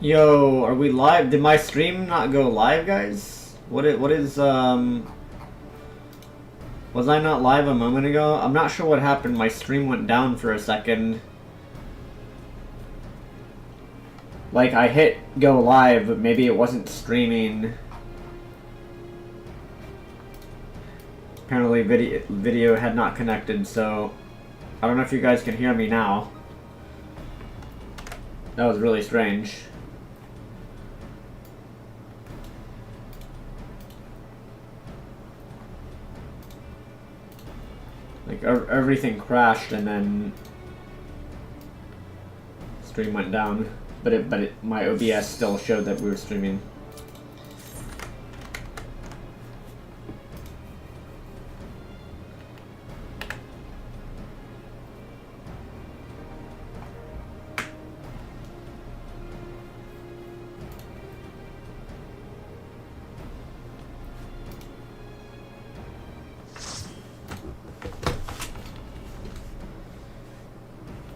Yo, are we live? Did my stream not go live, guys? What is was I not live a moment ago? I'm not sure what happened. My stream went down for a second. Like, I hit go live, but maybe it wasn't streaming. Apparently video had not connected, so I don't know if you guys can hear me now. That was really strange. Like, everything crashed and then stream went down, but my OBS still showed that we were streaming.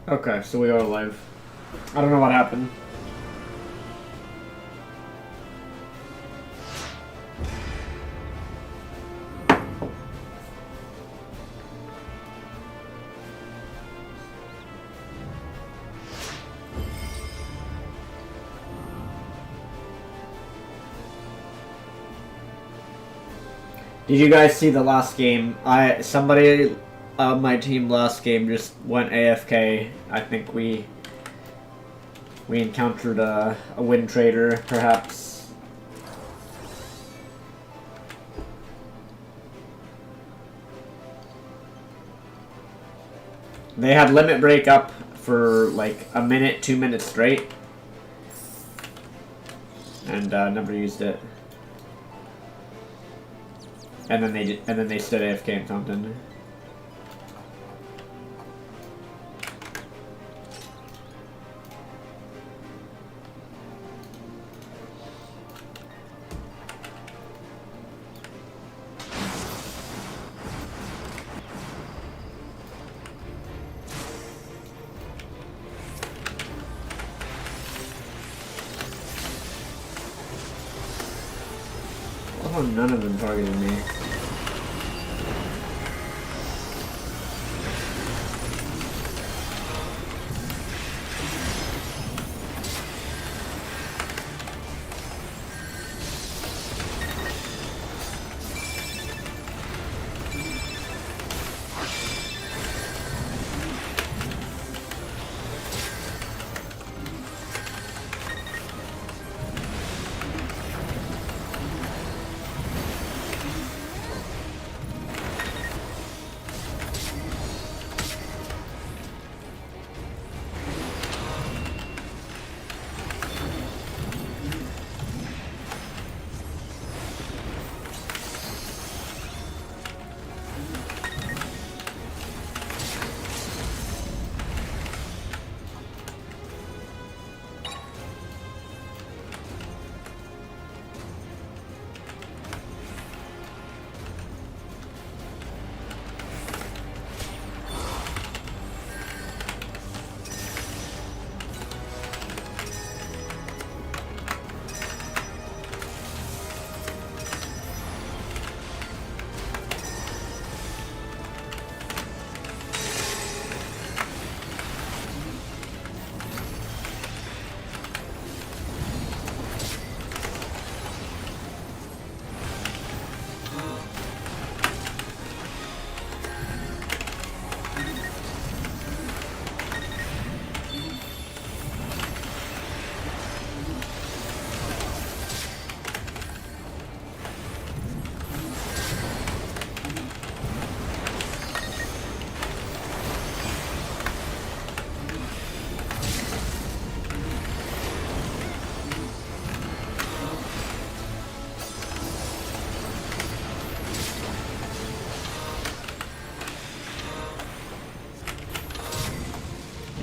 Okay, so we are live. I don't know what happened. Did you guys see the last game? Somebody on my team last game just went AFK. I think we encountered a win trader, perhaps. They had limit break up for like a minute, 2 minutes straight, and never used it. And then they stood AFK in Fountain. Oh, none of them targeted me.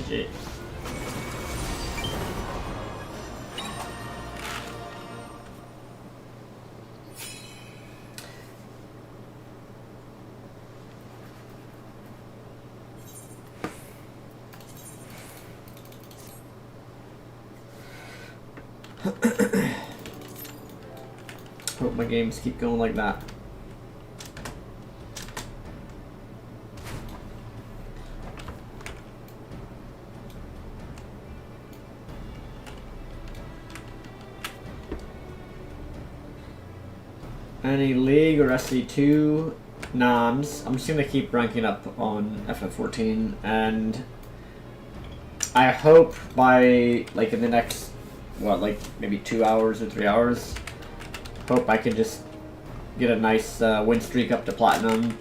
GG. Hope my games keep going like that. Any League or SC2 noms. I'm just gonna keep ranking up on FF14, and I hope by like in the next like maybe 2 hours or 3 hours, hope I can just get a nice win streak up to platinum.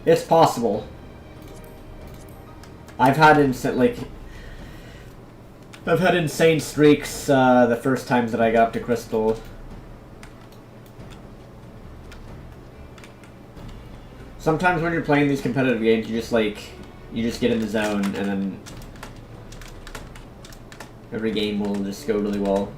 It's possible. I've had insane streaks the first times that I got up to Crystal. Sometimes when you're playing these competitive games, you just get in the zone, and then every game will just go really well.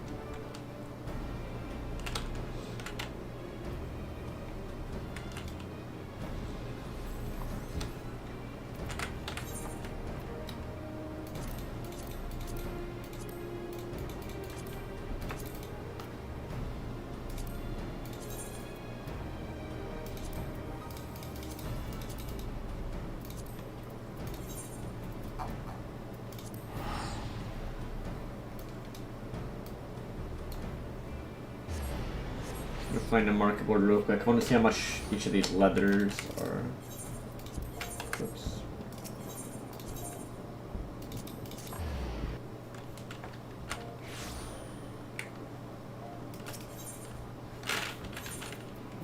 Find a market board real quick. I want to see how much each of these leathers are. Oops.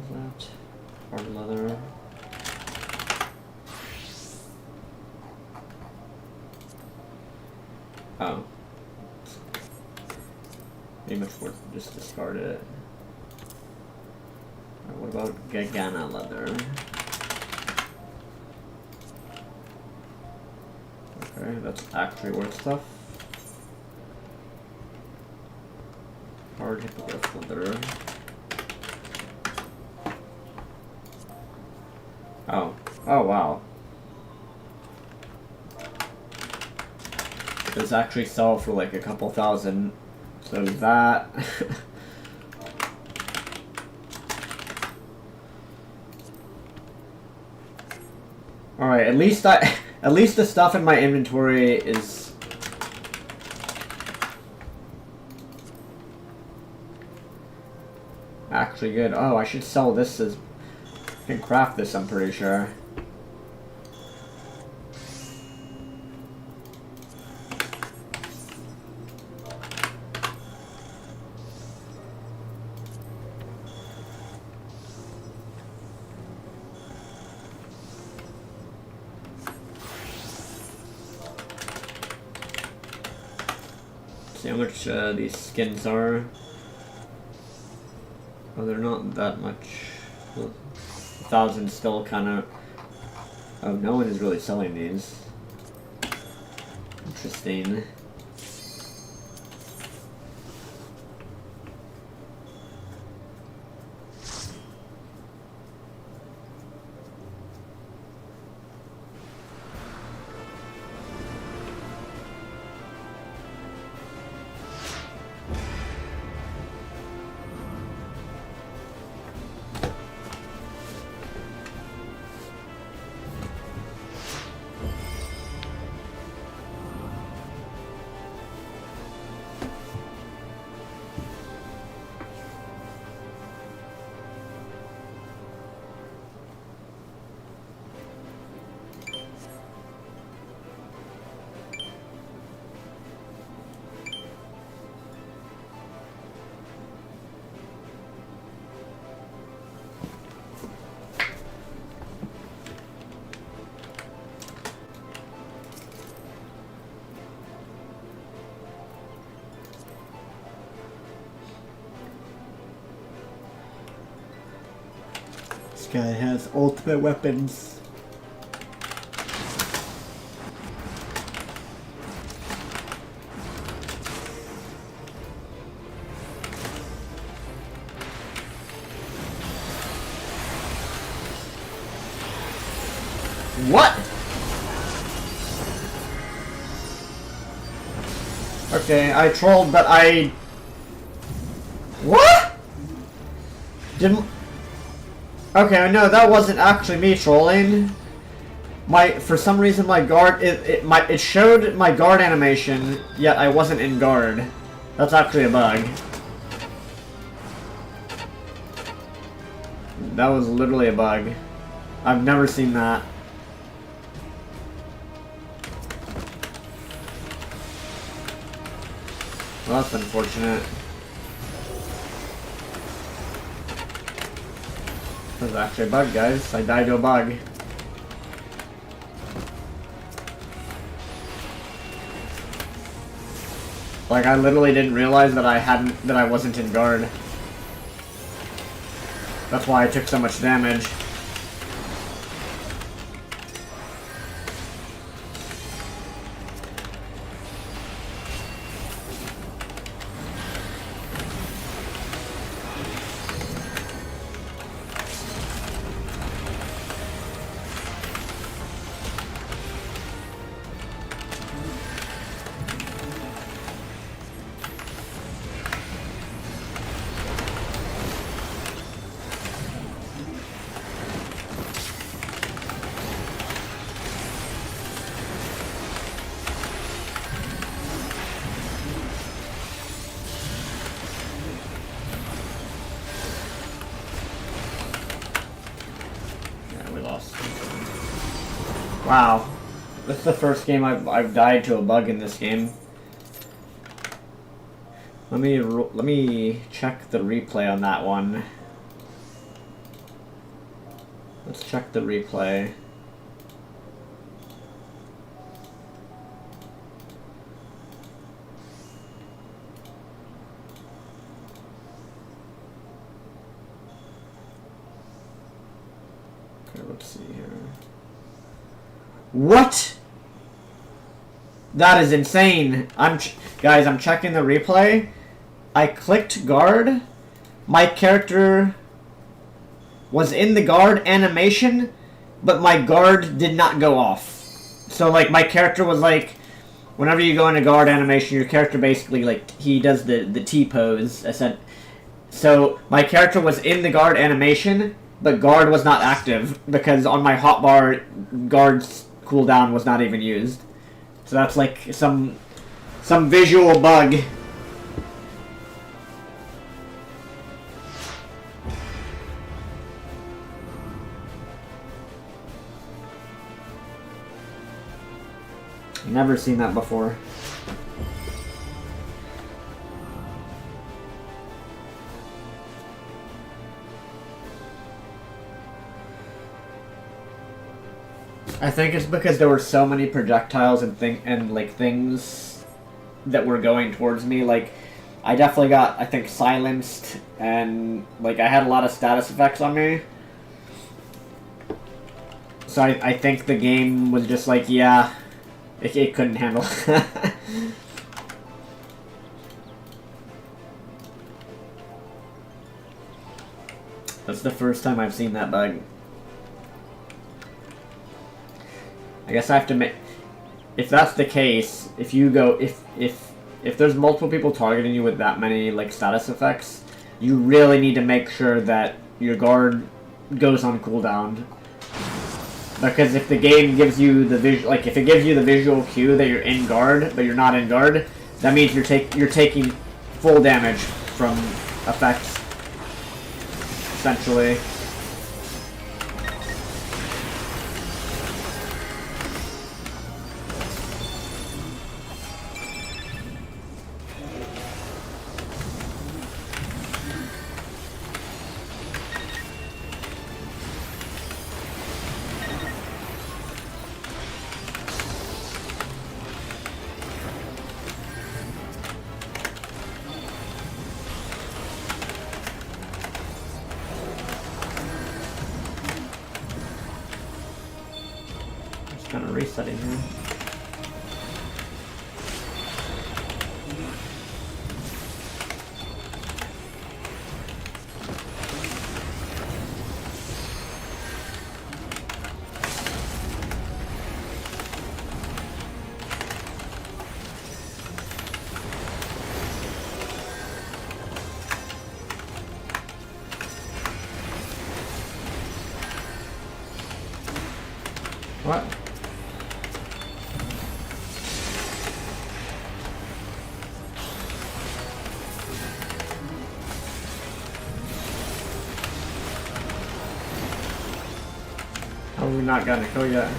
Is that hard leather? Oh. Maybe much worth just discard it. What about Gagana leather? Okay, that's actually worth stuff. Hard hippogriff leather. Oh. Oh, wow. Those actually sell for like a couple thousand. So that... Alright, at least the stuff in my inventory is actually good. Oh, I should sell this as I can craft this, I'm pretty sure. See how much these skins are. Oh, they're not that much. 1,000 still kind of. Oh, no one is really selling these. Interesting. This guy has ultimate weapons. What? Okay, I trolled, but I... What? Didn't... Okay, no, that wasn't actually me trolling. For some reason my guard, it showed my guard animation, yet I wasn't in guard. That's actually a bug. That was literally a bug. I've never seen that. Well, that's unfortunate. That was actually a bug, guys. I died to a bug. Like, I literally didn't realize that I wasn't in guard. That's why I took so much damage. Wow, this is the first game I've died to a bug in this game. Let me check the replay on that one. Let's check the replay. Okay, let's see here. What? That is insane. Guys, I'm checking the replay. I clicked guard. My character was in the guard animation, but my guard did not go off. So, like, my character was like, whenever you go into guard animation, your character basically, like, he does the T-pose. So, my character was in the guard animation, but guard was not active, because on my hotbar, guard's cooldown was not even used. So that's like some visual bug. Never seen that before. I think it's because there were so many projectiles and things that were going towards me. Like, I definitely got, I think, silenced, and like I had a lot of status effects on me. So I think the game was just like, yeah, it couldn't handle. That's the first time I've seen that bug. I guess I have to make... If that's the case, if you go... If there's multiple people targeting you with that many, like, status effects, you really need to make sure that your guard goes on cooldown. Because if the game gives you the visual... Like, if it gives you the visual cue that you're in guard, but you're not in guard, that means you're taking full damage from effects. Essentially. Kind of resetting here. What? How have we not gotten a kill yet?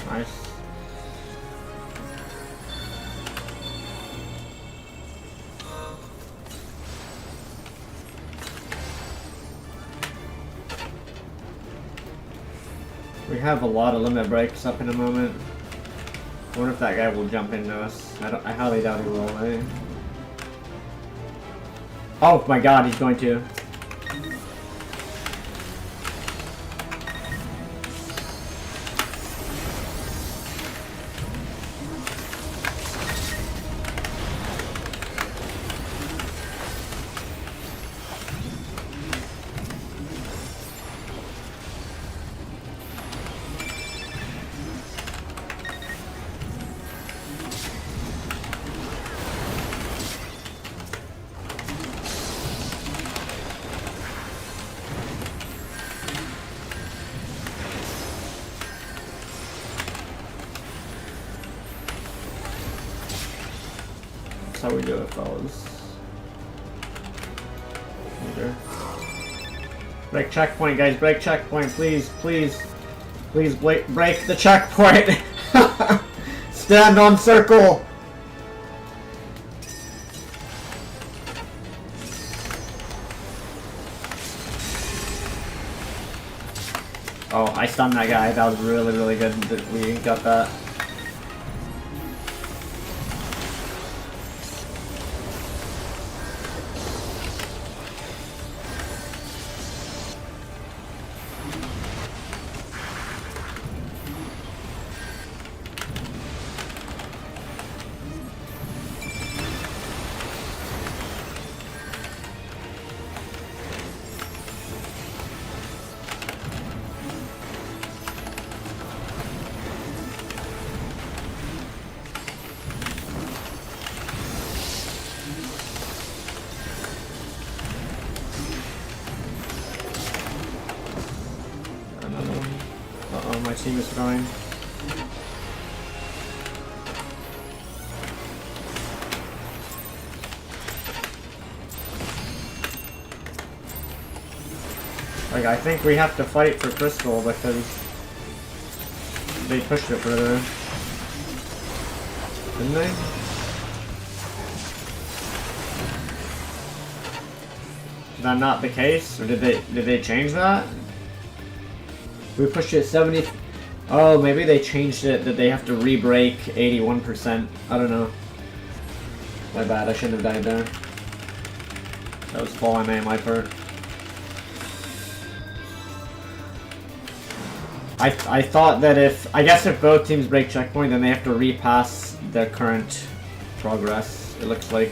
Nice. We have a lot of limit breaks up in a moment. I wonder if that guy will jump into us. I highly doubt he will, eh? Oh my god, he's going to. That's how we do it, fellas. Okay. Break checkpoint, guys. Break checkpoint, please, please. Please break the checkpoint. Stand on circle. Oh, I stunned that guy. That was really, really good that we got that. My team is throwing. Like, I think we have to fight for Crystal because they pushed it further. Didn't they? Is that not the case? Or did they change that? We pushed it 70. Oh, maybe they changed it that they have to re-break 81%. I don't know. My bad, I shouldn't have died there. That was falling on my part. I thought that I guess if both teams break checkpoint, then they have to repass their current progress, it looks like.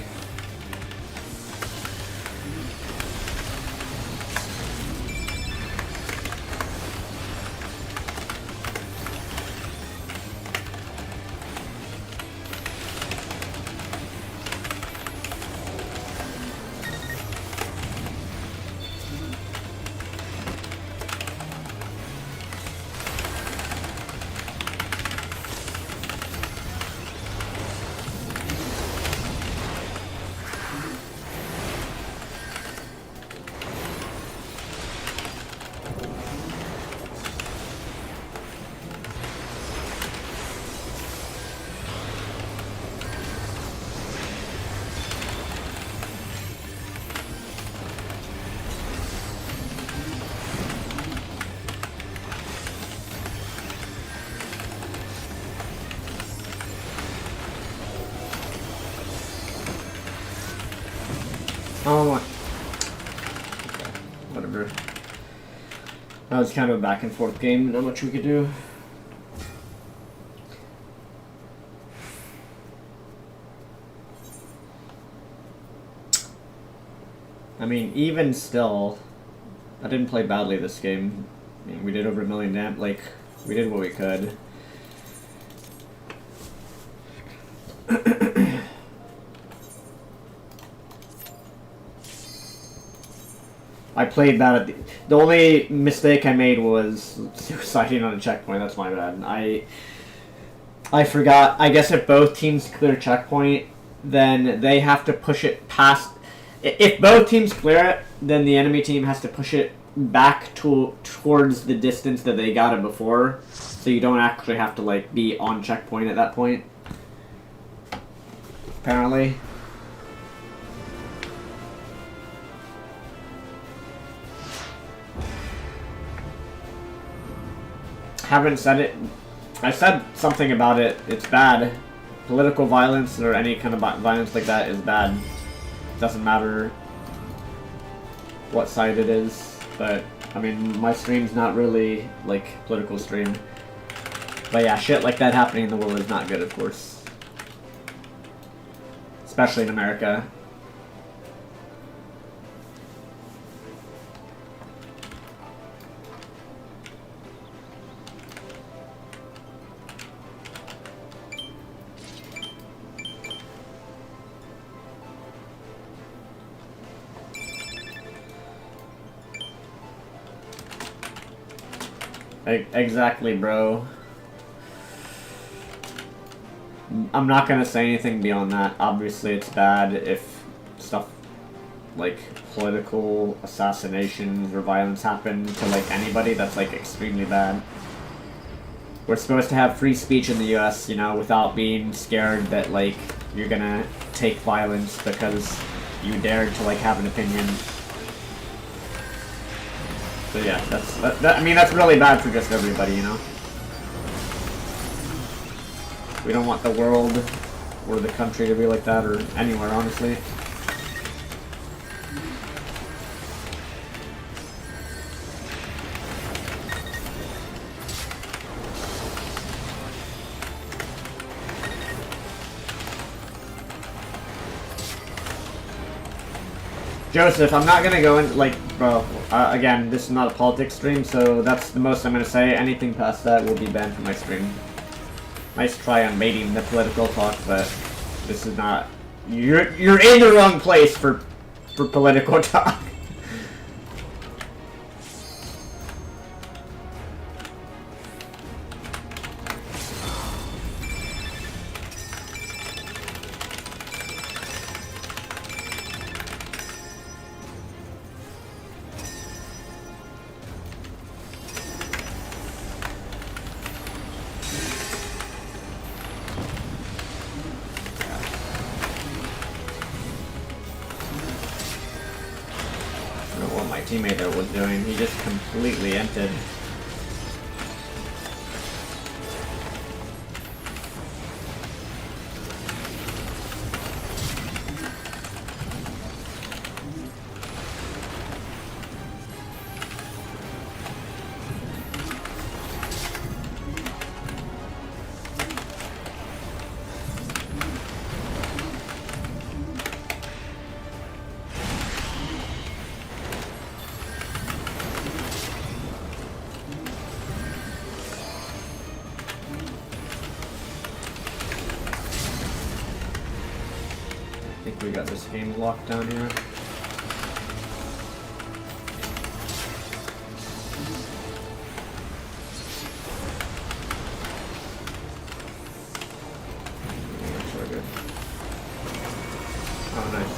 Oh my. Okay, whatever. That was kind of a back and forth game, not much we could do. I mean, even still, I didn't play badly this game. I mean, we did over 1 million damage, like, we did what we could. I played bad at the only mistake I made was suiciding on a checkpoint. That's my bad. I forgot. I guess if both teams clear checkpoint, then they have to push it past. If both teams clear it, then the enemy team has to push it back towards the distance that they got it before, so you don't actually have to like be on checkpoint at that point. Apparently. Haven't said it. I said something about it. It's bad. Political violence or any kind of violence like that is bad. Doesn't matter what side it is. But I mean, my stream's not really like political stream. But yeah, shit like that happening in the world is not good, of course. Especially in America. Exactly, bro. I'm not gonna say anything beyond that. Obviously, it's bad if stuff like political assassinations or violence happen to like anybody. That's like extremely bad. We're supposed to have free speech in the US, you know, without being scared that like you're gonna take violence because you dared to like have an opinion. So yeah, I mean, that's really bad for just everybody, you know? We don't want the world or the country to be like that, or anywhere, honestly. Joseph, I'm not gonna go in, like, bro, again, this is not a politics stream, so that's the most I'm gonna say. Anything past that will be banned from my stream. Nice try on baiting the political talk, but this is not... You're in the wrong place for political talk. Teammate there was doing. He just completely emptied. I think we got this game locked down here. Oh, nice.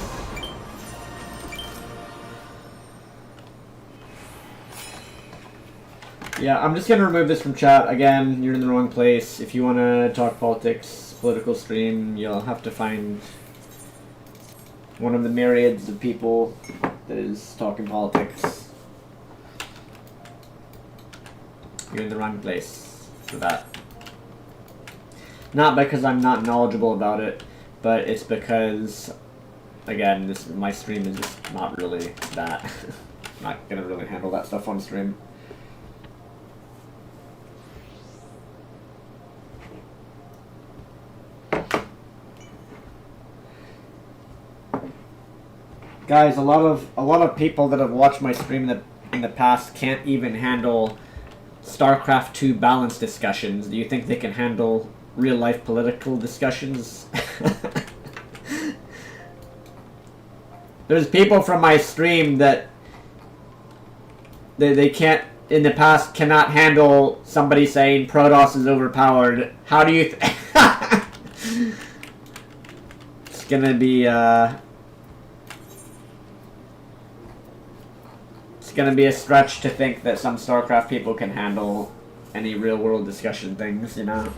Yeah, I'm just gonna remove this from chat. Again, you're in the wrong place. If you want to talk politics, political stream, you'll have to find one of the myriads of people that is talking politics. You're in the wrong place for that. Not because I'm not knowledgeable about it, but it's because again, my stream is just not really that. Not gonna really handle that stuff on stream. Guys, a lot of people that have watched my stream in the past can't even handle Starcraft 2 balance discussions. Do you think they can handle real life political discussions? There's people from my stream that they can't, in the past, cannot handle somebody saying Protoss is overpowered. How do you it's gonna be gonna be a stretch to think that some StarCraft people can handle any real world discussion things, you know?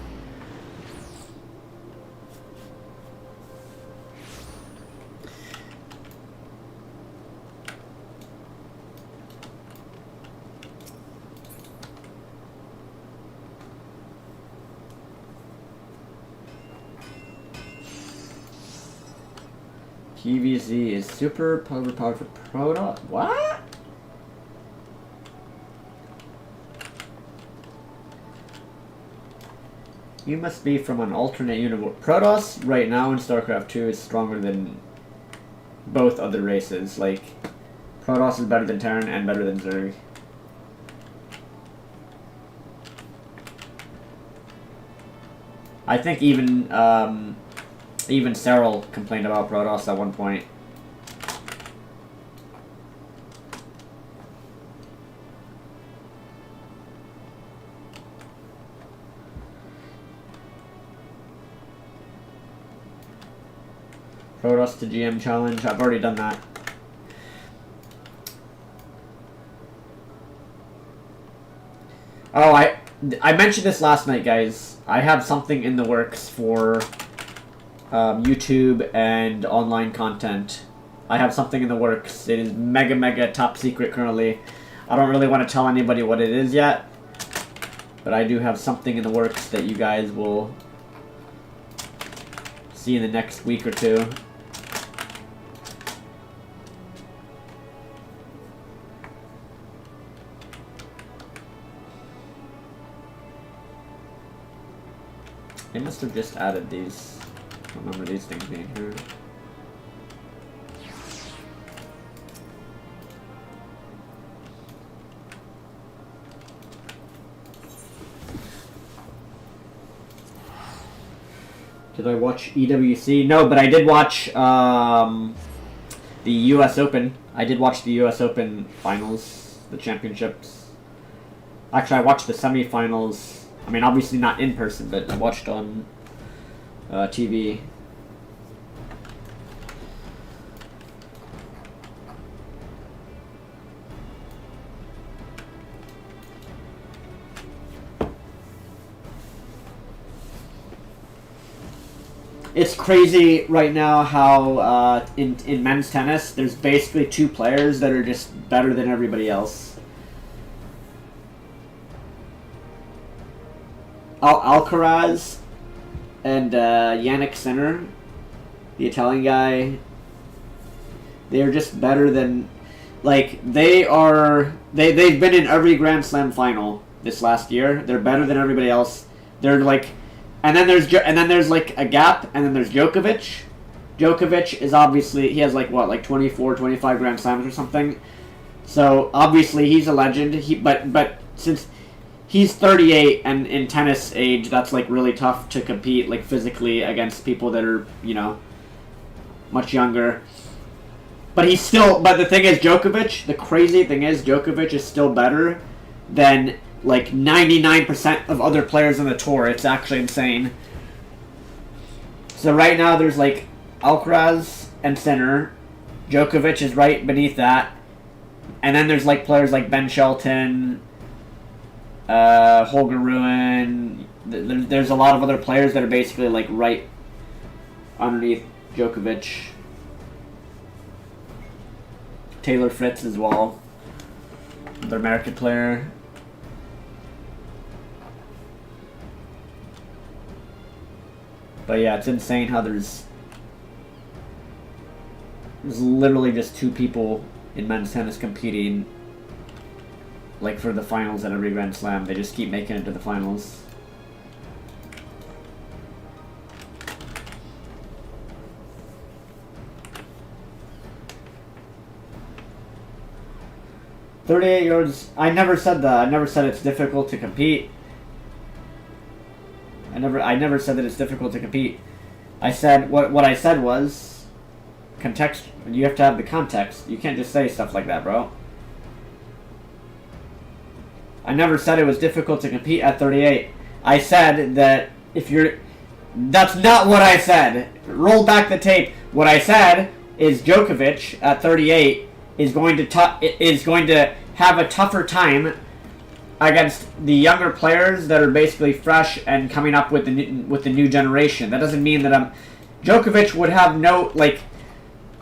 PvZ is super overpowered for Protoss. What? You must be from an alternate universe. Protoss right now in StarCraft 2 is stronger than both other races. Like, Protoss is better than Terran and better than Zerg. I think even Cyril complained about Protoss at one point. Protoss to GM challenge. I've already done that. Oh, I mentioned this last night, guys. I have something in the works for YouTube and online content. I have something in the works. It is mega top secret currently. I don't really want to tell anybody what it is yet, but I do have something in the works that you guys will see in the next week or two. They must have just added these. I don't remember these things being here. Did I watch EWC? No, but I did watch the US Open. I did watch the US Open finals, the championships. Actually, I watched the semifinals. I mean, obviously not in person, but I watched on TV. It's crazy right now how in men's tennis, there's basically two players that are just better than everybody else. Alcaraz and Yannick Sinner, the Italian guy, they're just better than, like, they've been in every Grand Slam final this last year. They're better than everybody else. They're like, and then there's like a gap, and then there's Djokovic. Djokovic is obviously, he has like what, like 24, 25 Grand Slams or something. So obviously he's a legend. But since he's 38, and in tennis age, that's like really tough to compete like physically against people that are, you know, much younger. But he's still, but the thing is, Djokovic, the crazy thing is, Djokovic is still better than like 99% of other players on the tour. It's actually insane. So right now there's like Alcaraz and Sinner. Djokovic is right beneath that. And then there's like players like Ben Shelton, Holger Rune. There's a lot of other players that are basically like right underneath Djokovic. Taylor Fritz as well, the American player. But yeah, it's insane how there's There's literally just 2 people in men's tennis competing, like, for the finals at every Grand Slam. They just keep making it to the finals. "38 yards." I never said that. I never said it's difficult to compete. I never said that it's difficult to compete. I said what I said was context. You have to have the context. You can't just say stuff like that, bro. I never said it was difficult to compete at 38. I said that if you're... That's not what I said. Roll back the tape. What I said is Djokovic at 38 is going to have a tougher time against the younger players that are basically fresh and coming up with the new generation. That doesn't mean that Djokovic would have no, like,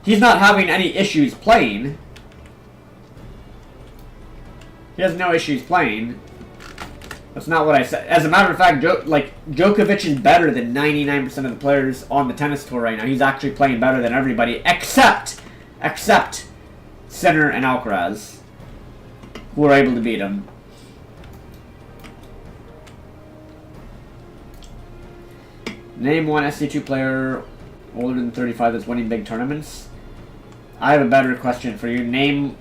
he's not having any issues playing. He has no issues playing. That's not what I said. As a matter of fact, Djokovic is better than 99% of the players on the tennis tour right now. He's actually playing better than everybody except Sinner and Alcaraz, who are able to beat him. Name one SC2 player older than 35 that's winning big tournaments. I have a better question for you. Name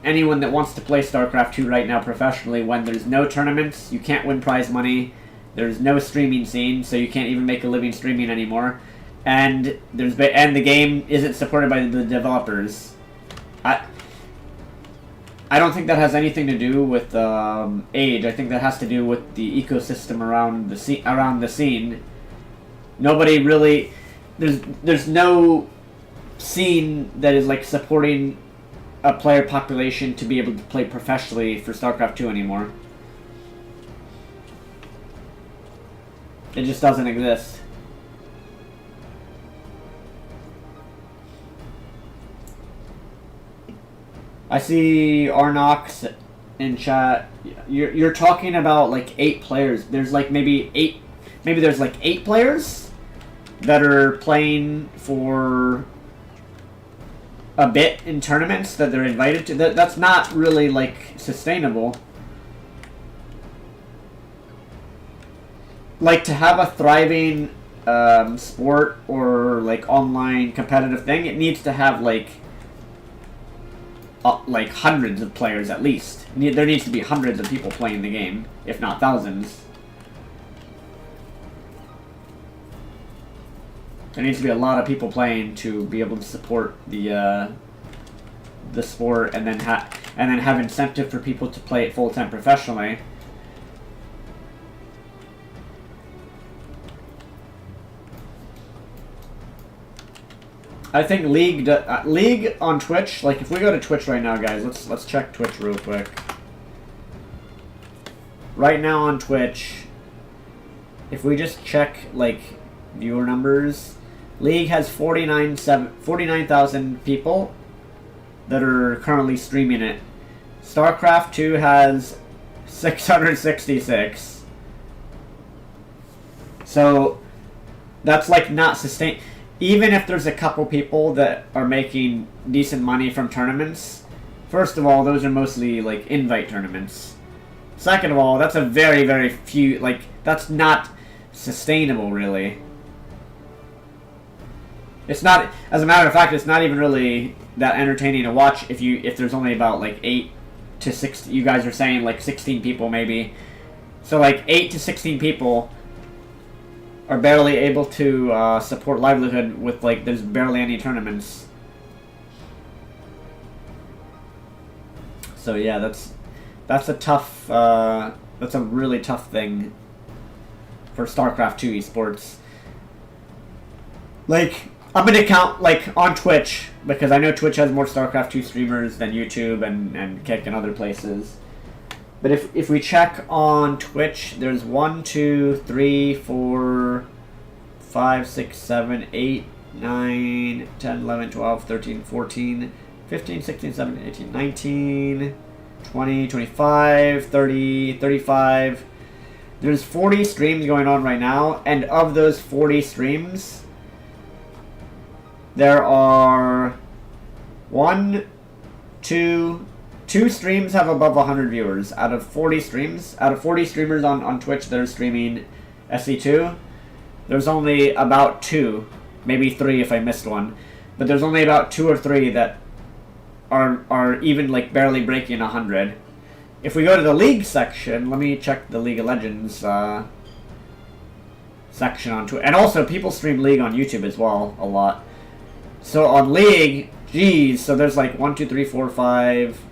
anyone that wants to play Starcraft 2 right now professionally when there's no tournaments, you can't win prize money, there's no streaming scene, so you can't even make a living streaming anymore, and the game isn't supported by the developers. I don't think that has anything to do with age. I think that has to do with the ecosystem around the scene. Nobody really, there's no scene that is like supporting a player population to be able to play professionally for StarCraft 2 anymore. It just doesn't exist. I see Arnox in chat. You're talking about like 8 players. There's like maybe there's like 8 players that are playing for a bit in tournaments that they're invited to. That's not really like sustainable. Like, to have a thriving sport or like online competitive thing, it needs to have like hundreds of players at least. There needs to be hundreds of people playing the game, if not thousands. There needs to be a lot of people playing to be able to support the sport, and then have incentive for people to play it full time professionally. I think League on Twitch. Like, if we go to Twitch right now, guys, let's check Twitch real quick. Right now on Twitch, if we just check like viewer numbers, League has 49,000 people that are currently streaming it. StarCraft 2 has 666. So that's like not sustain. Even if there's a couple people that are making decent money from tournaments, first of all, those are mostly like invite tournaments. Second of all, that's a very, very few, like, that's not sustainable, really. It's not, as a matter of fact, it's not even really that entertaining to watch if there's only about like 8 to 16, you guys are saying like 16 people maybe. So like 8 to 16 people are barely able to support livelihood with, like, there's barely any tournaments. So yeah, that's a tough, that's a really tough thing for StarCraft 2 esports. Like, I'm gonna count, like, on Twitch, because I know Twitch has more StarCraft 2 streamers than YouTube and Kick and other places. But if we check on Twitch, there's 1, 2, 3, 4, 5, 6, 7, 8, 9, 10, 11, 12, 13, 14, 15, 16, 17, 18, 19, 20, 25, 30, 35. There's 40 streams going on right now, and of those 40 streams, there are two streams have above 100 viewers out of 40 streams. Out of 40 streamers on Twitch that are streaming SC2, there's only about 2, maybe 3 if I missed one, but there's only about 2 or 3 that are even like barely breaking 100. If we go to the League section, let me check the League of Legends section on Twitch. And also, people stream League on YouTube as well, a lot. So on League, geez, so there's like 1, 2, 3, 4, 5,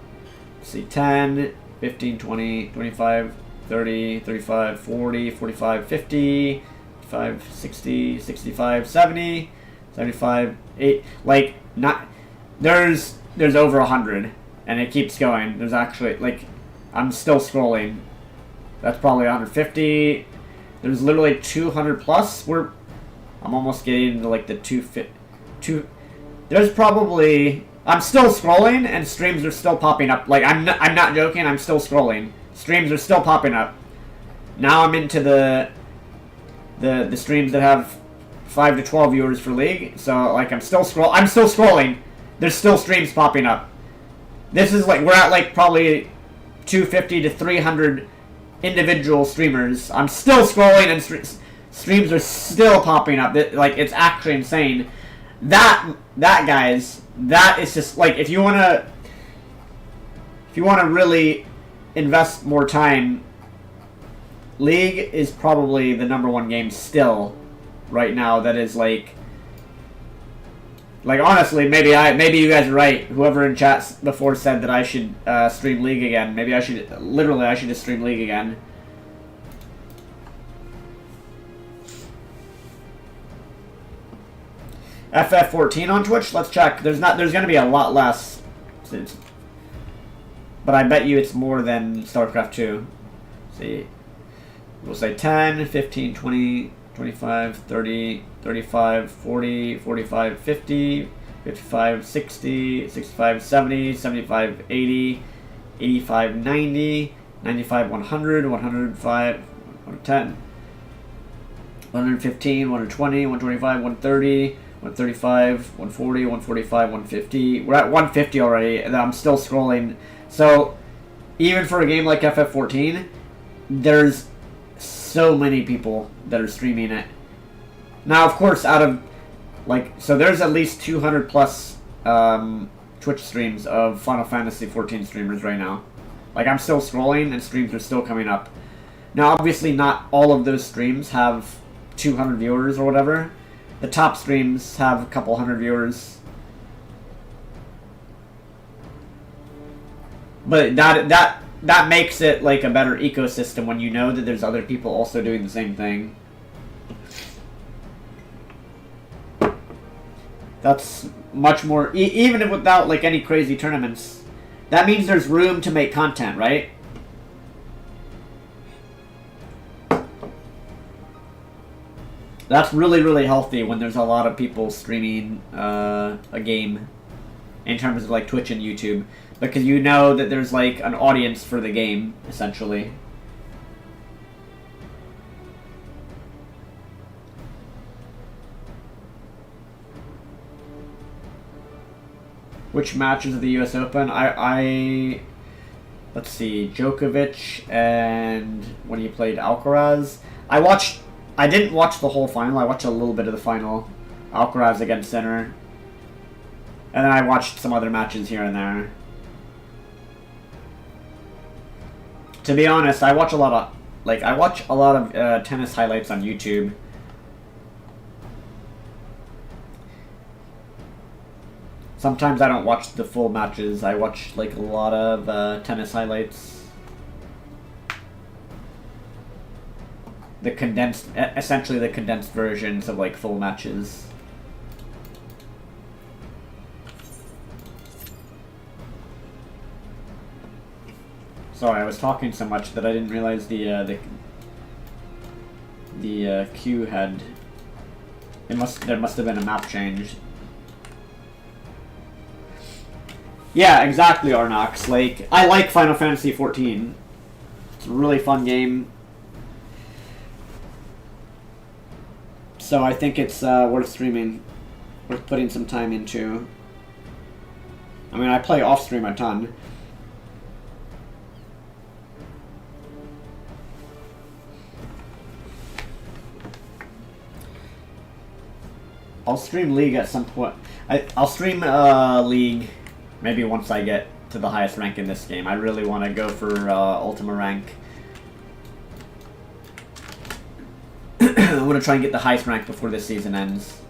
let's see, 10, 15, 20, 25, 30, 35, 40, 45, 50, 55, 60, 65, 70, 75, 8, like, not, there's over 100, and it keeps going. There's actually, like, I'm still scrolling. That's probably 150. There's literally 200 plus. I'm almost getting into like the 250. There's probably, I'm still scrolling and streams are still popping up. Like I'm not joking. I'm still scrolling. Streams are still popping up. Now I'm into the streams that have 5 to 12 viewers for League. So like I'm still scrolling. There's still streams popping up. This is like, we're at like probably 250 to 300 individual streamers. I'm still scrolling and streams are still popping up. Like, it's actually insane. That guys, that is just like, if you wanna really invest more time, League is probably the #1 game still right now that is like honestly, maybe you guys are right. Whoever in chat before said that I should stream League again. Maybe I should just stream League again. FF14 on Twitch. Let's check. There's going to be a lot less, but I bet you it's more than Starcraft 2. Let's see, we'll say 10, 15, 20. 25, 30, 35, 40, 45, 50, 55, 60, 65, 70, 75, 80, 85, 90, 95, 100, 105, 110, 115, 120, 125, 130, 135, 140, 145, 150. We're at 150 already, and I'm still scrolling. So, even for a game like FF14, there's so many people that are streaming it. Now, of course, out of, like, so there's at least 200 plus Twitch streams of Final Fantasy XIV streamers right now. Like, I'm still scrolling and streams are still coming up. Now, obviously, not all of those streams have 200 viewers or whatever. The top streams have a couple hundred viewers. But that makes it like a better ecosystem when you know that there's other people also doing the same thing. That's much more, even without like any crazy tournaments. That means there's room to make content, right? That's really, really healthy when there's a lot of people streaming a game in terms of like Twitch and YouTube. Because you know that there's like an audience for the game, essentially. Which matches of the US Open? Let's see, Djokovic and when he played Alcaraz. I didn't watch the whole final, I watched a little bit of the final. Alcaraz against Sinner. And then I watched some other matches here and there. To be honest, I watch a lot of tennis highlights on YouTube. Sometimes I don't watch the full matches. I watch like a lot of tennis highlights. Essentially the condensed versions of like full matches. Sorry, I was talking so much that I didn't realize the queue had. There must have been a map change. Yeah, exactly, Arnox. Like, I like Final Fantasy XIV. It's a really fun game. So I think it's worth streaming. worth putting some time into. I mean, I play off stream a ton. I'll stream League at some point. I'll stream League maybe once I get to the highest rank in this game. I really want to go for Ultima rank. I want to try and get the highest rank before this season ends.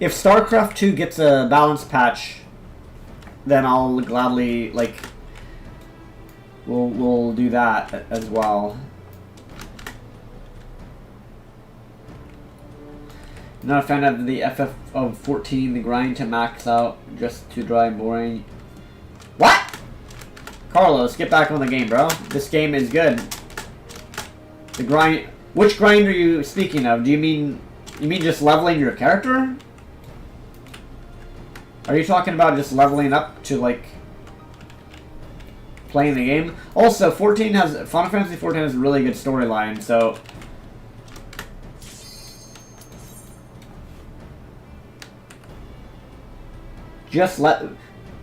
If Starcraft 2 gets a balance patch, then I'll gladly, like, we'll do that as well. Not a fan of the FFXIV, the grind to max out, just too dry and boring. What? Carlos, get back on the game, bro. This game is good. The grind. Which grind are you speaking of? Do you mean just leveling your character? Are you talking about just leveling up to, like, playing the game? Also, Final Fantasy 14 has a really good storyline, so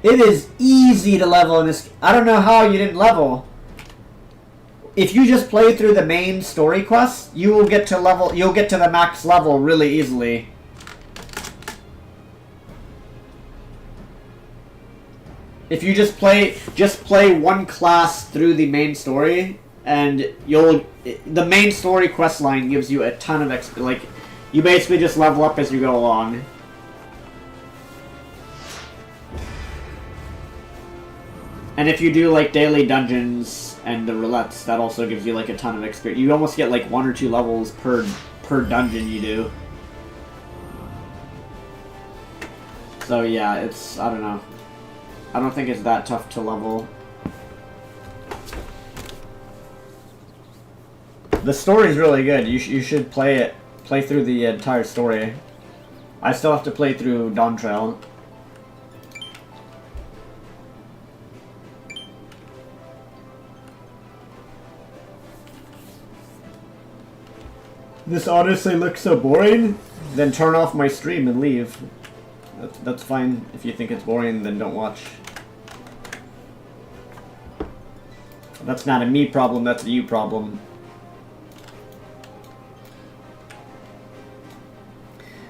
it is easy to level in this. I don't know how you didn't level. If you just play through the main story quests, you will get to level. You'll get to the max level really easily. If you just play one class through the main story, and the main story quest line gives you a ton of like, you basically just level up as you go along. And if you do like daily dungeons and the roulettes, that also gives you like a ton of experience. You almost get like 1 or 2 levels per dungeon you do. So yeah, I don't know. I don't think it's that tough to level. The story's really good. You should play through the entire story. I still have to play through Dawn Trail. This honestly looks so boring. Then turn off my stream and leave. That's fine. If you think it's boring, then don't watch. That's not a me problem, that's a you problem.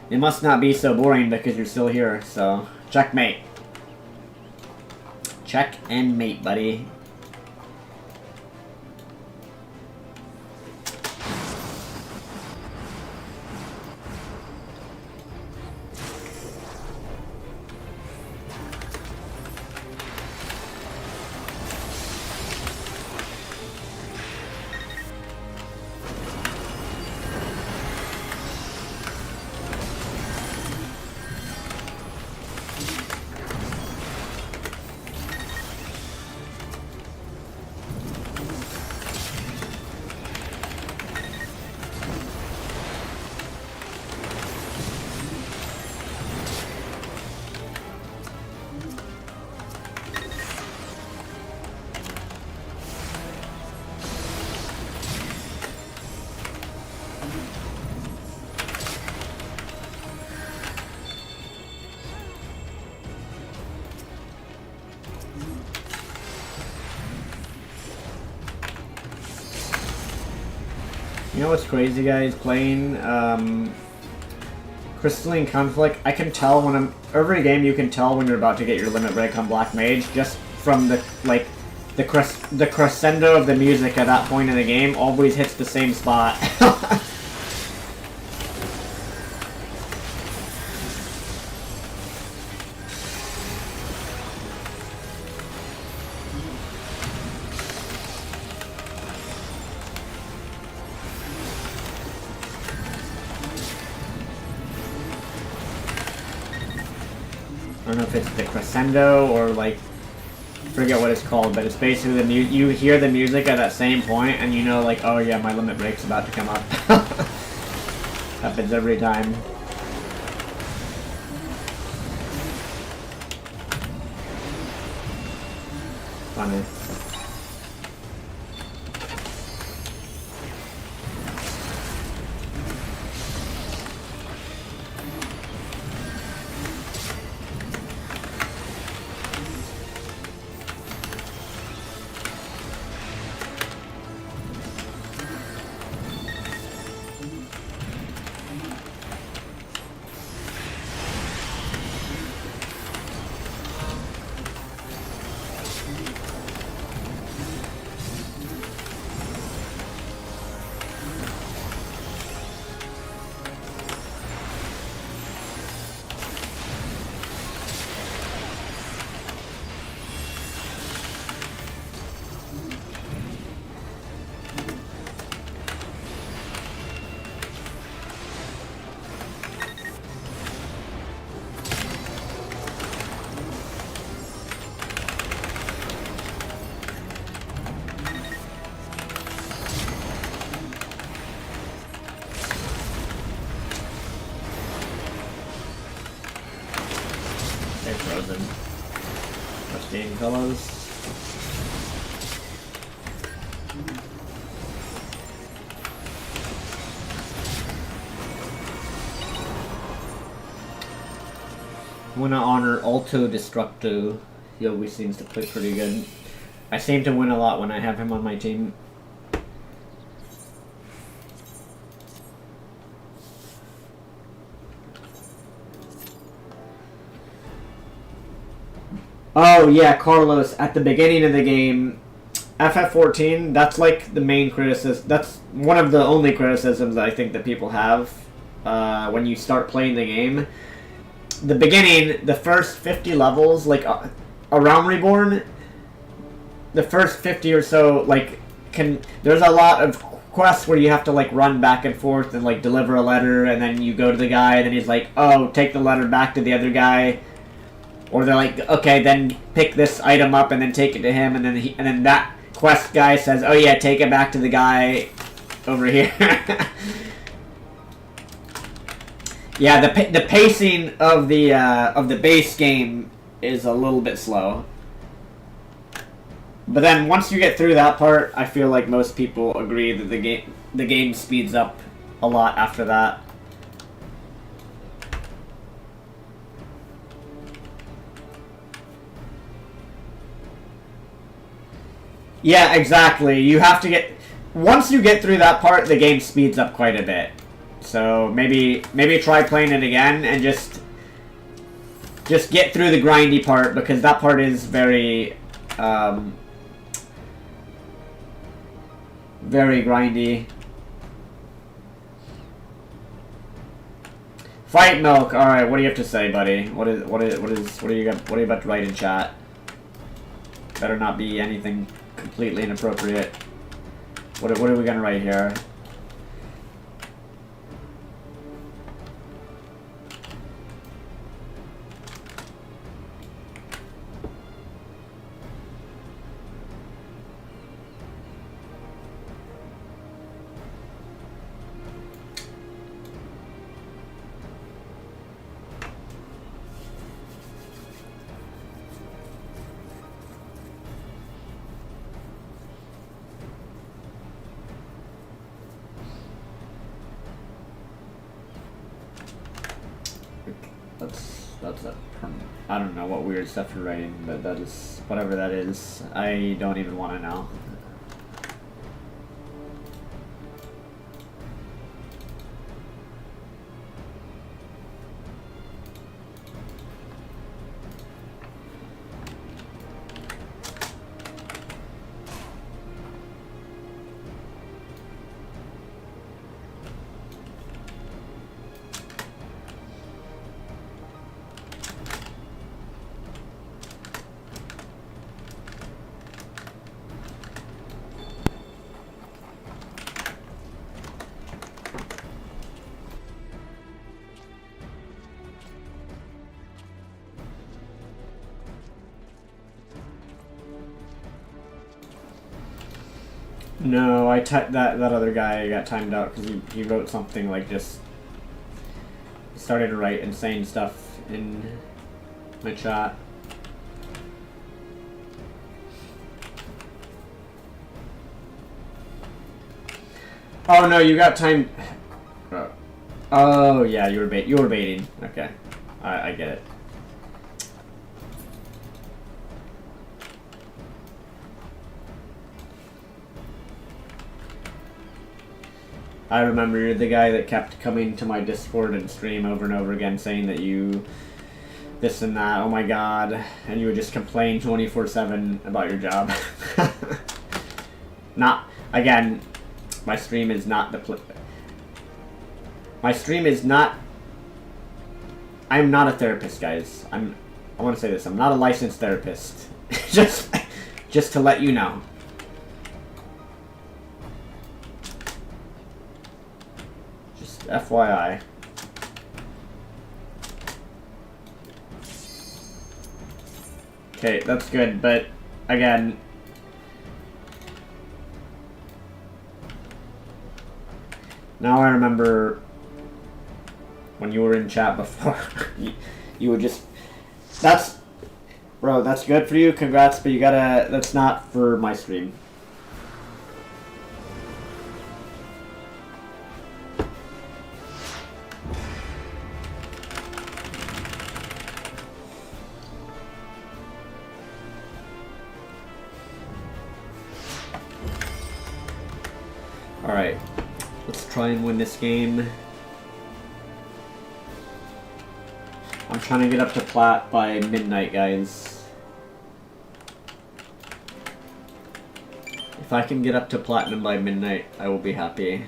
It must not be so boring because you're still here, so checkmate. Check and mate, buddy. You know what's crazy, guys? Playing Crystalline Conflict, I can tell when every game you can tell when you're about to get your limit break on Black Mage just from the crescendo of the music at that point in the game always hits the same spot. I don't know if it's the crescendo or like, I forget what it's called, but it's basically you hear the music at that same point and you know like, oh yeah, my limit break's about to come up. Happens every time. Funny. frozen. First game, fellas. I'm gonna honor Alto Destructo. He always seems to play pretty good. I seem to win a lot when I have him on my team. Oh yeah, Carlos, at the beginning of the game, FF14, that's like the main criticism. That's one of the only criticisms I think that people have when you start playing the game. The beginning, the first 50 levels, like around Reborn, the first 50 or so, like, there's a lot of quests where you have to, like, run back and forth and, like, deliver a letter, and then you go to the guy, and then he's like, oh, take the letter back to the other guy. Or they're like, okay, then pick this item up and then take it to him, and then that quest guy says, oh yeah, take it back to the guy over here. Yeah, the pacing of the base game is a little bit slow. But then once you get through that part, I feel like most people agree that the game speeds up a lot after that. Yeah, exactly. You have to get... Once you get through that part, the game speeds up quite a bit. So maybe try playing it again and just get through the grindy part, because that part is very very grindy. Fight Milk. All right, what do you have to say, buddy? What are you about to write in chat? Better not be anything completely inappropriate. What are we gonna write here? That's I don't know what weird stuff you're writing, but that is whatever that is. I don't even want to know. No, that other guy got timed out because he wrote something like just started to write insane stuff in my chat. Oh no, you got timed. Oh yeah, you were baiting. Okay, I get it. I remember you're the guy that kept coming to my Discord and stream over and over again saying that you this and that, oh my god, and you would just complain 24/7 about your job. Again, my stream is not my stream is not... I'm not a therapist, guys. I want to say this, I'm not a licensed therapist. just to let you know. FYI. Okay, that's good, but again, now I remember when you were in chat before, you would just... Bro, that's good for you. Congrats, but you gotta... That's not for my stream. Alright. Let's try and win this game. I'm trying to get up to plat by midnight, guys. If I can get up to platinum by midnight, I will be happy.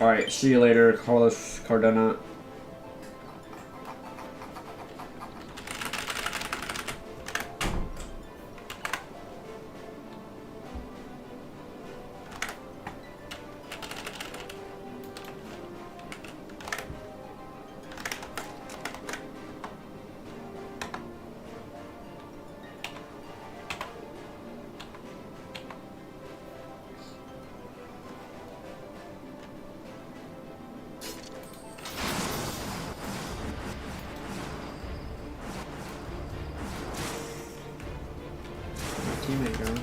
Alright, see you later, Carlos Cardona. Teammate, girl.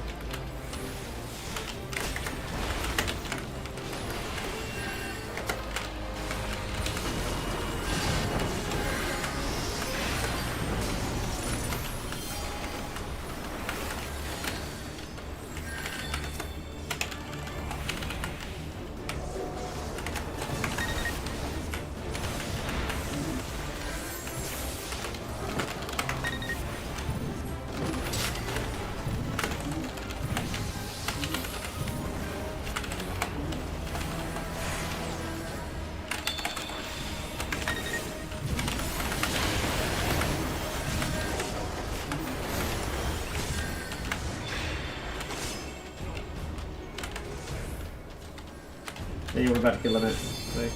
Hey, we're about to kill it. Like.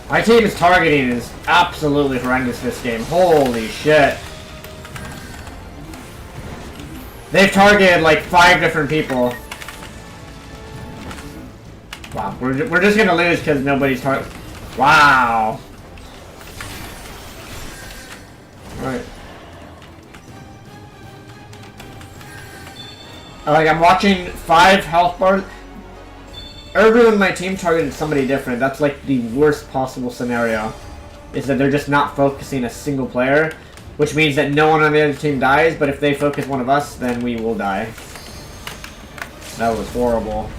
My team's targeting is absolutely horrendous this game. Holy shit. They've targeted like 5 different people. Wow, we're just gonna lose because nobody's targeting. Wow. Alright. Like, I'm watching 5 health bars. Everyone in my team targeted somebody different. That's like the worst possible scenario. Is that they're just not focusing a single player. Which means that no one on the other team dies, but if they focus one of us, then we will die. That was horrible.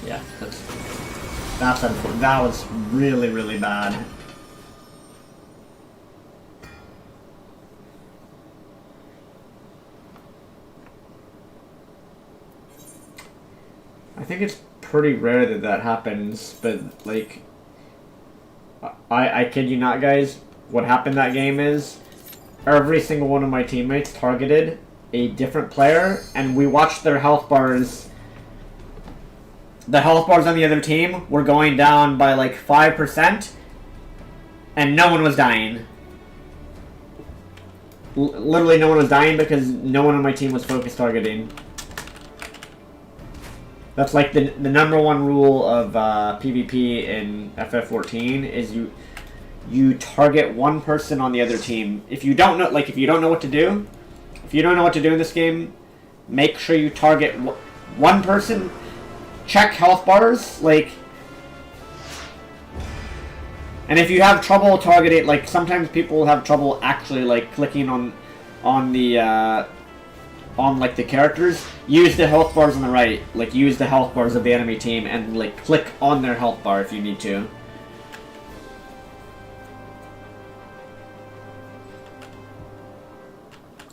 Yeah, that's unfortunate. That was really, really bad. I think it's pretty rare that that happens, but like, I kid you not, guys. What happened that game is, every single one of my teammates targeted a different player, and we watched their health bars. The health bars on the other team were going down by like 5%, and no one was dying. Literally no one was dying because no one on my team was focus targeting. That's like the number 1 rule of PvP in FF14 is you target one person on the other team. If you don't know, like if you don't know what to do, in this game, make sure you target one person. Check health bars, like, and if you have trouble targeting, like sometimes people have trouble actually like clicking on the like the characters. Use the health bars on the right, like use the health bars of the enemy team and like click on their health bar if you need to.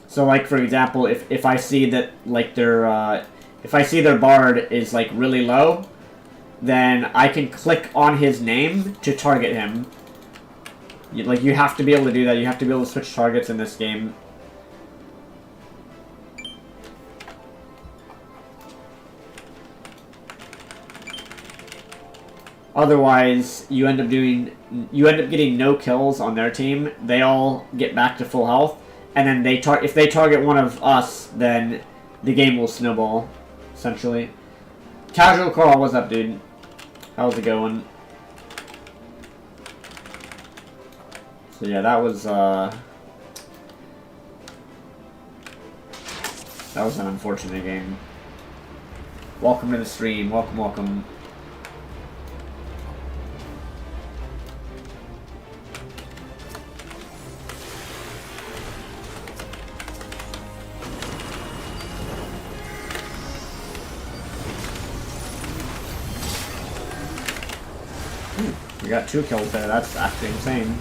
So, like, for example, if I see that, like, if I see their bard is, like, really low, then I can click on his name to target him. Like, you have to be able to do that. You have to be able to switch targets in this game. Otherwise, you end up getting no kills on their team. They all get back to full health, and then if they target one of us, then the game will snowball, essentially. Casual Carl, what's up, dude? How's it going? So yeah, that was an unfortunate game. Welcome to the stream. Welcome, welcome. We got 2 kills there. That's actually insane.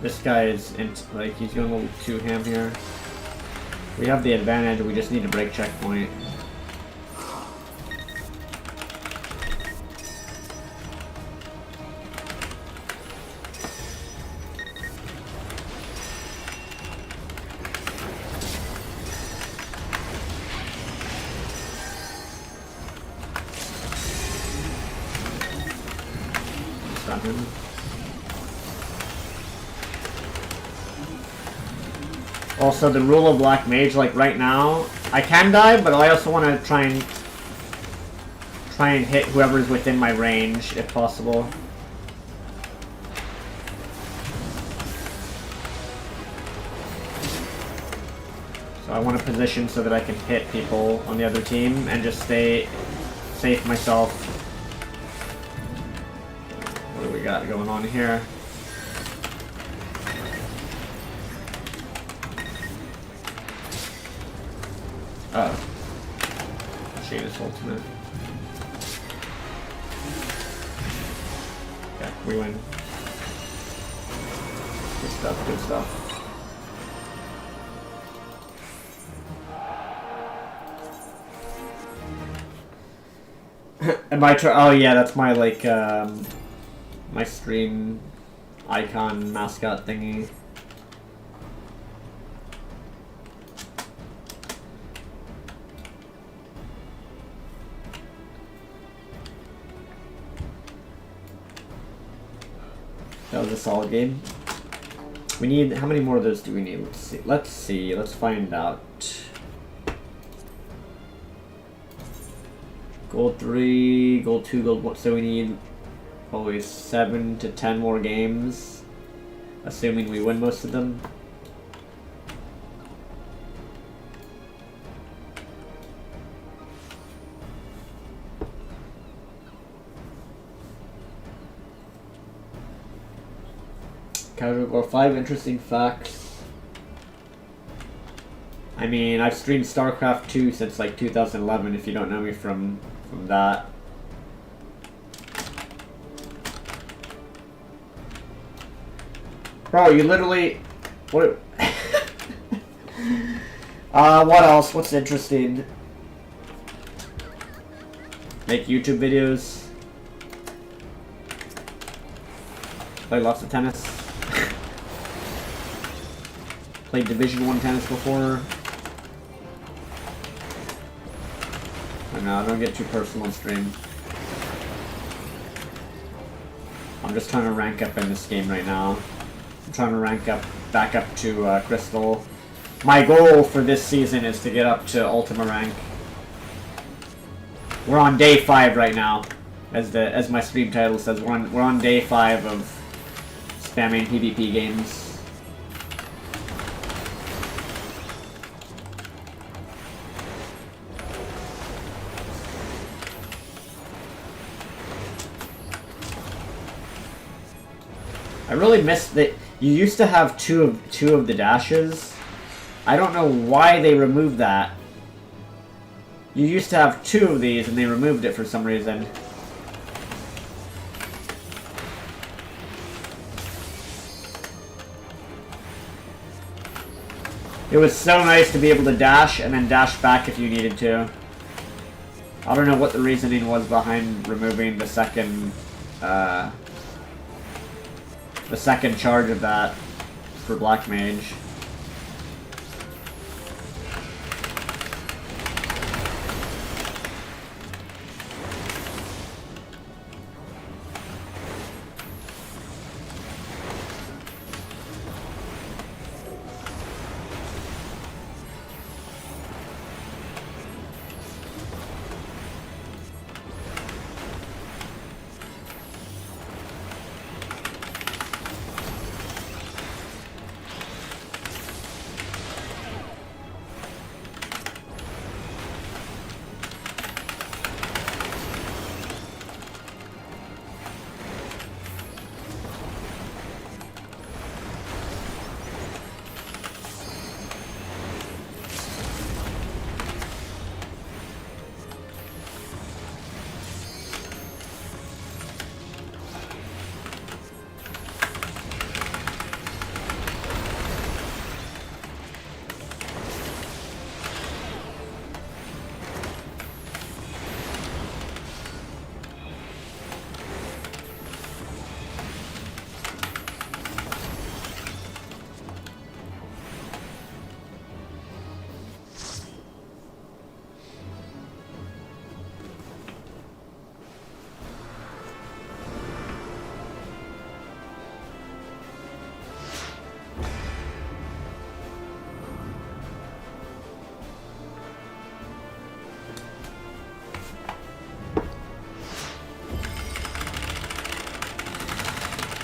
This guy is like, he's going a little too ham here. We have the advantage. We just need to break checkpoint. Stop him. Also, the rule of Black Mage, like right now, I can die, but I also want to try and hit whoever's within my range, if possible. So I want to position so that I can hit people on the other team and just stay safe myself. What do we got going on here? Oh. Shadis ultimate. Yeah, we win. Good stuff, good stuff. Am I oh yeah, that's my, like, my stream icon mascot thingy. That was a solid game. We need, how many more of those do we need? Let's see, let's find out. Gold 3, gold 2, gold 1, so we need probably 7 to 10 more games, assuming we win most of them. Casual Gore 5 interesting facts. I mean, I've streamed Starcraft 2 since like 2011, if you don't know me from that. Bro, you literally... What... what else? What's interesting? Make YouTube videos. Play lots of tennis. Played Division 1 tennis before. I know, don't get too personal on stream. I'm just trying to rank up in this game right now. I'm trying to rank up, back up to Crystal. My goal for this season is to get up to Ultima rank. We're on day 5 right now, as my stream title says. We're on day 5 of spamming PvP games. I really miss that. You used to have two of the dashes. I don't know why they removed that. You used to have 2 of these and they removed it for some reason. It was so nice to be able to dash and then dash back if you needed to. I don't know what the reasoning was behind removing the second charge of that for Black Mage.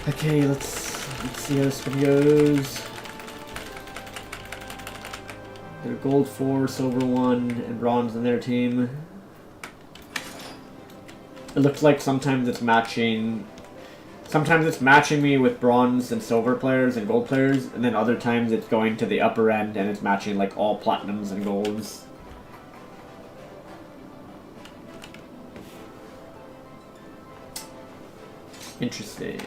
Okay, let's see how this one goes. They're gold 4, silver 1, and bronze in their team. It looks like sometimes it's matching me with bronze and silver players and gold players, and then other times it's going to the upper end and it's matching like all platinums and golds. Interesting.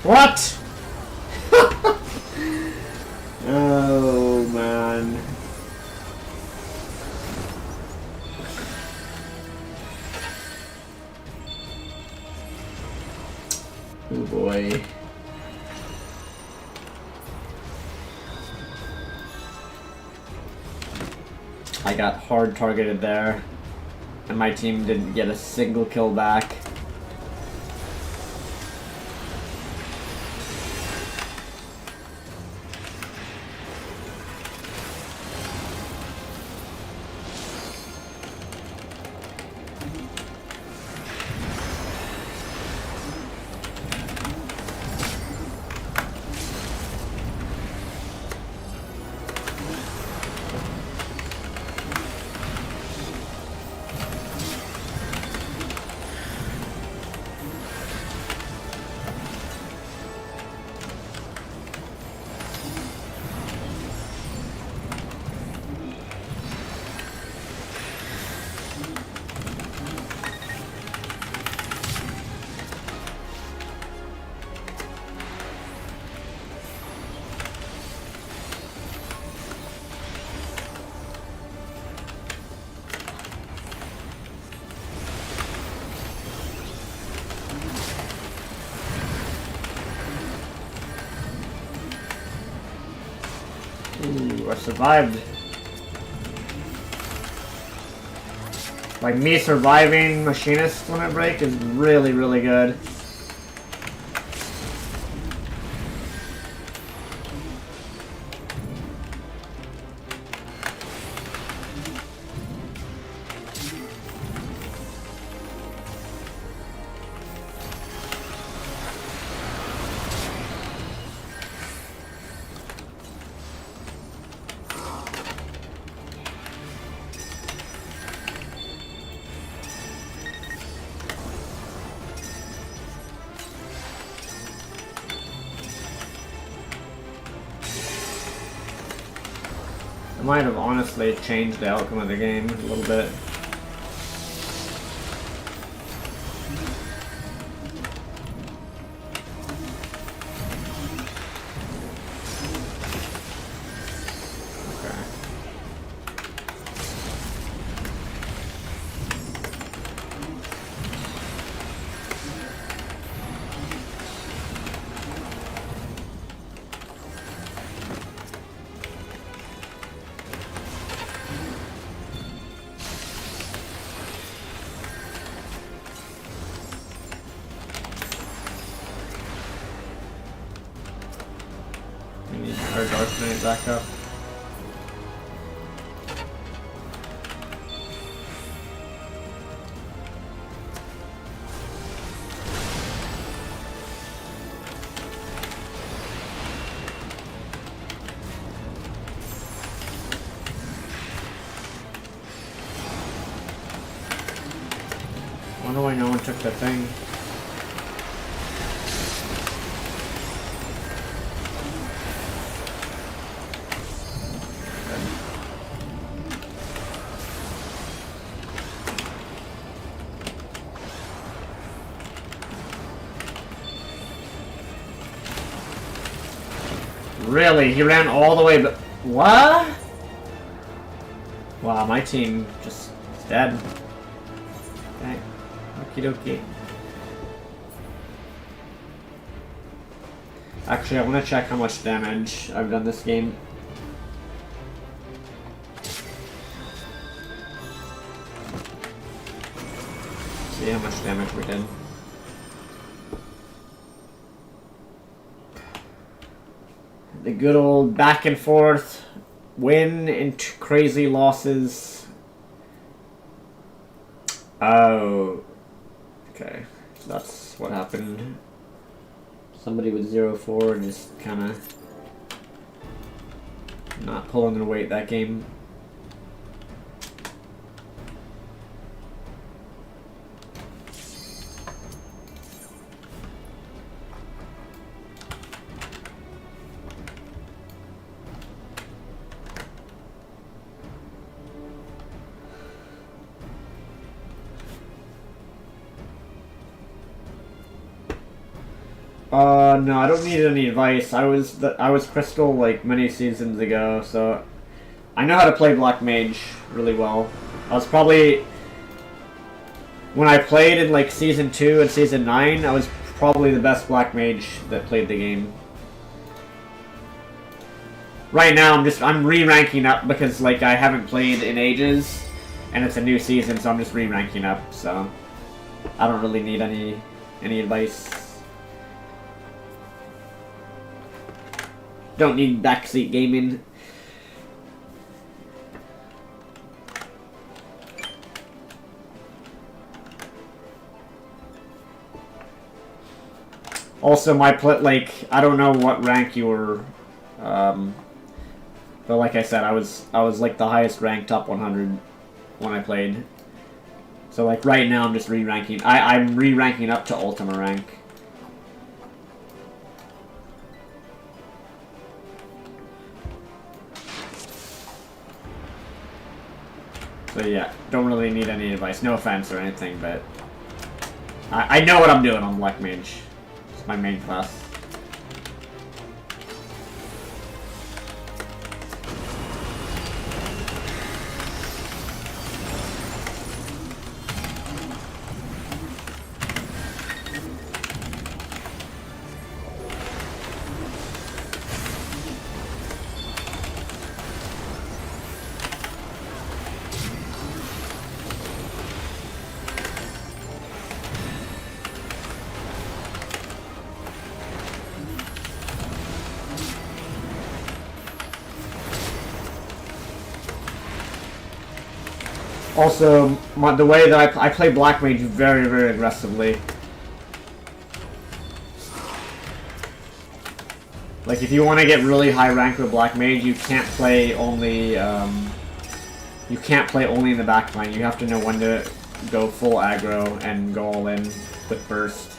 What? Oh, man. Oh, boy. I got hard targeted there, and my team didn't get a single kill back. Ooh, I survived. Like, me surviving Machinist Limit Break is really, really good. I might have honestly changed the outcome of the game a little bit. We need our Latenight back up. I wonder why no one took the thing. Really? He ran all the way, but what? Wow, my team just is dead. Okay. Okie dokie. Actually, I want to check how much damage I've done this game. See how much damage we did. The good old back and forth, win and crazy losses. Oh, okay. So that's what happened. Somebody with 0-4 just kind of not pulling their weight that game. No, I don't need any advice. I was Crystal like many seasons ago, so I know how to play Black Mage really well. I was probably, when I played in like Season 2 and Season 9, I was probably the best Black Mage that played the game. Right now I'm re-ranking up because like I haven't played in ages, and it's a new season, so I'm just re-ranking up, so I don't really need any advice. Don't need backseat gaming. Also, like, I don't know what rank you were, but like I said, I was like the highest ranked top 100 when I played. So like right now, I'm just re-ranking. I'm re-ranking up to Ultima rank. So yeah, don't really need any advice. No offense or anything, but I know what I'm doing on Black Mage. It's my main class. Also, the way that I play Black Mage very, very aggressively. Like, if you want to get really high rank with Black Mage, you can't play only, you can't play only in the back line. You have to know when to go full aggro and go all in with burst.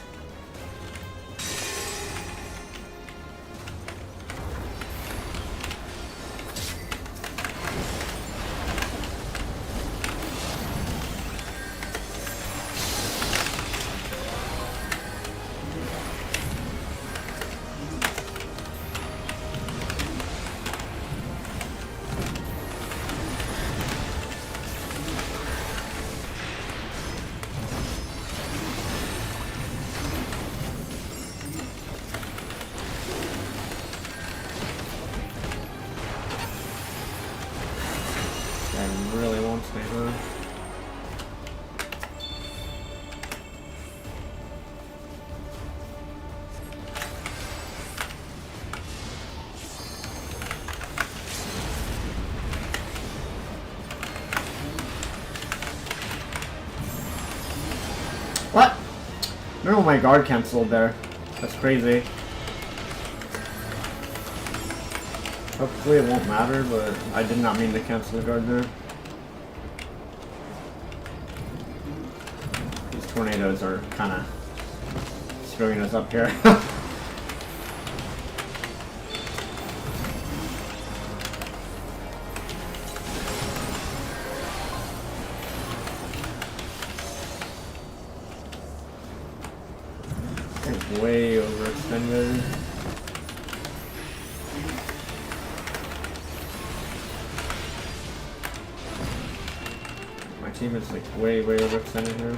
What? No, my guard cancelled there. That's crazy. Hopefully it won't matter, but I did not mean to cancel the guard there. These tornadoes are kind of screwing us up here. Way overextended. My team is like way overextended here.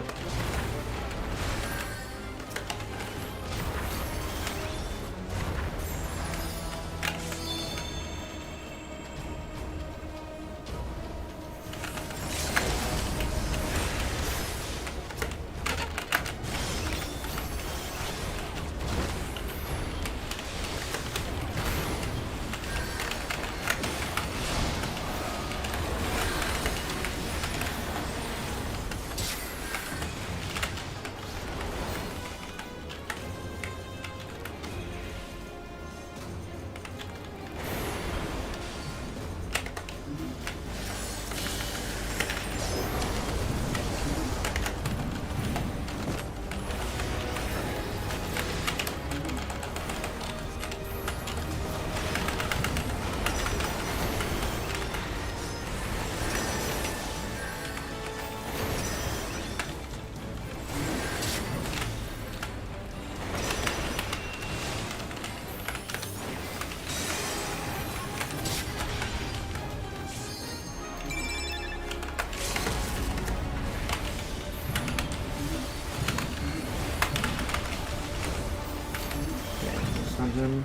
Him.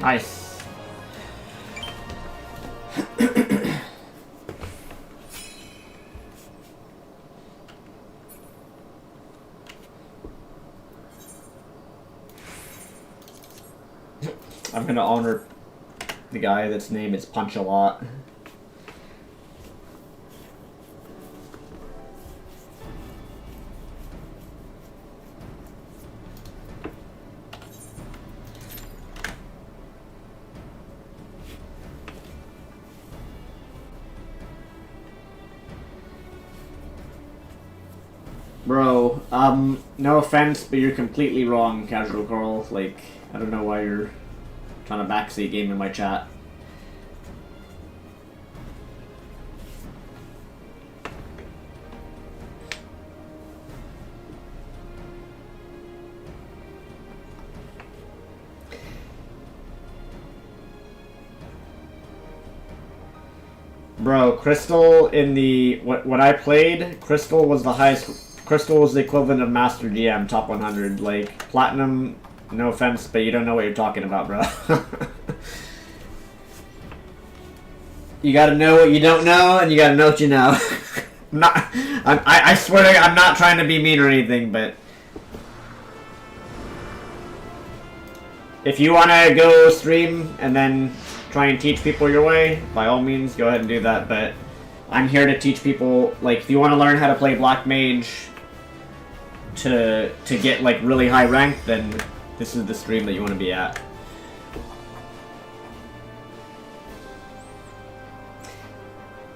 Nice. I'm gonna honor the guy that's name is Punch a Lot. Bro, no offense, but you're completely wrong, Casual Girl. Like, I don't know why you're trying to backseat game in my chat. Bro, Crystal in the... What I played, Crystal was the highest... Crystal was the equivalent of Master GM, top 100. Like, Platinum, no offense, but you don't know what you're talking about, bro. You gotta know what you don't know, and you gotta know what you know. I swear to God, I'm not trying to be mean or anything, but... If you want to go stream and then try and teach people your way, by all means, go ahead and do that. But I'm here to teach people, like, if you want to learn how to play Black Mage to get, like, really high rank, then this is the stream that you want to be at.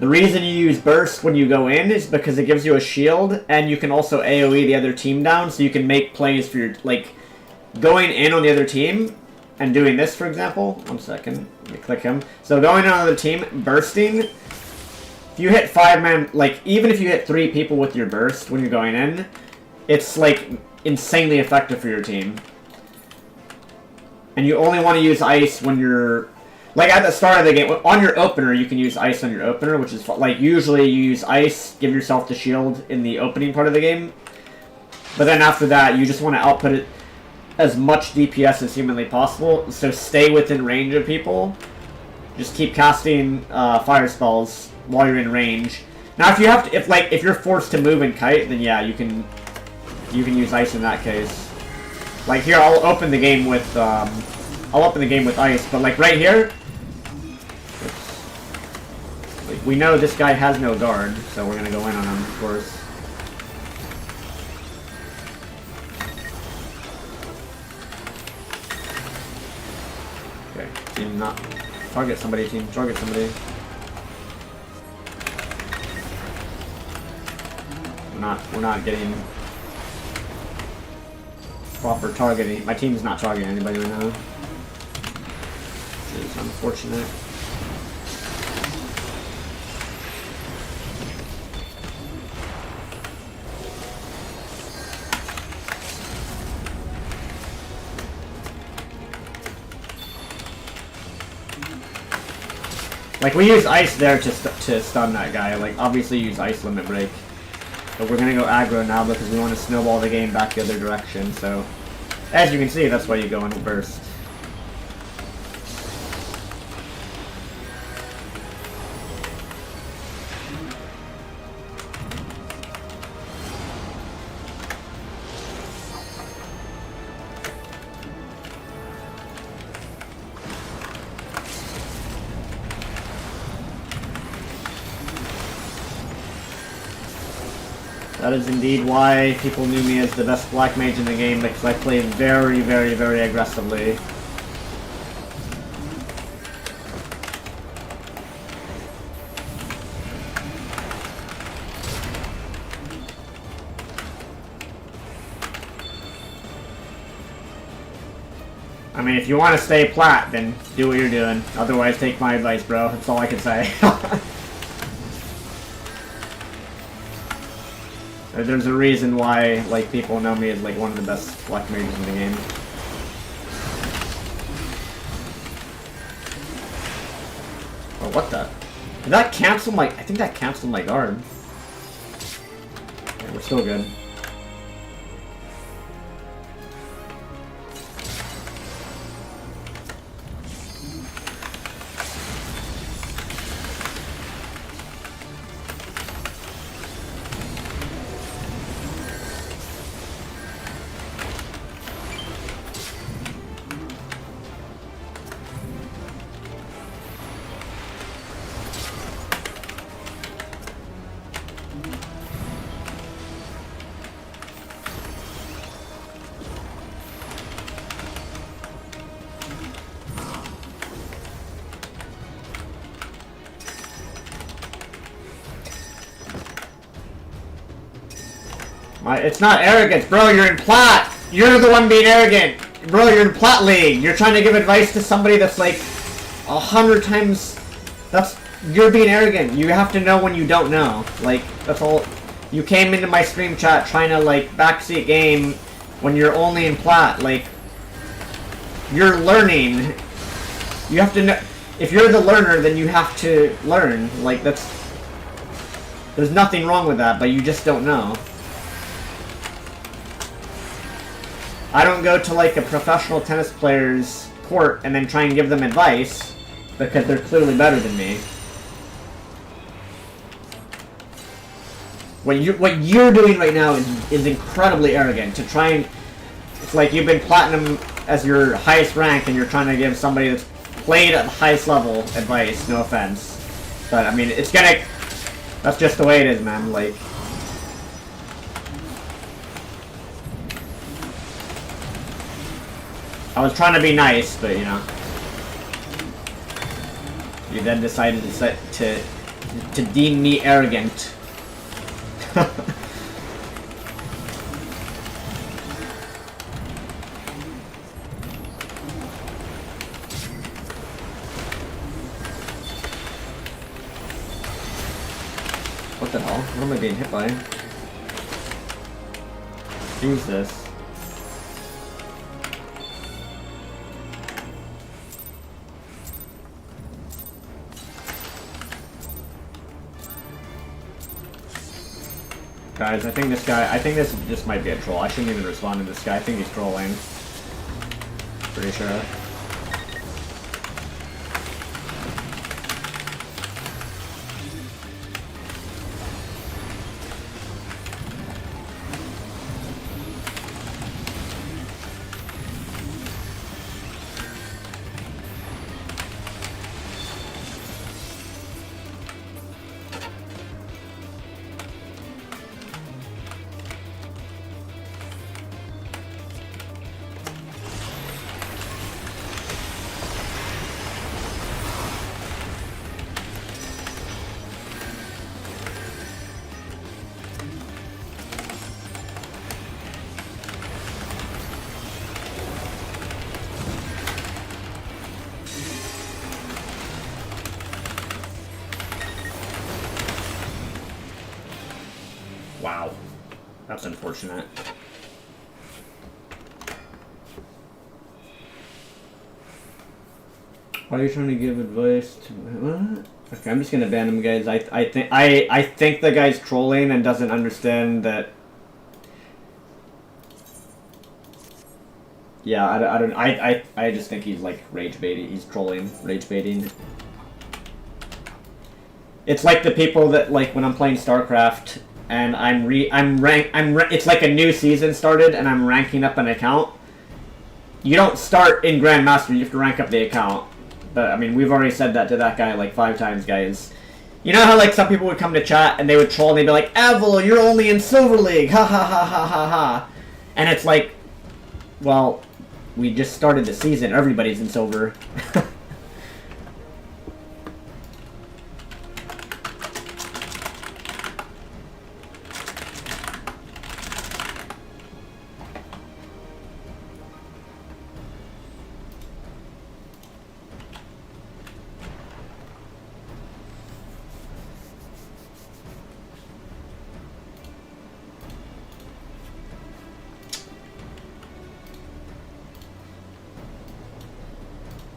The reason you use Burst when you go in is because it gives you a shield, and you can also AoE the other team down, so you can make plays for your, like, going in on the other team and doing this, for example. 1 second. Let me click him. So going in on the other team, bursting. If you hit 5-man, like, even if you hit 3 people with your burst when you're going in, it's, like, insanely effective for your team. And you only want to use ice when you're... Like, at the start of the game, on your opener, you can use ice on your opener, which is, like, usually you use ice, give yourself the shield in the opening part of the game. But then after that, you just want to output it as much DPS as humanly possible, so stay within range of people. Just keep casting fire spells while you're in range. Now, if you have to, if you're forced to move and kite, then yeah, you can use ice in that case. Like here, I'll open the game with ice, but like right here, like we know this guy has no guard, so we're gonna go in on him, of course. Team not target somebody, team target somebody. We're not getting proper targeting. My team's not targeting anybody right now. It's unfortunate. Like, we use ice there to stun that guy. Like, obviously use ice limit break. But we're gonna go aggro now because we want to snowball the game back the other direction, so... As you can see, that's why you go in burst. That is indeed why people knew me as the best Black Mage in the game, because I played very, very, very aggressively. I mean, if you want to stay plat, then do what you're doing. Otherwise, take my advice, bro. That's all I can say. There's a reason why, like, people know me as, like, one of the best Black Mages in the game. Oh, what the? Did that cancel my... I think that canceled my guard. Okay, we're still good. It's not arrogance, bro. You're in plat. You're the one being arrogant, bro. You're in plat league. You're trying to give advice to somebody that's like 100 times. You're being arrogant. You have to know when you don't know. Like, that's all. You came into my stream chat trying to like backseat game when you're only in plat. Like, you're learning. You have to know. if you're the learner, then you have to learn. Like, there's nothing wrong with that, but you just don't know. I don't go to, like, a professional tennis player's court and then try and give them advice, because they're clearly better than me. What you're doing right now is incredibly arrogant. To try and... It's like you've been platinum as your highest rank, and you're trying to give somebody that's played at the highest level advice. No offense. But, I mean, it's gonna... That's just the way it is, man. Like... I was trying to be nice, but, you know... You then decided to deem me arrogant. What the hell? What am I being hit by? Who's this? Guys, I think this just might be a troll. I shouldn't even respond to this guy. I think he's trolling. Pretty sure. Wow. That's unfortunate. Why are you trying to give advice to... What? Okay, I'm just gonna ban him, guys. I think the guy's trolling and doesn't understand that... Yeah, I just think he's like rage baiting. He's trolling, rage baiting. It's like the people that, like, when I'm playing Starcraft and it's like a new season started and I'm ranking up an account. You don't start in Grandmaster, you have to rank up the account. But, I mean, we've already said that to that guy like 5 times, guys. You know how, like, some people would come to chat and they would troll and they'd be like, Avil, you're only in Silver League, ha ha ha ha ha ha. And it's like, well, we just started the season, everybody's in Silver.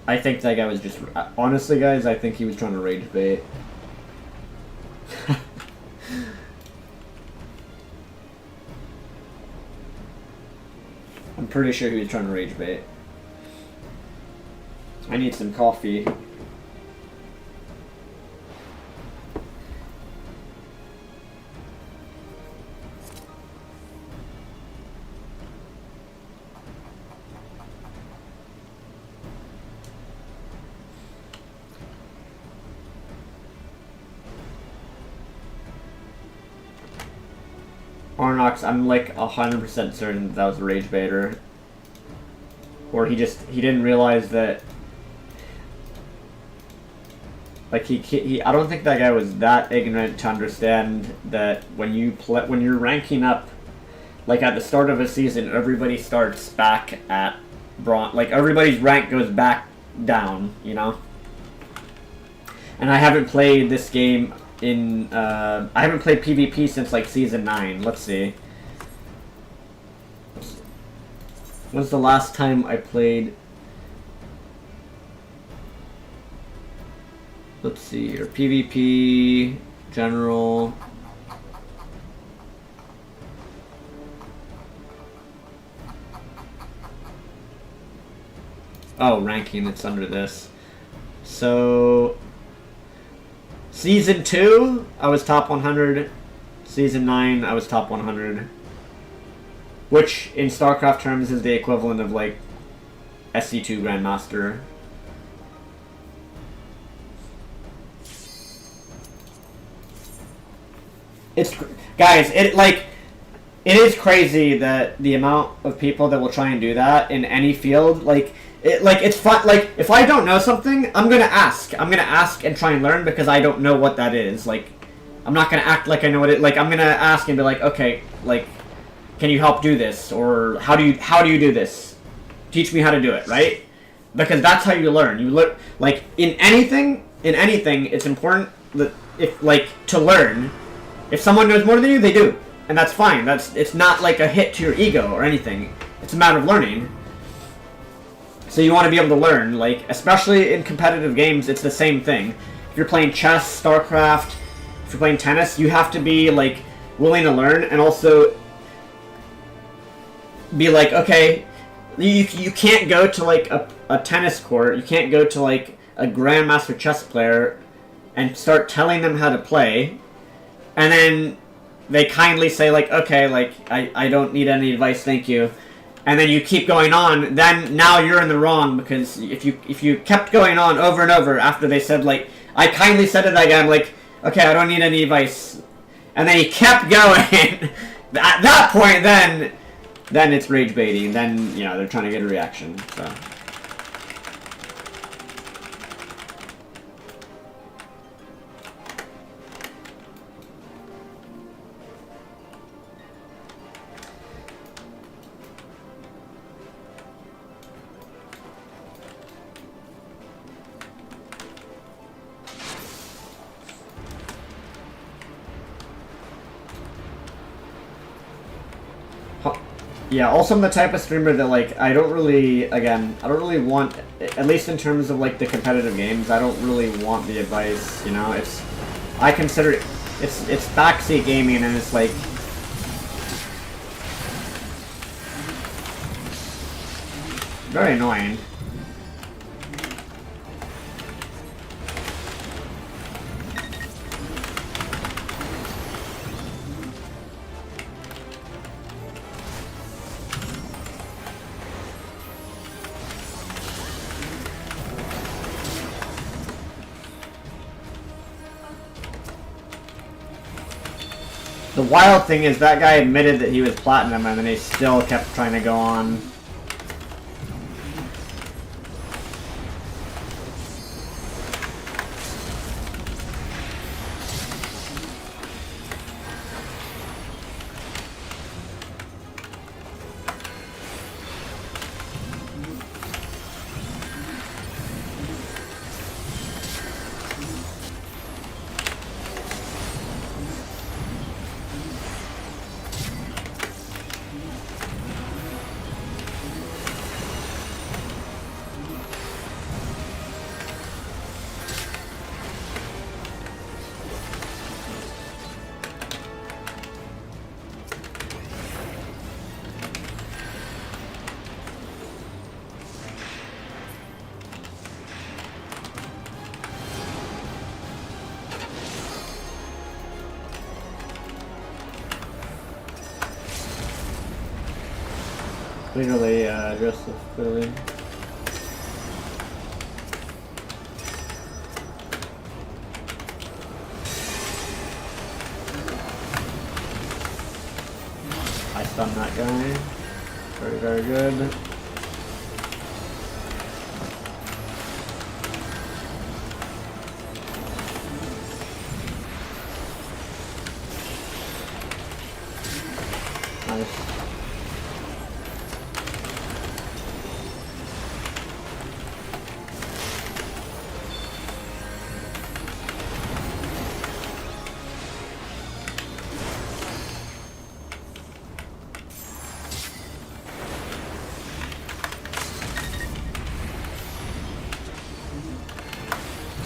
I think that guy was just... Honestly, guys, I think he was trying to rage bait. I'm pretty sure he was trying to rage bait. I need some coffee. Arnox, I'm like 100% certain that was a rage baiter. Or he didn't realize that, like, I don't think that guy was that ignorant to understand that when you're ranking up, like at the start of a season, everybody starts back at bronze, like everybody's rank goes back down, you know? And I haven't played this game in, I haven't played PvP since like season 9. Let's see. When's the last time I played? let's see here. PvP, general. Oh, ranking, it's under this. So, Season 2, I was top 100. Season 9, I was top 100. Which, in StarCraft terms, is the equivalent of, like, SC2 Grandmaster. It's... Guys, it is crazy that the amount of people that will try and do that in any field, it's fun. Like, if I don't know something, I'm gonna ask. I'm gonna ask and try and learn because I don't know what that is. Like, I'm not gonna act like I know what it. Like, I'm gonna ask and be like, okay, like, can you help do this, or how do you do this? Teach me how to do it, right? Because that's how you learn. You learn, like, in anything, it's important that to learn. If someone knows more than you, they do, and that's fine. It's not like a hit to your ego or anything. It's a matter of learning. So you want to be able to learn, like, especially in competitive games, it's the same thing. If you're playing chess, StarCraft, if you're playing tennis, you have to be, like, willing to learn, and also be like, okay, you can't go to, like, a tennis court, you can't go to, like, a grandmaster chess player and start telling them how to play, and then they kindly say, like, okay, like, I don't need any advice, thank you. And then you keep going on, then now you're in the wrong, because if you kept going on over and over after they said, like, I kindly said to that guy, I'm like, okay, I don't need any advice. And then he kept going. At that point, then it's rage baiting. Then, you know, they're trying to get a reaction, so. Yeah, also I'm the type of streamer that, like, I don't really want, at least in terms of, like, the competitive games, I don't really want the advice, you know? I consider it's backseat gaming, and it's, like, very annoying. The wild thing is that guy admitted that he was platinum, and then he still kept trying to go on. Clearly, Joseph, clearly. I stunned that guy. Very, very good. Nice.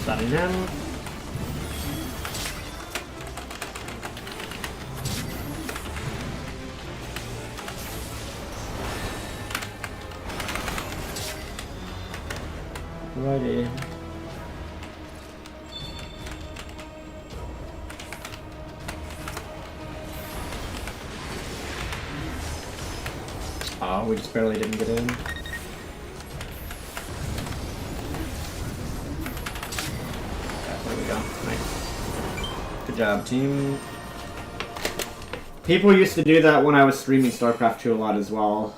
Stunning him. Alrighty. Oh, we just barely didn't get in. There we go. Nice. Good job, team. People used to do that when I was streaming Starcraft 2 a lot as well.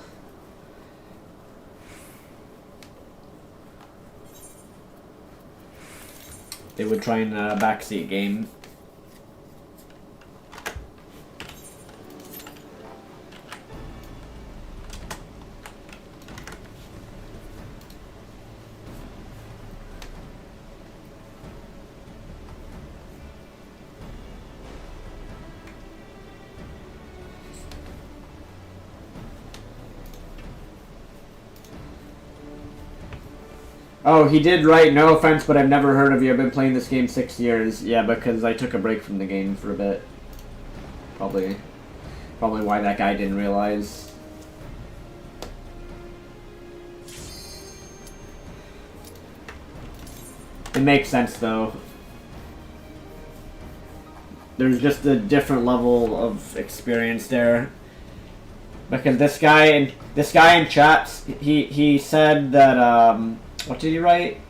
They would try and backseat game. Oh, he did write, no offense, but I've never heard of you. I've been playing this game 6 years. Yeah, because I took a break from the game for a bit. Probably why that guy didn't realize. It makes sense, though. There's just a different level of experience there. Because this guy in chats, he said that, what did he write?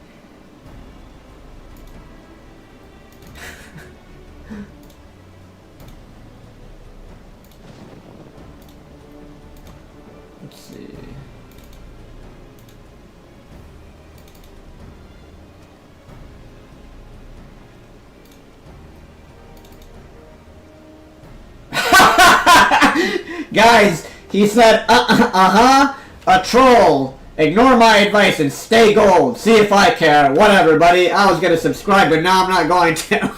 Let's see. Guys, he said, a troll. Ignore my advice and stay gold. See if I care. Whatever, buddy. I was gonna subscribe, but now I'm not going to.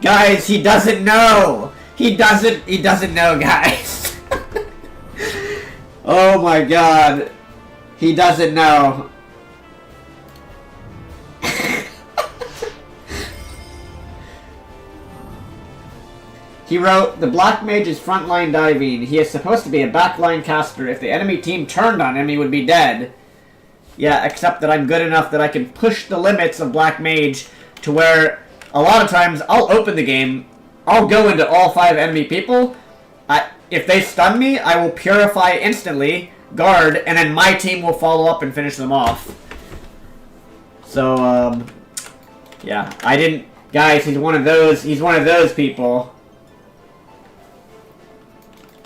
Guys, he doesn't know. He doesn't know, guys. Oh my god. He doesn't know. He wrote, the Black Mage is frontline diving. He is supposed to be a backline caster. If the enemy team turned on him, he would be dead. Yeah, except that I'm good enough that I can push the limits of Black Mage to where a lot of times I'll open the game, I'll go into all 5 enemy people. If they stun me, I will purify instantly, guard, and then my team will follow up and finish them off. So, yeah, I didn't... Guys, he's one of those people.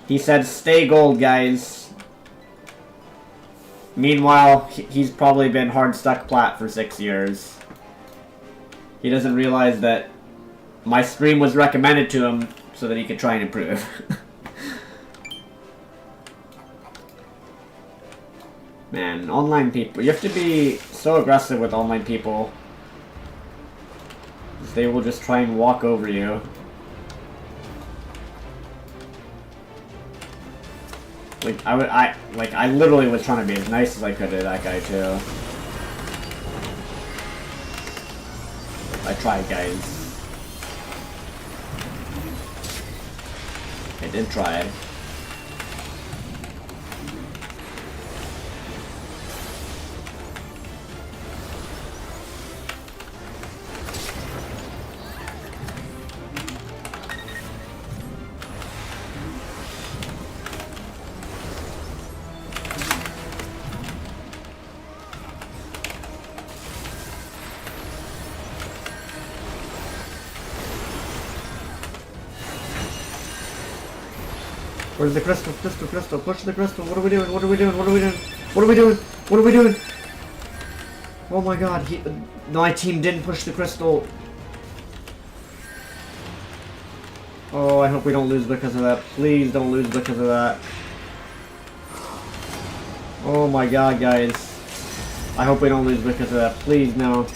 He said, stay gold, guys. Meanwhile, he's probably been hard stuck plat for 6 years. He doesn't realize that my stream was recommended to him so that he could try and improve. Man, online people. You have to be so aggressive with online people. They will just try and walk over you. Like, I literally was trying to be as nice as I could to that guy, too. I tried, guys. I did try. Where's the crystal? Crystal, push the crystal. What are we doing? Oh my god, my team didn't push the crystal. Oh, I hope we don't lose because of that. Please don't lose because of that. Oh my god, guys. I hope we don't lose because of that. Please, no.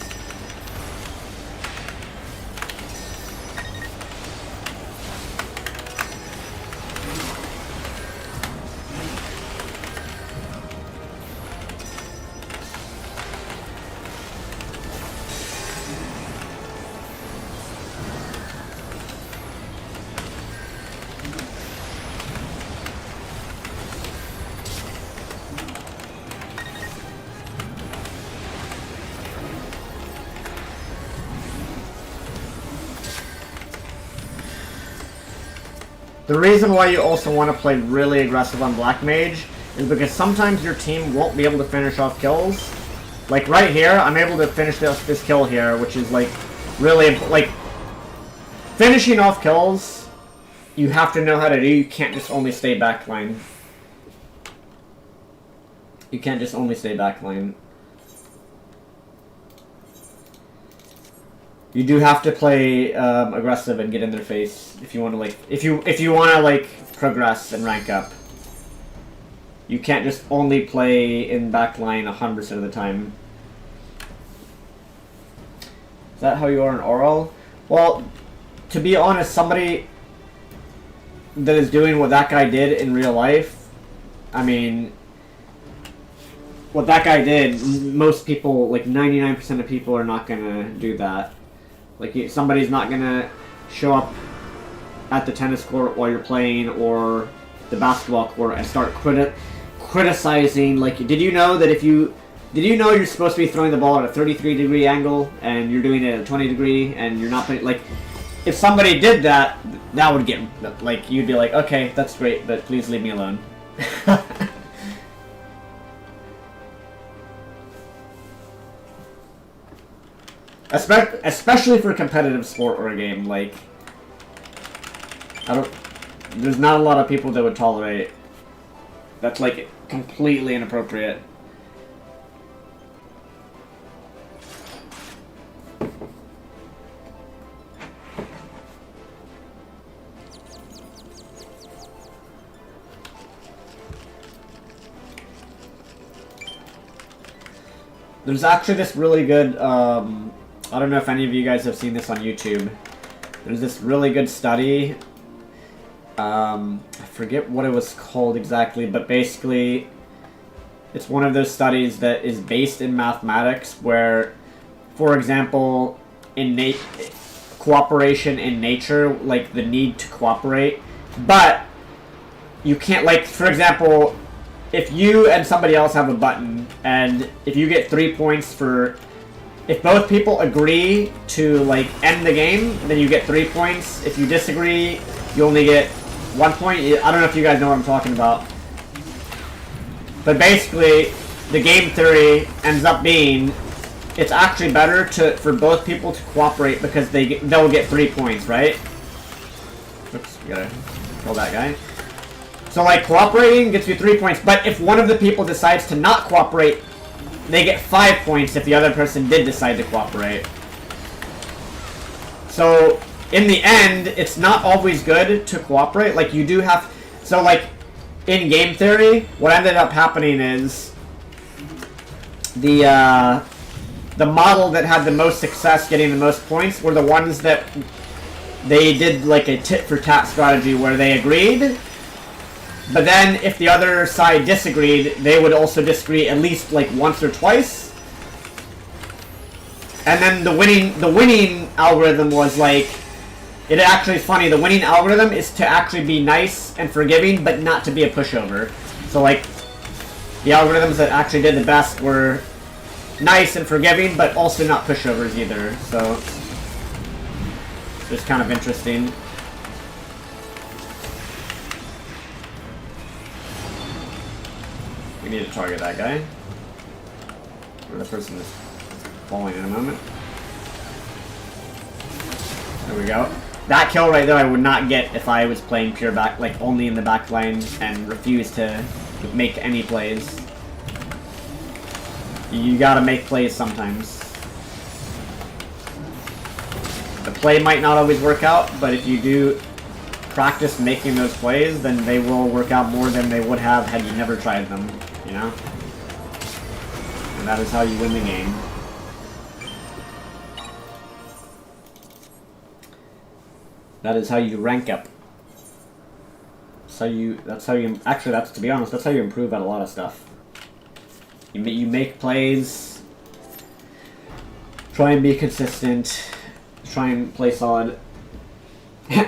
The reason why you also want to play really aggressive on Black Mage is because sometimes your team won't be able to finish off kills. Like right here, I'm able to finish this kill here, which is like really like finishing off kills. You have to know how to do. You can't just only stay backline. You can't just only stay backline. You do have to play aggressive and get in their face if you want to like if you want to like progress and rank up. You can't just only play in backline 100% of the time. Is that how you are in oral? Well, to be honest, somebody that is doing what that guy did in real life, I mean, what that guy did, most people, like 99% of people are not gonna do that. Like, somebody's not gonna show up at the tennis court while you're playing or the basketball court and start criticizing. Like, did you know you're supposed to be throwing the ball at a 33-degree angle and you're doing it at a 20-degree and you're not putting, like, if somebody did that, that would get, like, you'd be like, okay, that's great, but please leave me alone. Especially for a competitive sport or a game, like, there's not a lot of people that would tolerate. That's, like, completely inappropriate. There's actually this really good, I don't know if any of you guys have seen this on YouTube. There's this really good study. I forget what it was called exactly, but basically it's one of those studies that is based in mathematics where, for example, in cooperation in nature, like the need to cooperate, but you can't, like, for example, if you and somebody else have a button, and if you get 3 points for... If both people agree to, like, end the game, then you get 3 points. If you disagree, you only get 1 point. I don't know if you guys know what I'm talking about. But basically, the game theory ends up being, it's actually better for both people to cooperate because they'll get 3 points, right? Oops, we gotta kill that guy. So, like, cooperating gets you 3 points, but if one of the people decides to not cooperate, they get 5 points if the other person did decide to cooperate. So, in the end, it's not always good to cooperate. Like, you do have... So, like, in game theory, what ended up happening is the model that had the most success getting the most points were the ones that they did, like, a tit-for-tat strategy where they agreed. But then, if the other side disagreed, they would also disagree at least like once or twice. And then the winning algorithm was like, it actually is funny. The winning algorithm is to actually be nice and forgiving, but not to be a pushover. So like, the algorithms that actually did the best were nice and forgiving, but also not pushovers either. So it's just kind of interesting. We need to target that guy. Or the person is falling in a moment. There we go. That kill right there I would not get if I was playing pure back, like only in the back line and refused to make any plays. You gotta make plays sometimes. The play might not always work out, but if you do practice making those plays, then they will work out more than they would have had you never tried them, you know? And that is how you win the game. That is how you rank up. That's how you, actually that's, to be honest, that's how you improve at a lot of stuff. You make plays, try and be consistent, try and play solid.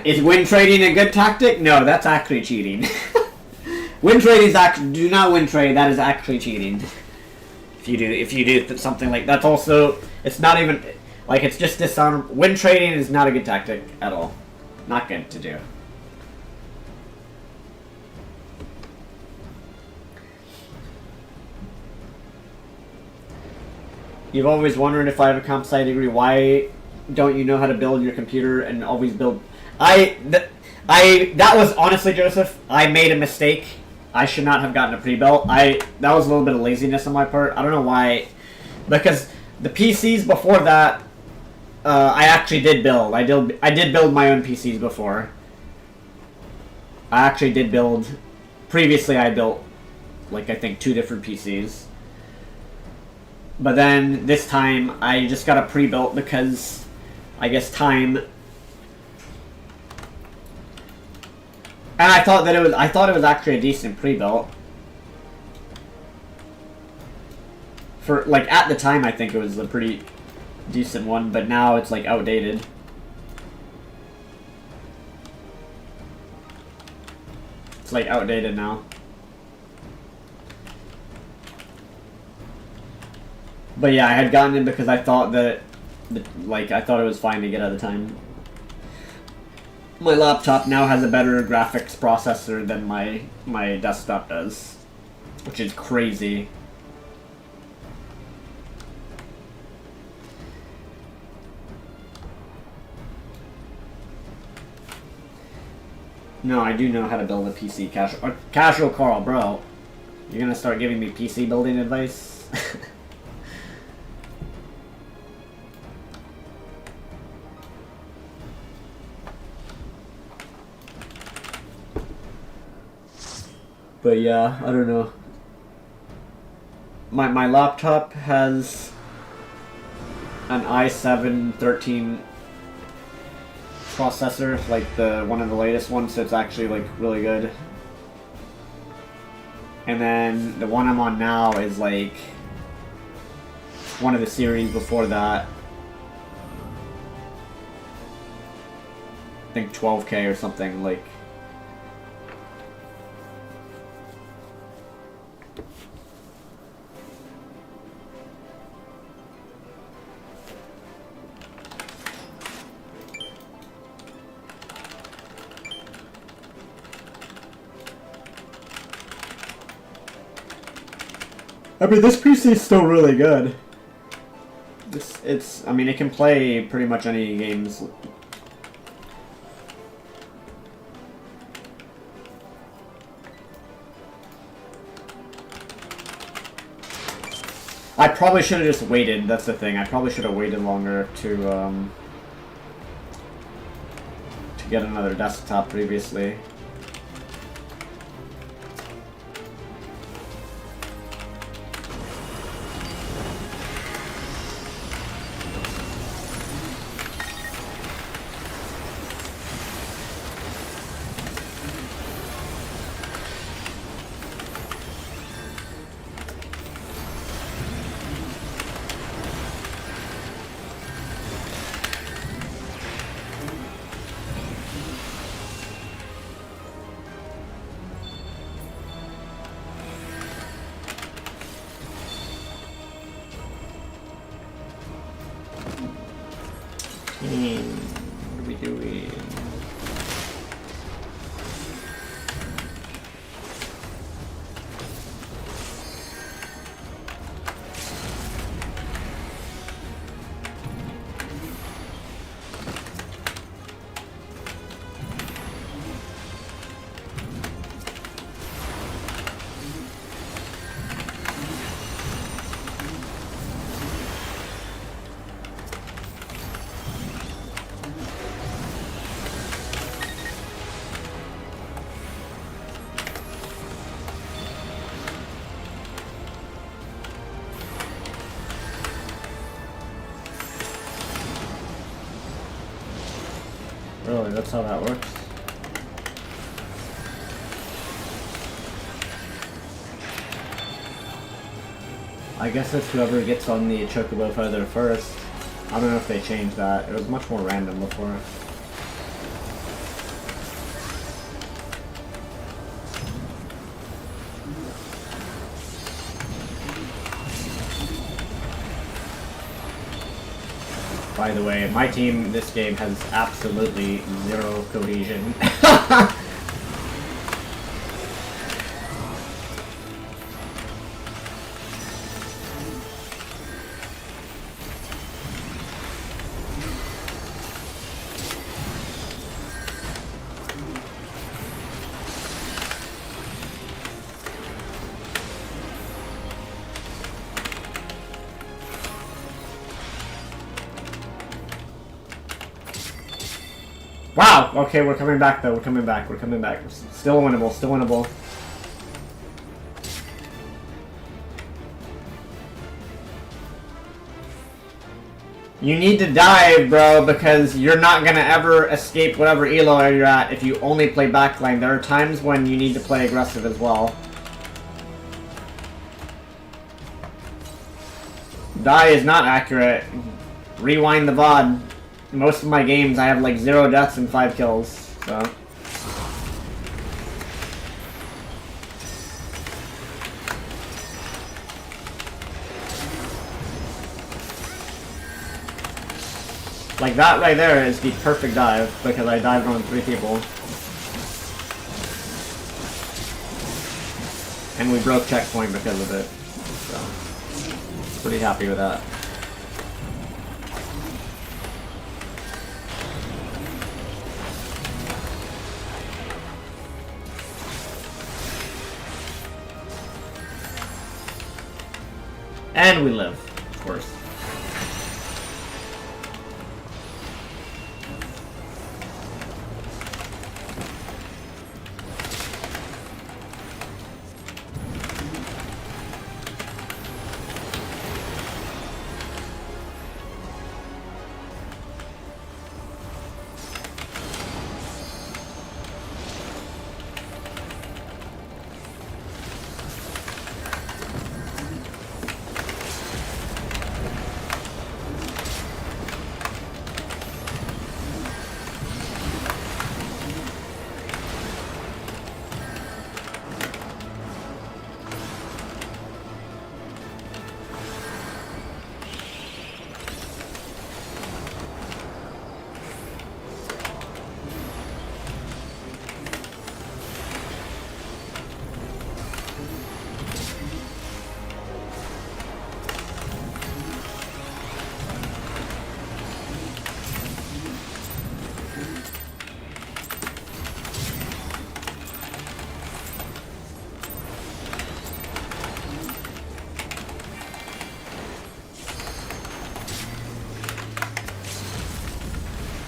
Is win trading a good tactic? No, that's actually cheating. Win trading is actually, do not win trade, that is actually cheating. If you do something like that's also, it's not even, like it's just dishonorable. Win trading is not a good tactic at all. Not good to do. You've always wondered if I have a comp sci degree. Why don't you know how to build your computer and always build? That was honestly, Joseph, I made a mistake. I should not have gotten a pre-built. That was a little bit of laziness on my part. I don't know why, because the PCs before that, I actually did build. I did build my own PCs before. I actually did build. Previously, I built, like, I think 2 different PCs. But then this time I just got a pre-built because I guess time. And I thought it was actually a decent pre-built. For like at the time I think it was a pretty decent one, but now it's like outdated. It's like outdated now. But yeah, I had gotten it because I thought that, I thought it was fine to get at the time. My laptop now has a better graphics processor than my desktop does, which is crazy. No, I do know how to build a PC. Casual Carl, bro. You're gonna start giving me PC building advice? But yeah, I don't know. My laptop has an i7-13 processor, like one of the latest ones, so it's actually like really good. And then the one I'm on now is like one of the series before that. I think 12K or something, like. I mean, this PC is still really good. I mean, it can play pretty much any games. I probably should have just waited, that's the thing. I probably should have waited longer to get another desktop previously. What are we doing? Really, that's how that works? I guess it's whoever gets on the chocobo feather first. I don't know if they changed that. It was much more random before. By the way, my team this game has absolutely zero cohesion. Wow, okay, we're coming back though, we're coming back. Still winnable, still winnable. You need to dive, bro, because you're not gonna ever escape whatever elo you're at if you only play backline. There are times when you need to play aggressive as well. Die is not accurate. Rewind the VOD. Most of my games I have like 0 deaths and 5 kills, so. Like that right there is the perfect dive because I dived on 3 people. And we broke checkpoint because of it. So, pretty happy with that. And we live, of course.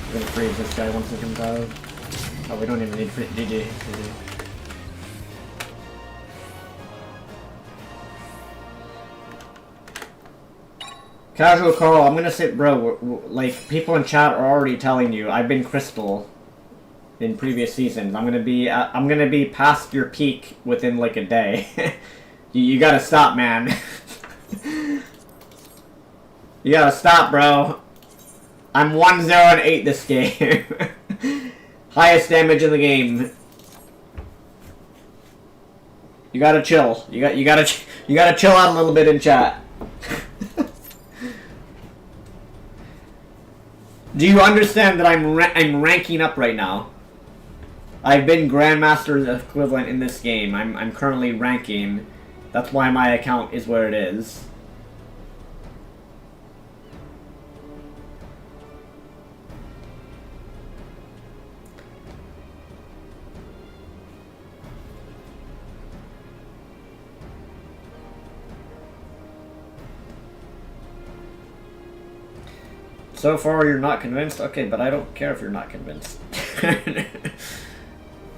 We're gonna freeze this guy once he comes out. Oh, we don't even need free GG. Casual call, I'm gonna say, bro, like, people in chat are already telling you, I've been Crystal in previous seasons. I'm gonna be past your peak within, like, a day. you gotta stop, man. You gotta stop, bro. I'm 1-0-8 this game. Highest damage in the game. You gotta chill. You gotta chill out a little bit in chat. Do you understand that I'm ranking up right now? I've been Grandmaster equivalent in this game. I'm currently ranking. That's why my account is where it is. So far, you're not convinced? Okay, but I don't care if you're not convinced.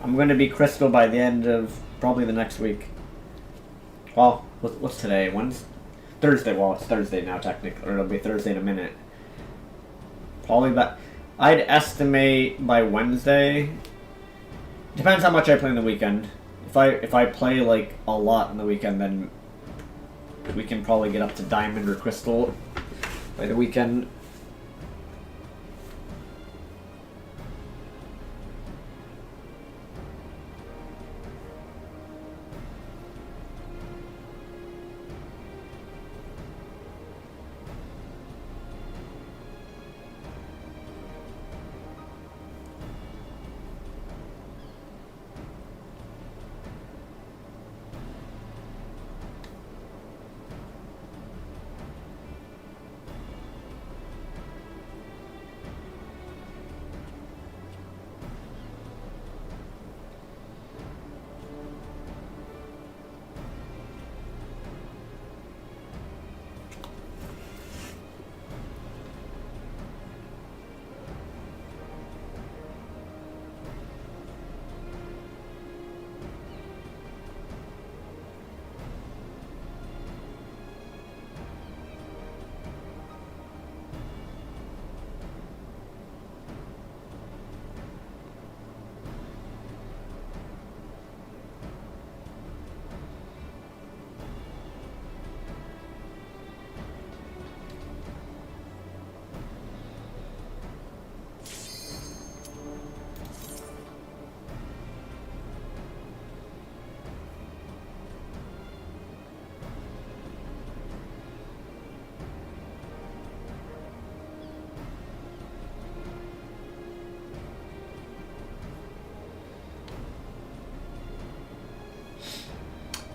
I'm going to be Crystal by the end of probably the next week. Well, what's today? Wednesday? Thursday. Well, it's Thursday now, technically. Or it'll be Thursday in a minute. Probably that. I'd estimate by Wednesday. Depends how much I play in the weekend. If I play, like, a lot in the weekend, then we can probably get up to Diamond or Crystal by the weekend.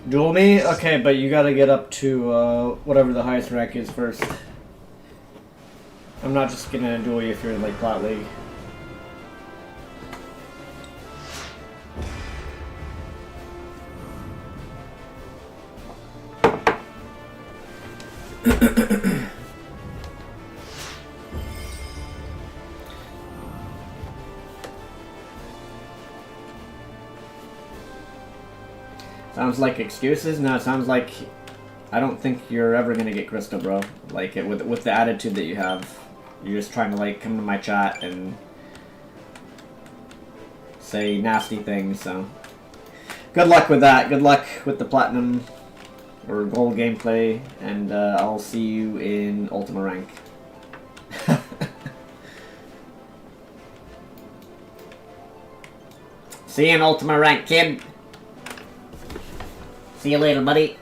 Duel me? Okay, but you gotta get up to whatever the highest rank is first. I'm not just gonna duel you if you're in like Plat League. Sounds like excuses? No, it sounds like I don't think you're ever gonna get Crystal, bro. Like, with the attitude that you have. You're just trying to, like, come to my chat and say nasty things, so... Good luck with that. Good luck with the Platinum or Gold gameplay, and I'll see you in Ultima Rank. See you in Ultima Rank, kid! See you later, buddy.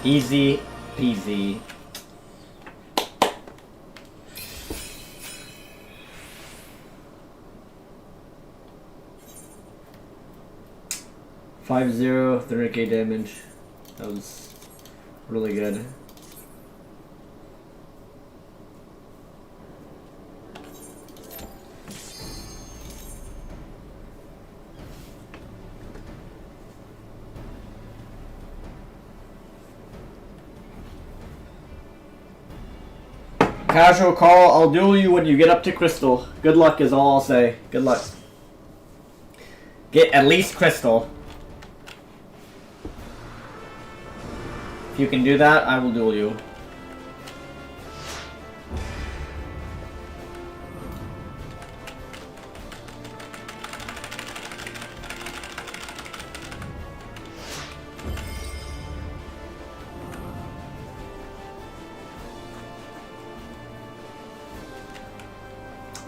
Easy peasy. $5-0, 30k damage. That was really good. Casual call, I'll duel you when you get up to Crystal. Good luck is all I'll say. Good luck. Get at least Crystal. If you can do that, I will duel you.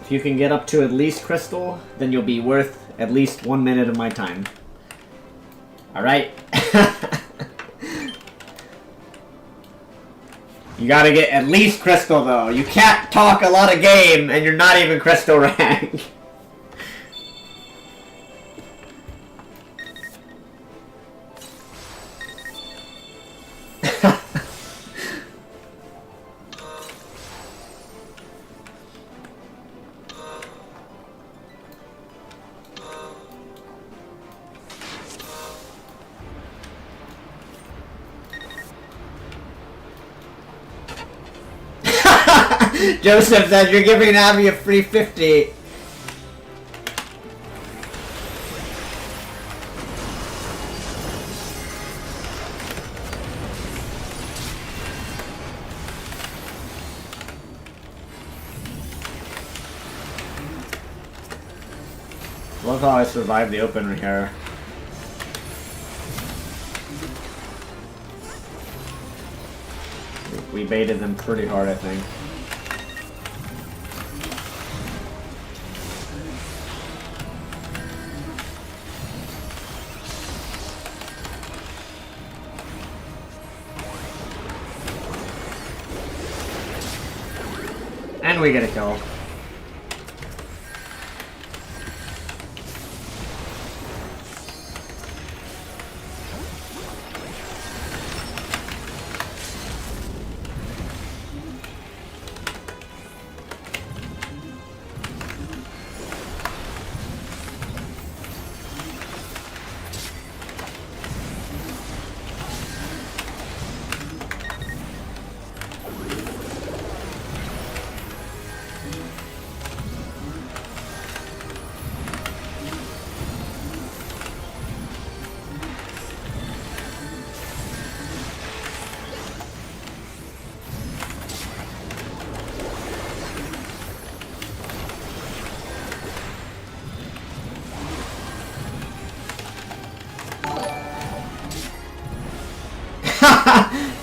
If you can get up to at least Crystal, then you'll be worth at least 1 minute of my time. Alright? You gotta get at least Crystal, though. You can't talk a lot of game and you're not even Crystal rank. Joseph said you're giving Abby a free 50. Love how I survived the opener here. We baited them pretty hard, I think. And we get a kill.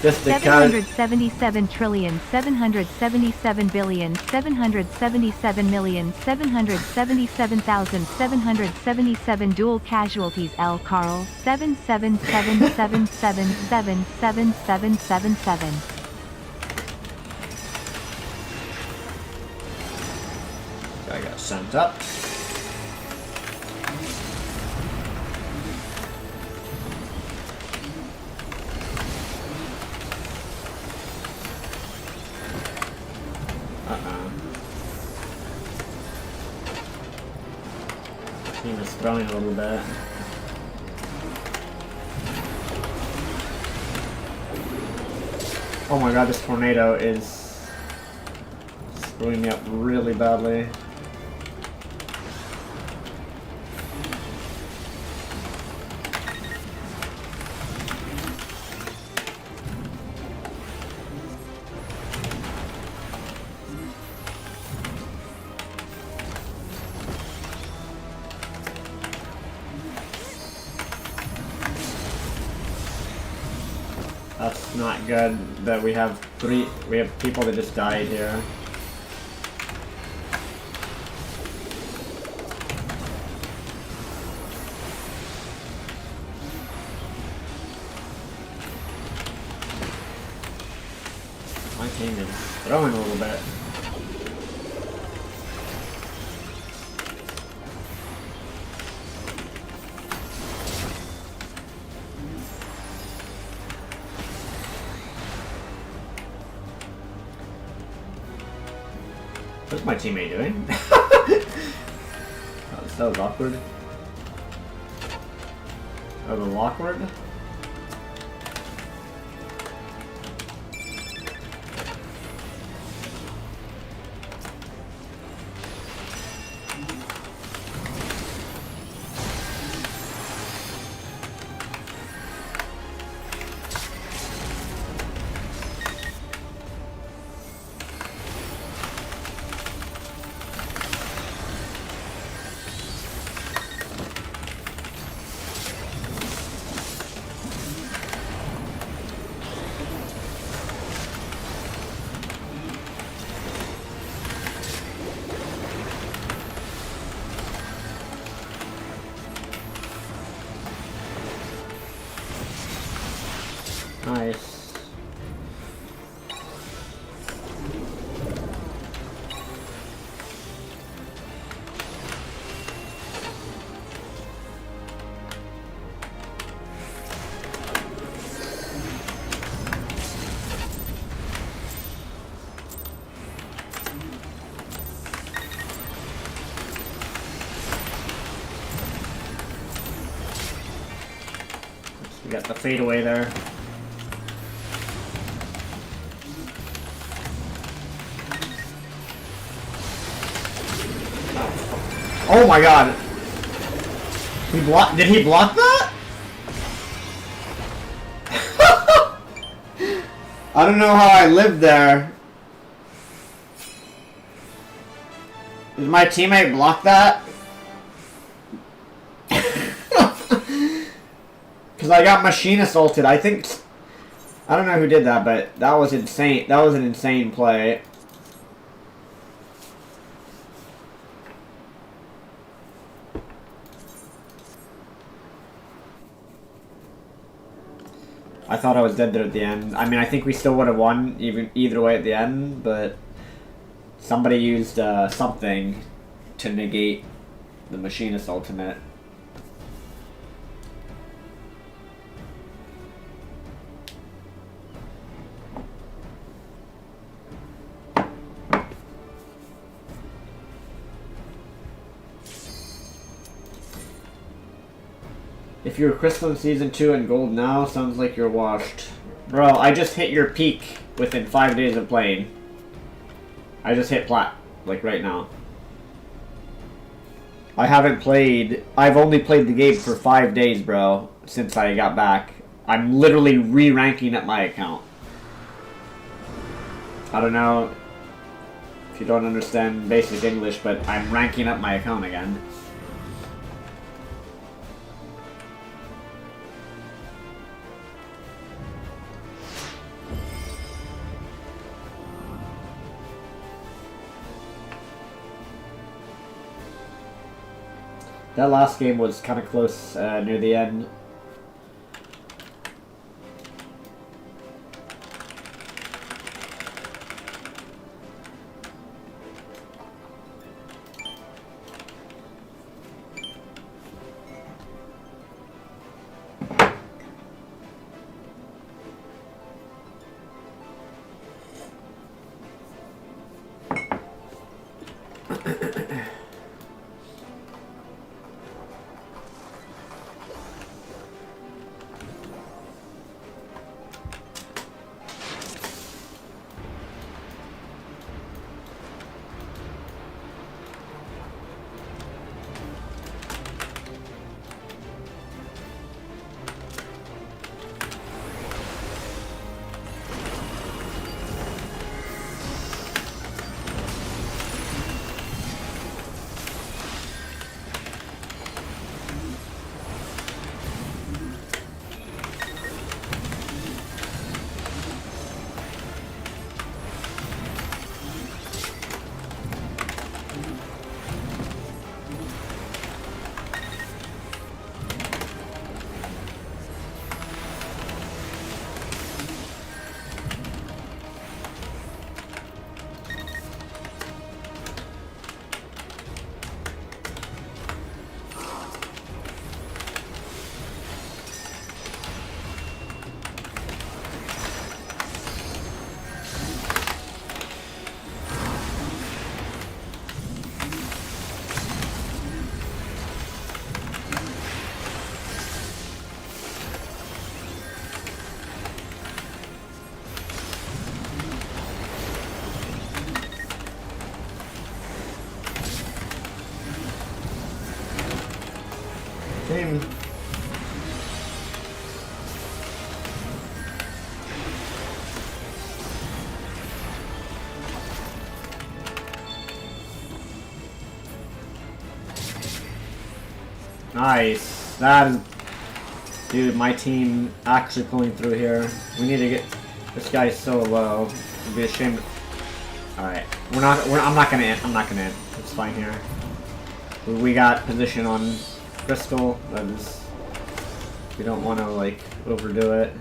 Just because 777 trillion 777 billion 777 million 777,777 dual casualties. L. Carl 77777777777. I got sent up. Team is throwing a little bit. Oh my god, this tornado is screwing me up really badly. That's not good that we have people that just died here. My team is throwing a little bit. What's my teammate doing? That was awkward. A little awkward. Nice. We got the fadeaway there. Oh my god. He blocked. Did he block that? I don't know how I lived there. Did my teammate block that? Because I got machine assaulted. I think... I don't know who did that, but that was insane. That was an insane play. I thought I was dead there at the end. I mean, I think we still would have won either way at the end, but somebody used something to negate the machine assault in it. If you're Crystal in Season 2 and Gold now, sounds like you're washed. Bro, I just hit your peak within 5 days of playing. I just hit plat, like right now. I haven't played... I've only played the game for 5 days, bro, since I got back. I'm literally re-ranking at my account. I don't know if you don't understand basic English, but I'm ranking up my account again. That last game was kind of close near the end. Same. Nice. That is... Dude, my team actually pulling through here. We need to get... This guy's so low. It'd be a shame. Alright. I'm not gonna end. It's fine here. We got position on Crystal. That is... We don't want to, like, overdo it.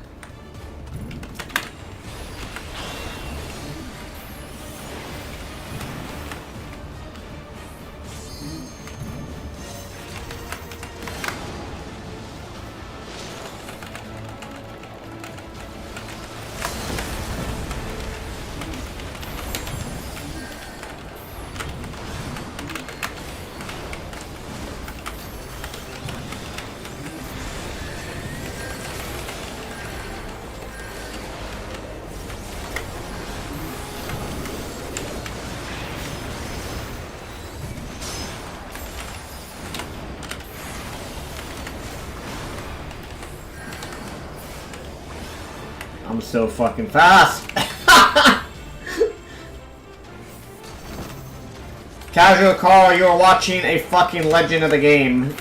I'm so fucking fast. Casual Carl, you are watching a fucking legend of the game.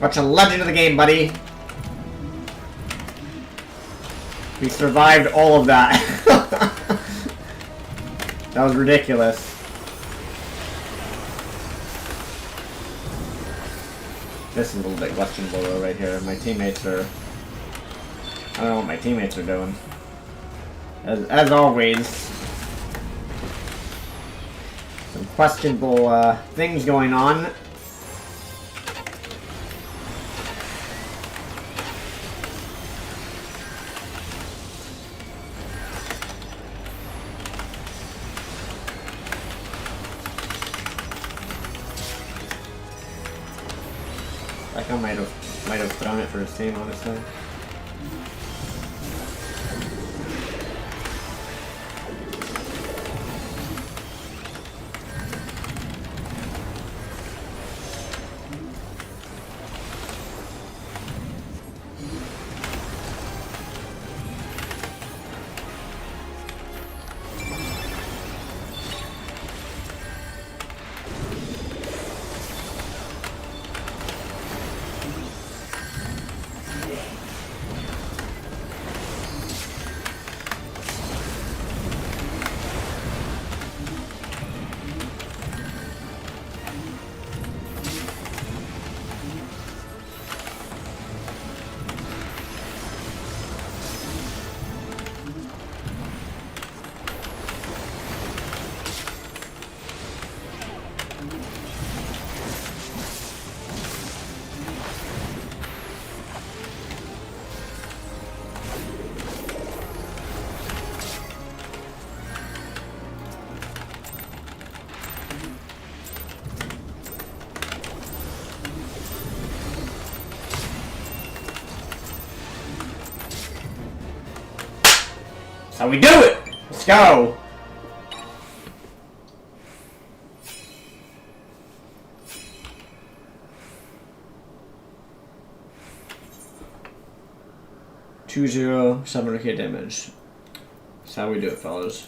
Watch a legend of the game, buddy. We survived all of that. That was ridiculous. This is a little bit questionable though right here. My teammates are... I don't know what my teammates are doing. As always. Some questionable things going on. I might have thrown it for his team, honestly. That's how we do it! Let's go! $2-0, 700k damage. That's how we do it, fellas.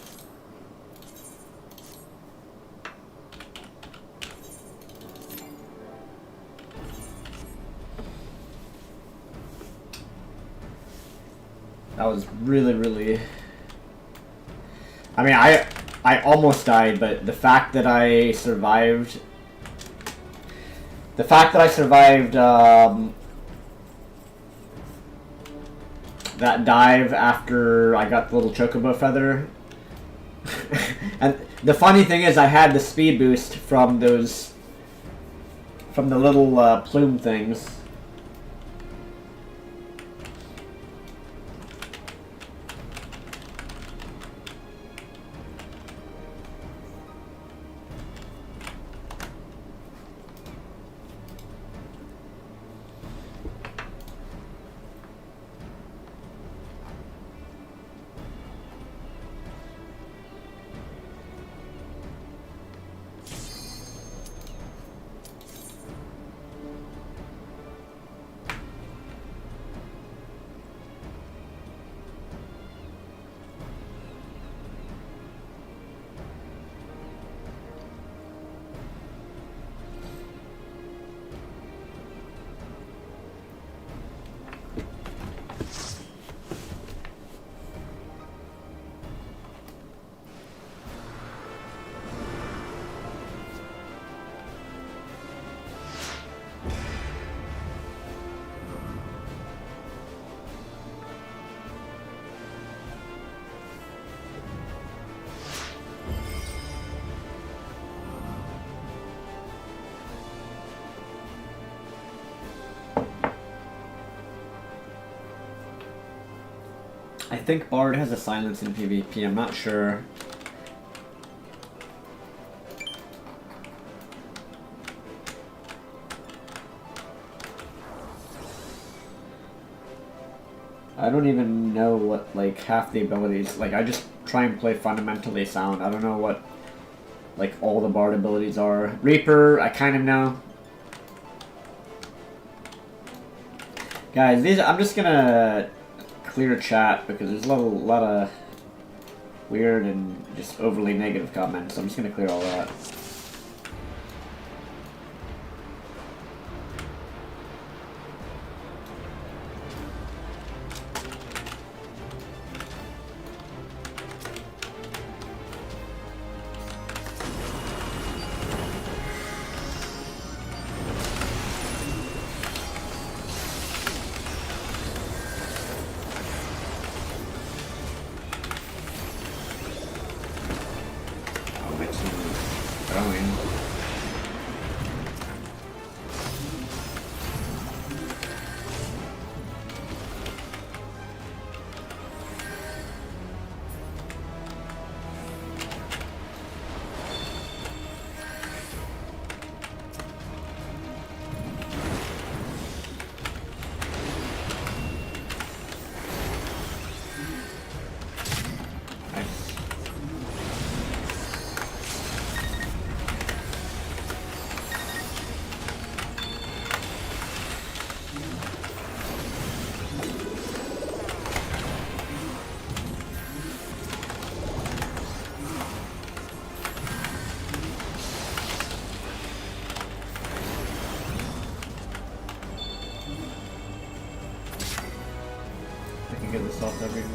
That was really... I mean, I almost died, but the fact that I survived... that dive after I got the little chocobo feather. And the funny thing is I had the speed boost from those... from the little plume things. I think Bard has a silence in PvP, I'm not sure. I don't even know what, like, half the abilities, like, I just try and play fundamentally sound. I don't know what, like, all the Bard abilities are. Reaper, I kind of know. Guys, these, I'm just gonna clear chat because there's a lot of weird and just overly negative comments. So I'm just gonna clear all that.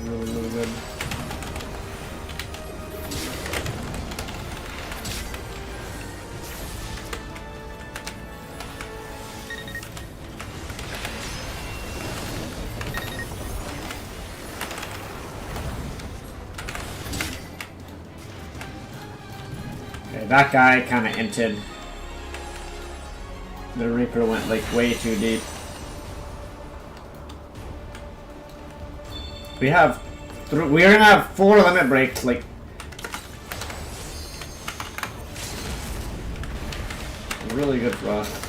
Really good. Okay, that guy kind of inted. The Reaper went like way too deep. We're gonna have 4 limit breaks, like really good for us.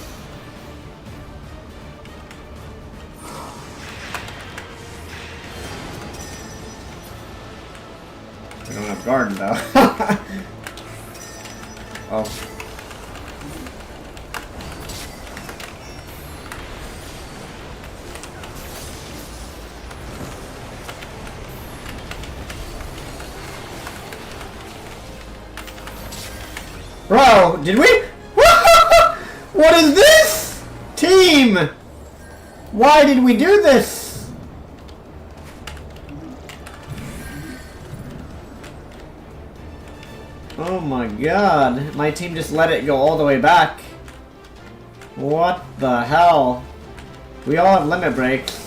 We don't have garden though. Oh. Bro, did we? What is this? Team! Why did we do this? Oh my god. My team just let it go all the way back. What the hell? We all have limit breaks.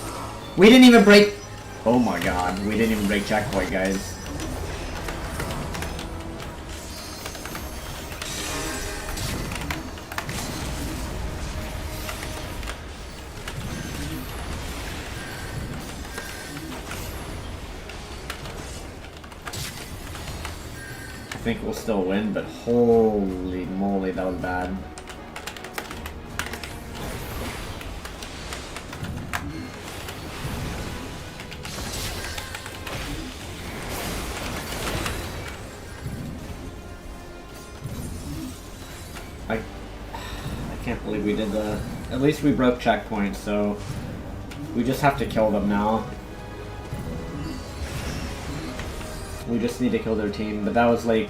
We didn't even break... Oh my god. We didn't even break checkpoint, guys. I think we'll still win, but holy moly, that was bad. I can't believe we did the... At least we broke checkpoints, so we just have to kill them now. We just need to kill their team, but that was like...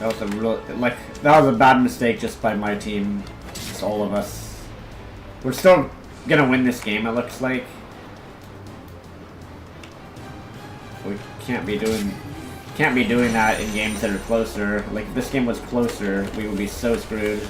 That was a real... Like, that was a bad mistake just by my team. Just all of us. We're still gonna win this game, it looks like. We can't be doing that in games that are closer. Like, if this game was closer, we would be so screwed.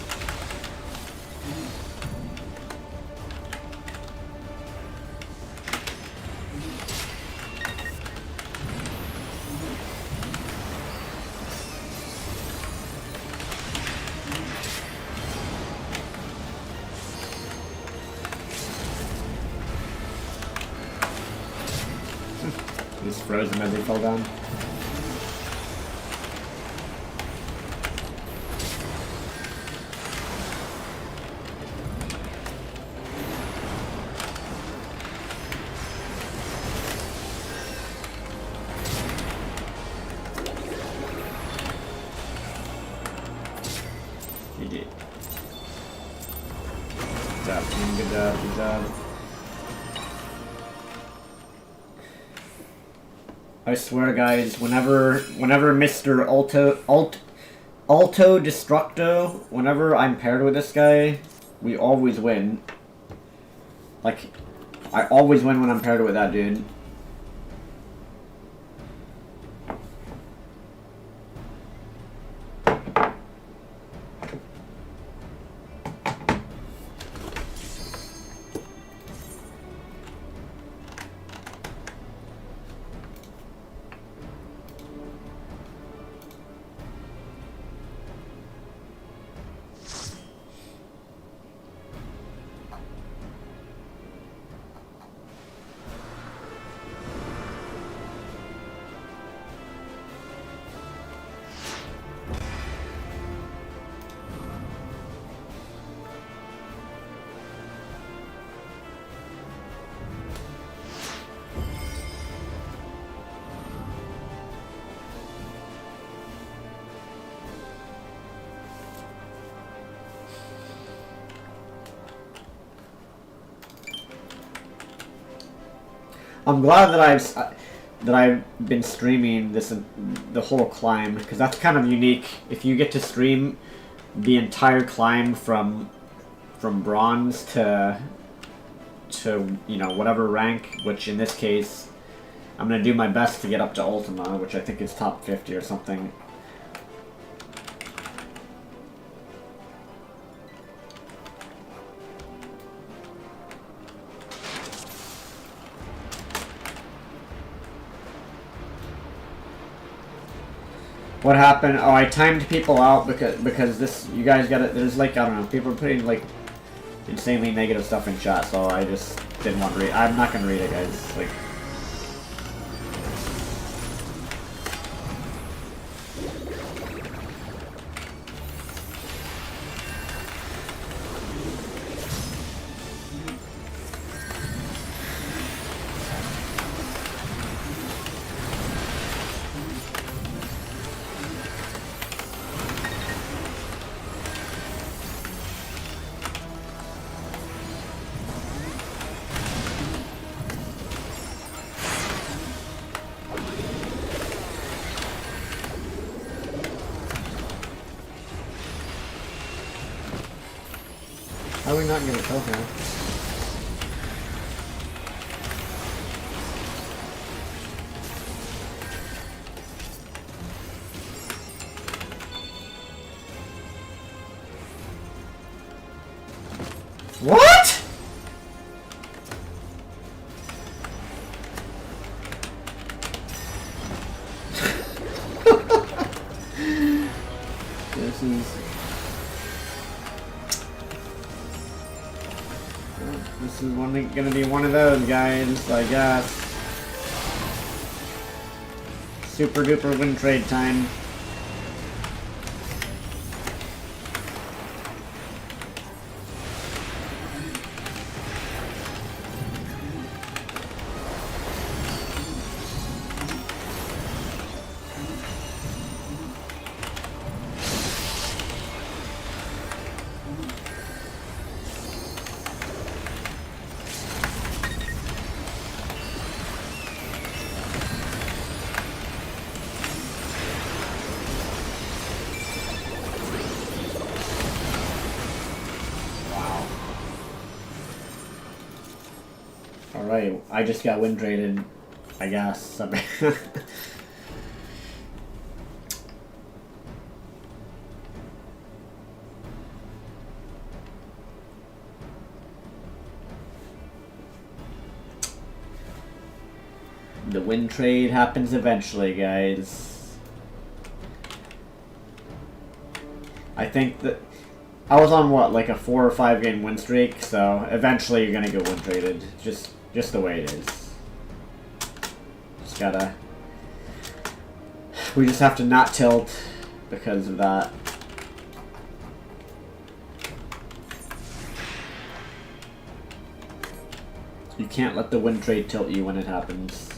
Just froze them as they fell down. GG. Good job, team. Good job. Good job. I swear, guys, whenever Mr. Alto Destructo, whenever I'm paired with this guy, we always win. Like, I always win when I'm paired with that dude. I'm glad that I've been streaming the whole climb, because that's kind of unique. If you get to stream the entire climb from bronze to you know, whatever rank, which in this case I'm gonna do my best to get up to Ultima, which I think is top 50 or something. What happened? Oh, I timed people out because this, you guys got it. There's like, I don't know, people are putting like insanely negative stuff in chat, so I just didn't want to read. I'm not gonna read it, guys. Like, how are we not gonna kill him? What? This is... This is gonna be one of those, guys, I guess. Super duper win trade time. Alright, I just got win traded, I guess. The win trade happens eventually, guys. I think that I was on what, like a 4 or 5 game win streak, so eventually you're gonna get win traded. Just the way it is. Just gotta... We just have to not tilt because of that. You can't let the win trade tilt you when it happens.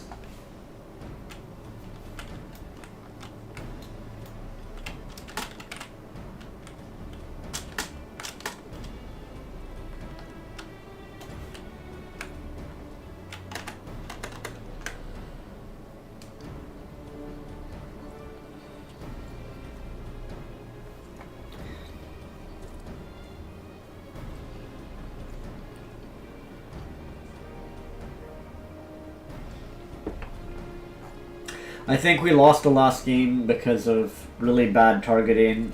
I think we lost the last game because of really bad targeting.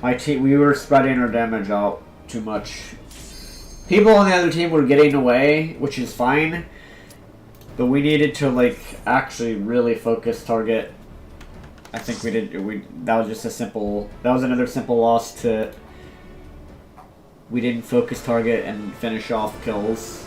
We were spreading our damage out too much. People on the other team were getting away, which is fine, but we needed to like actually really focus target. I think we did. That was just a simple. That was another simple loss to. We didn't focus target and finish off kills.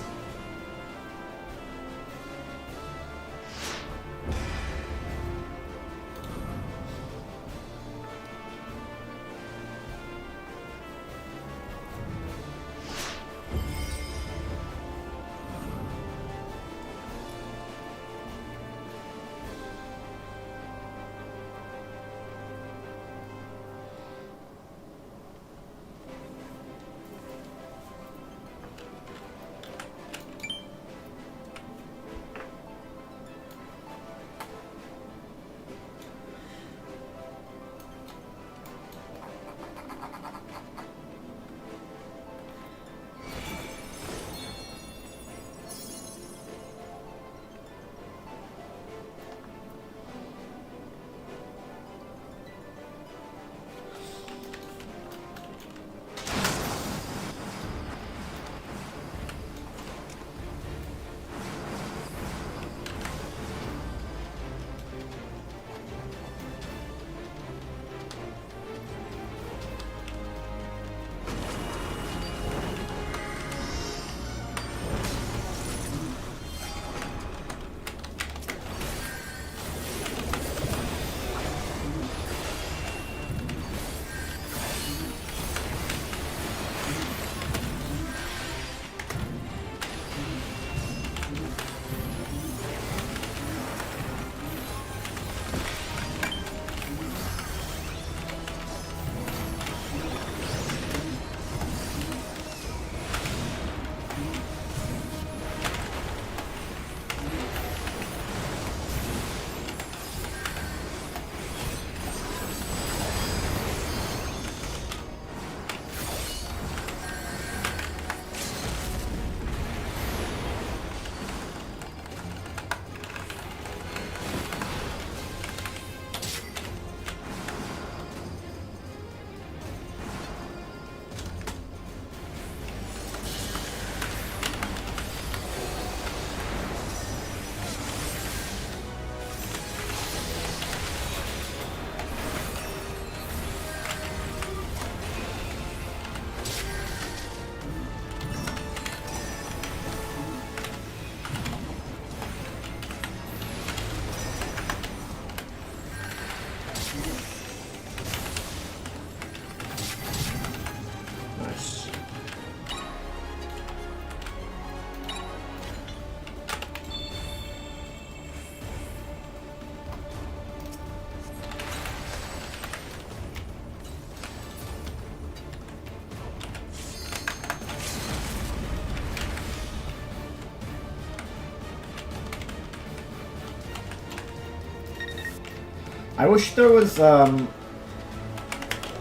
I wish there was, I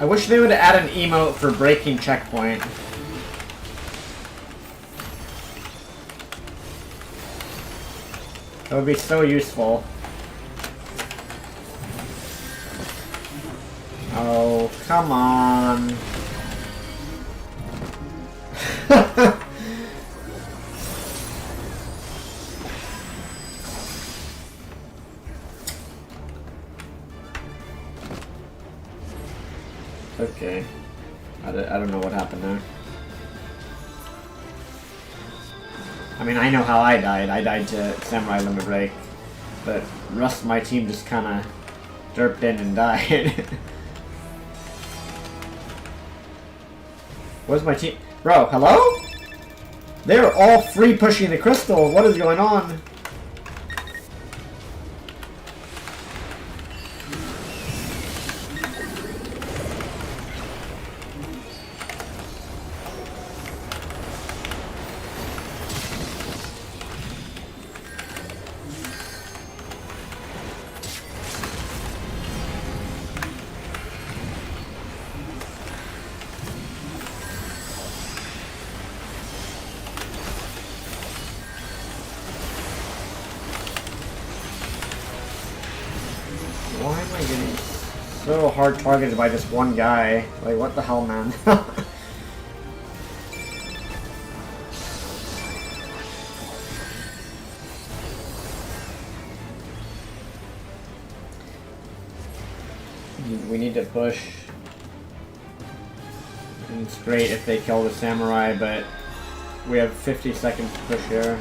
wish they would add an emote for breaking checkpoint. That would be so useful. Oh, come on. Okay. I don't know what happened there. I mean, I know how I died. I died to Samurai Limit Break. But the rest of my team just kind of derped in and died. Where's my team? Bro, hello? They're all free pushing the crystal. What is going on? So hard targeted by this one guy. Like, what the hell, man? We need to push. And it's great if they kill the samurai, but we have 50 seconds to push here.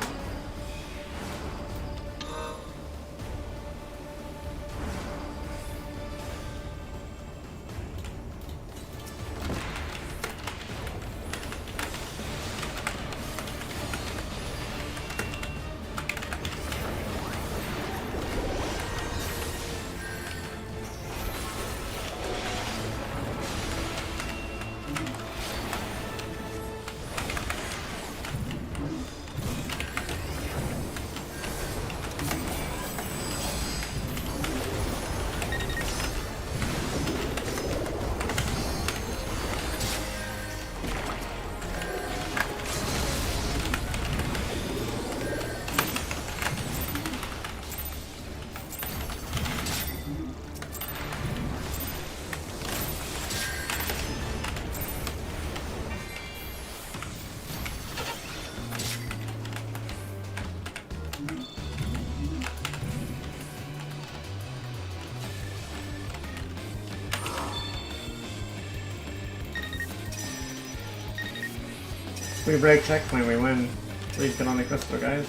We break checkpoint, we win. Please get on the crystal, guys.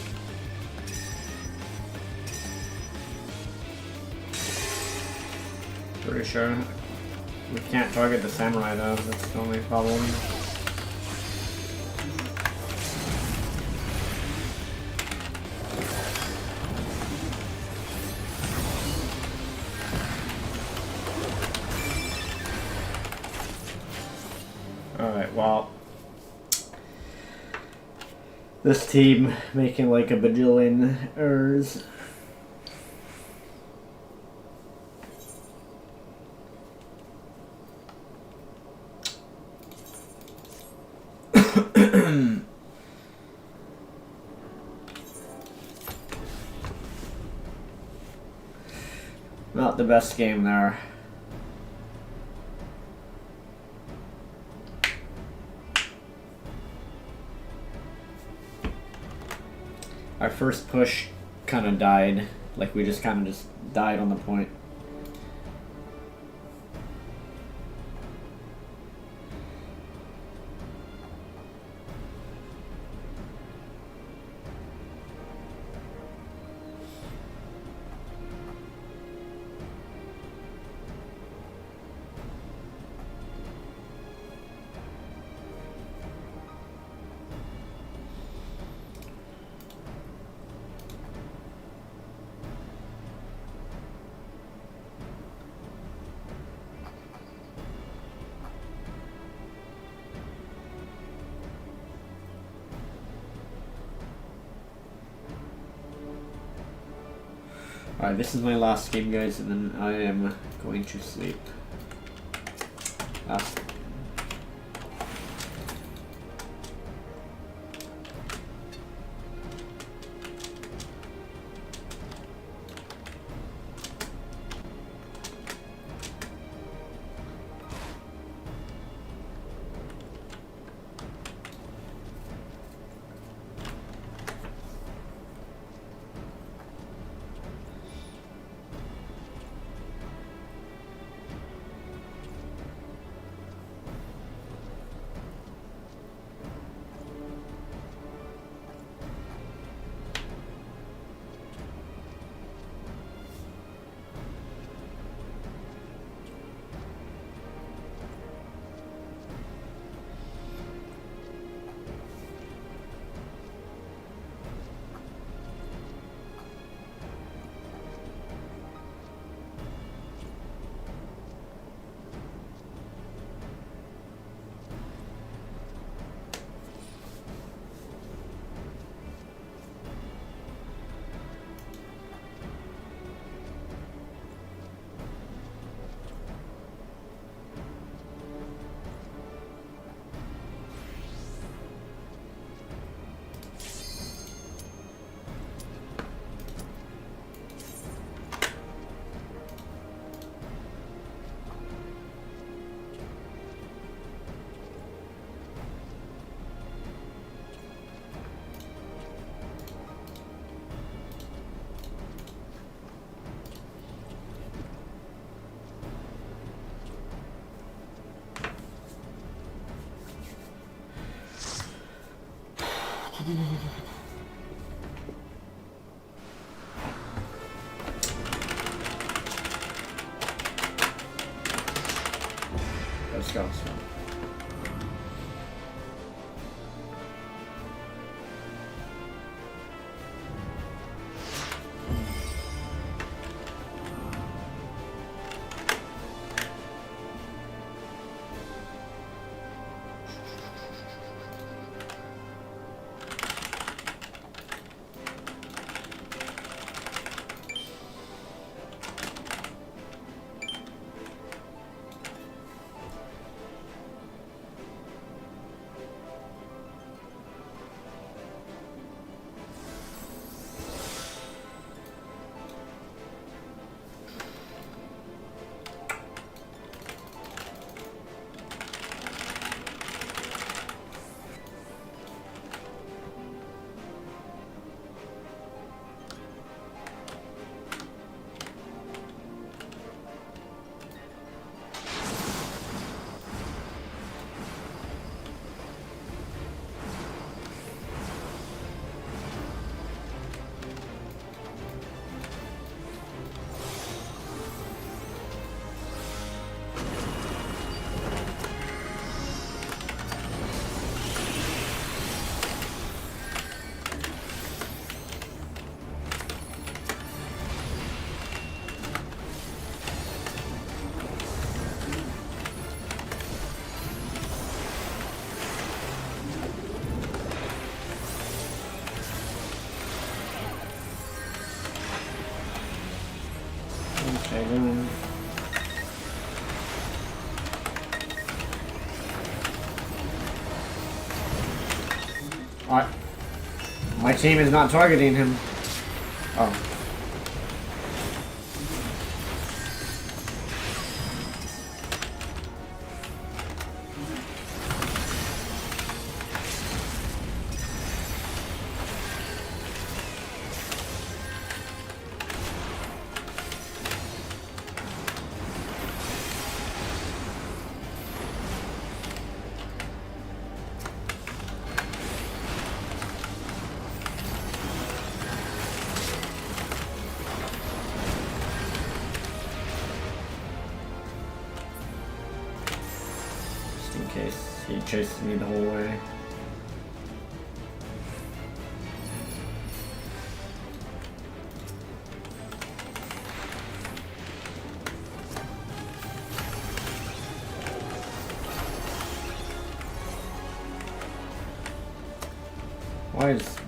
Pretty sure. We can't target the samurai though, that's the only problem. Alright, well. This team making like a bajillion errors. Not the best game there. Our first push kind of died. Like, we just kind of just died on the point. Alright, this is my last game, guys, and then I am going to sleep. Last. Let's go. Let's go. Okay, then. Alright. My team is not targeting him. Oh. In case he chases me the whole way.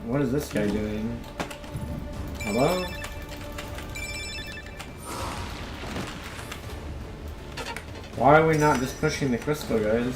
What is this guy doing? Hello? Why are we not just pushing the crystal, guys?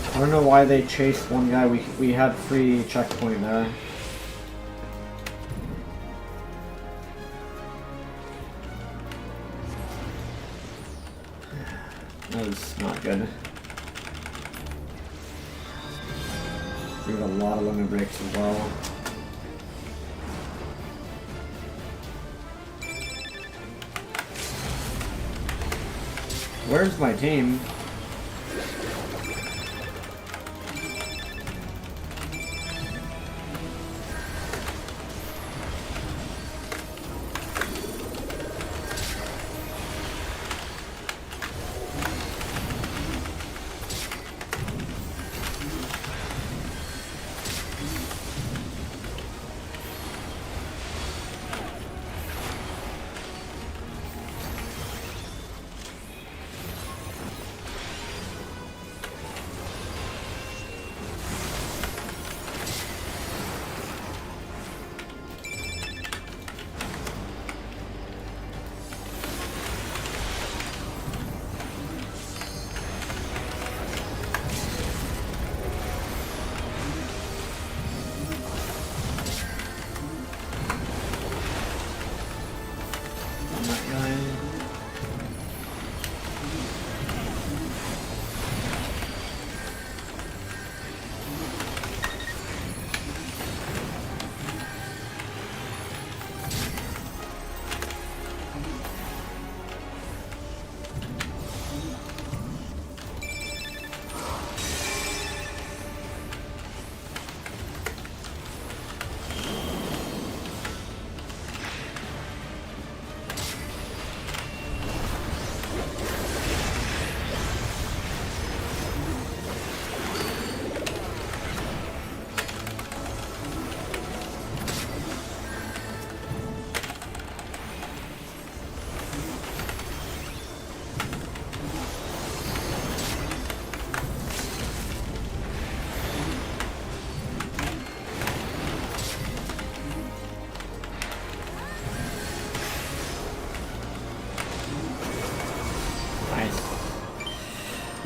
I don't know why they chased one guy. We had free checkpoint there. That was not good. We have a lot of limit breaks as well. Where's my team?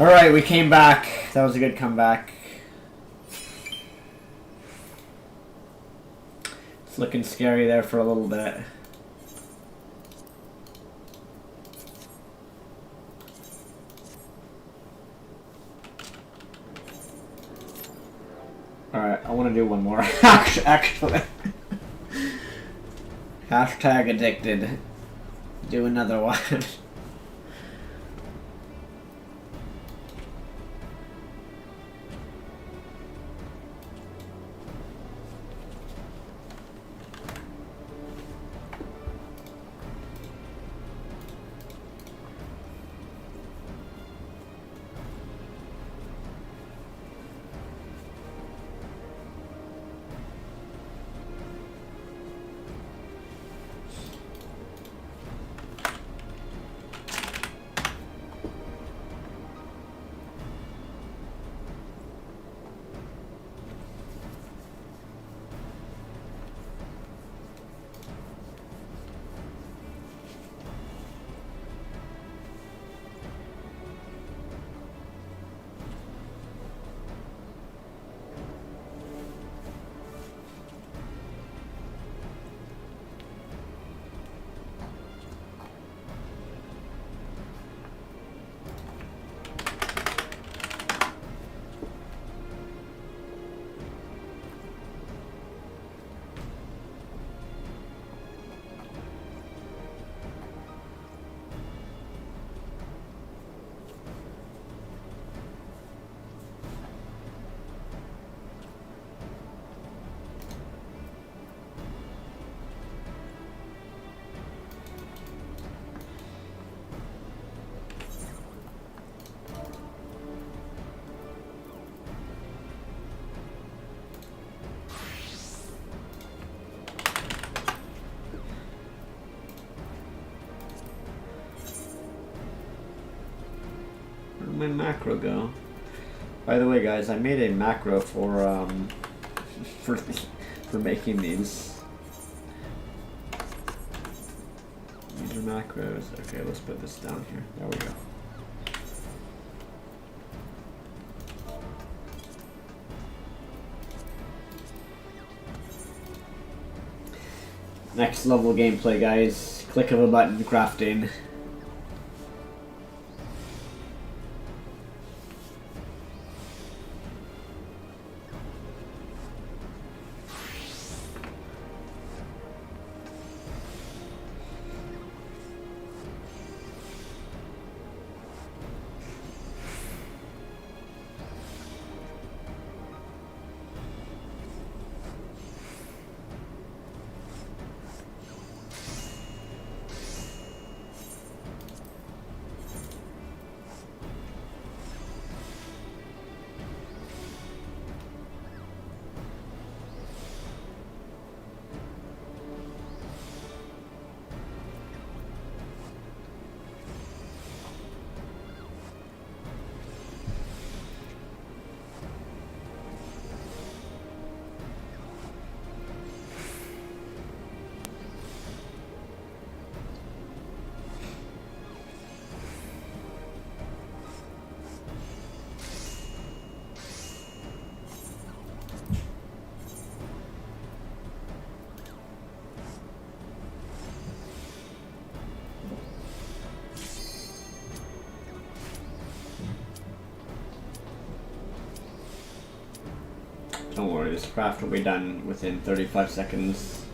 Alright, we came back. That was a good comeback. It's looking scary there for a little bit. Alright, I want to do one more. Actually. Hashtag addicted. Do another one. Where'd my macro go? By the way, guys, I made a macro for for making these. These are macros. Okay, let's put this down here. There we go. Next level gameplay, guys. Click of a button, crafting. Don't worry, this craft will be done within 35 seconds.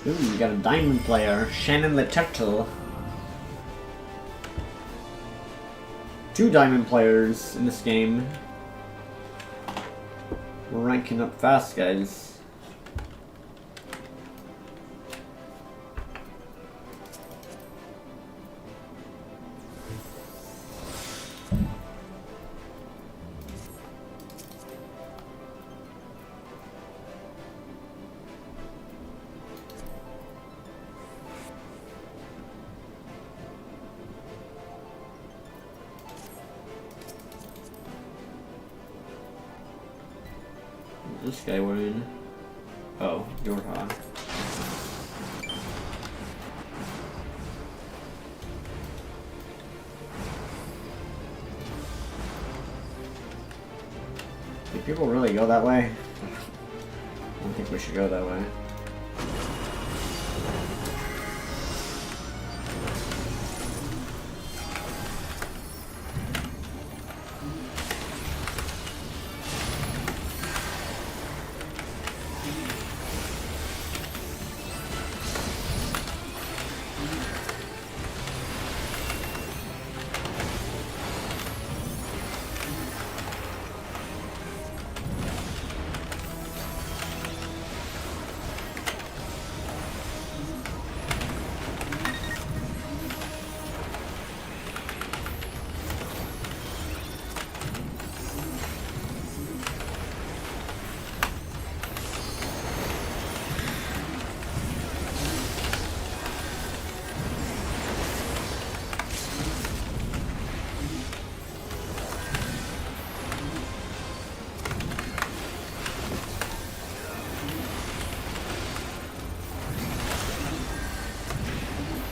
Ooh, we got a diamond player, Shannon the Turtle. 2 diamond players in this game. We're ranking up fast, guys. This guy we're in. Oh, you're on. Do people really go that way? I don't think we should go that way.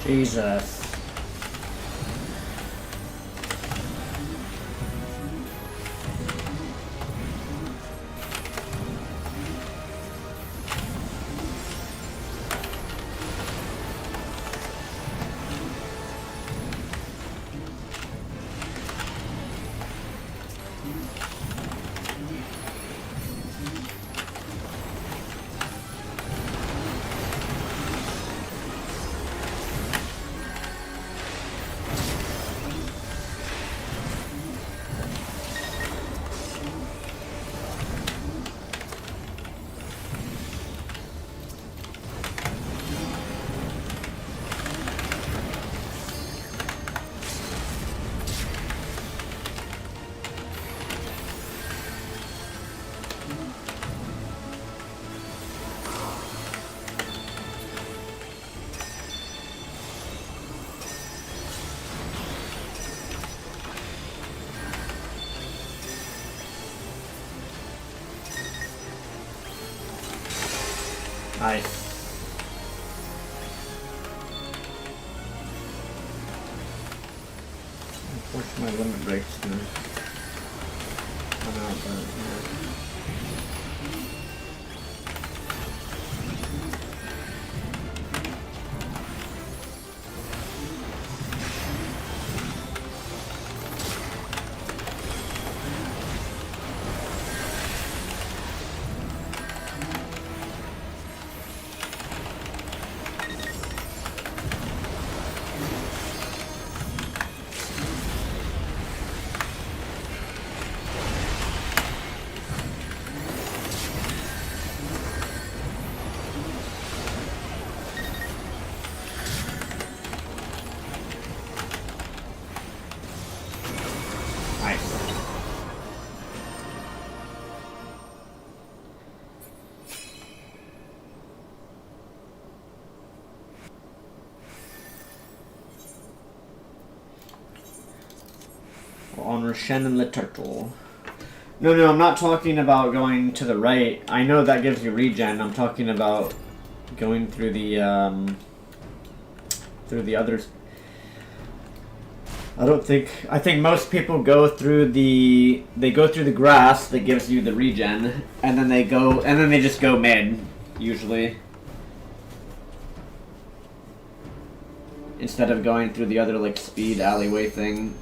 Jesus. Nice. Push my limit breaks to come out, but yeah. On Roshannon the Turtle. No, I'm not talking about going to the right. I know that gives you regen. I'm talking about going through the others. I think most people go through the grass that gives you the regen, and then they just go mid, usually. Instead of going through the other like speed alleyway thing.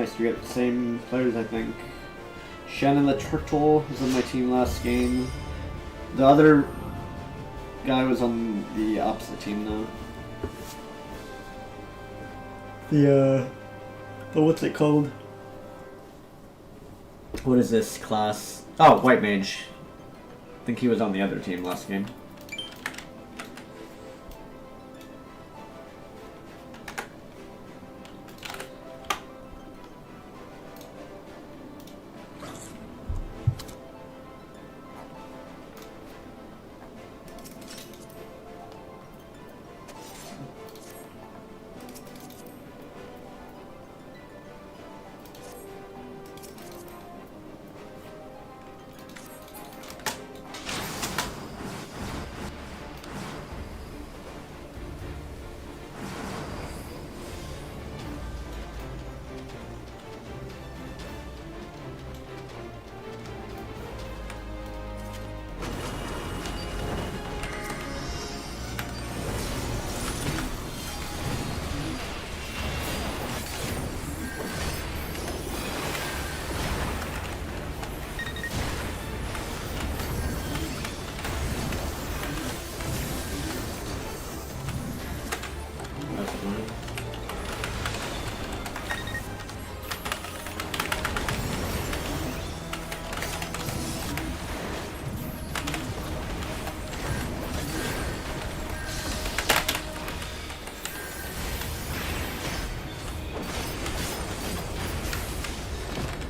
nice. We got the same players, I think. Shannon the Turtle was on my team last game. The other guy was on the opposite team though. The what's it called? What is this class? Oh, White Mage. I think he was on the other team last game.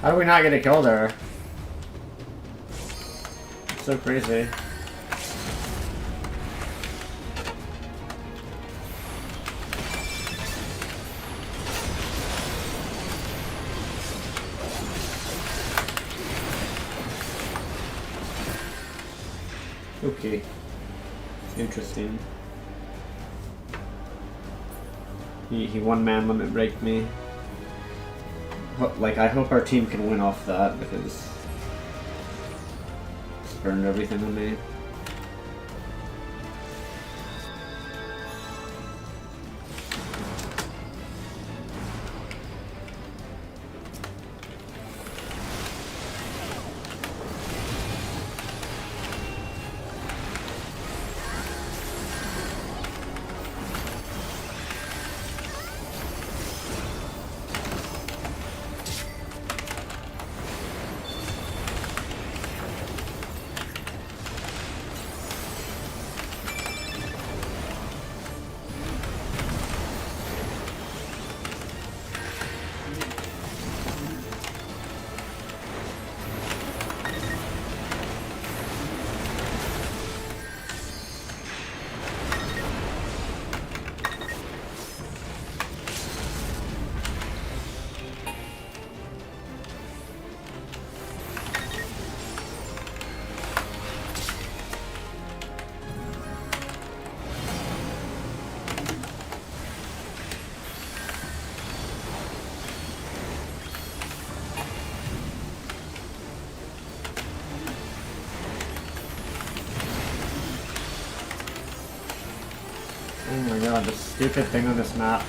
How do we not get a kill there? It's so crazy. Okay. Interesting. He one-man limit break me. Like, I hope our team can win off that, because it's burned everything on me. Oh my god, this stupid thing on this map.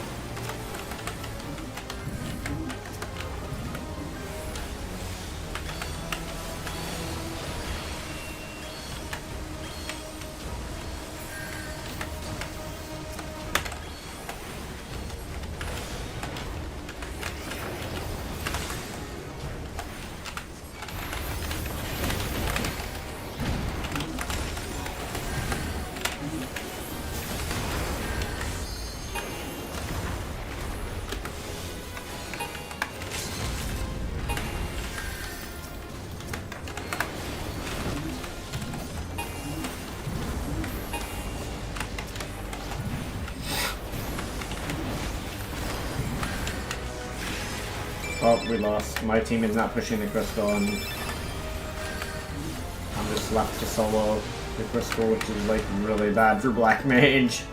Oh, we lost. My team is not pushing the crystal, and I'm just left to solo the crystal, which is like really bad for Black Mage.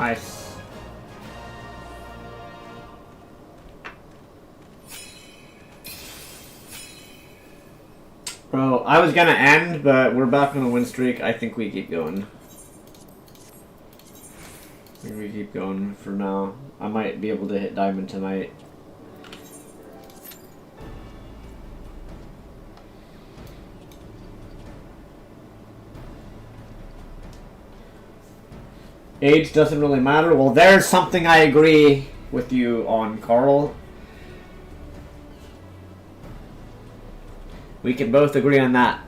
Nice. Bro, I was gonna end, but we're back on a win streak. I think we keep going. I think we keep going for now. I might be able to hit diamond tonight. Age doesn't really matter. Well, there's something I agree with you on, Carl. We can both agree on that.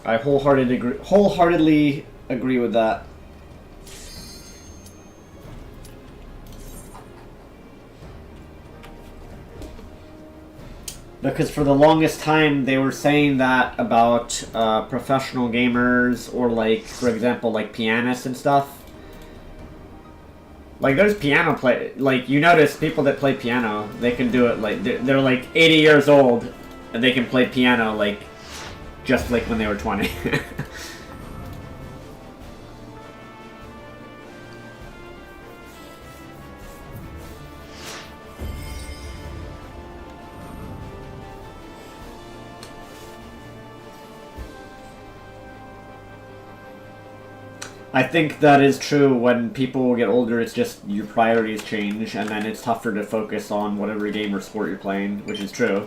I wholeheartedly agree with that. Because for the longest time, they were saying that about professional gamers, or like, for example, like pianists and stuff. Like, there's piano like, you notice people that play piano, they can do it, like, they're like 80 years old, and they can play piano, like, just like when they were 20. I think that is true. When people get older, it's just your priorities change, and then it's tougher to focus on whatever game or sport you're playing, which is true.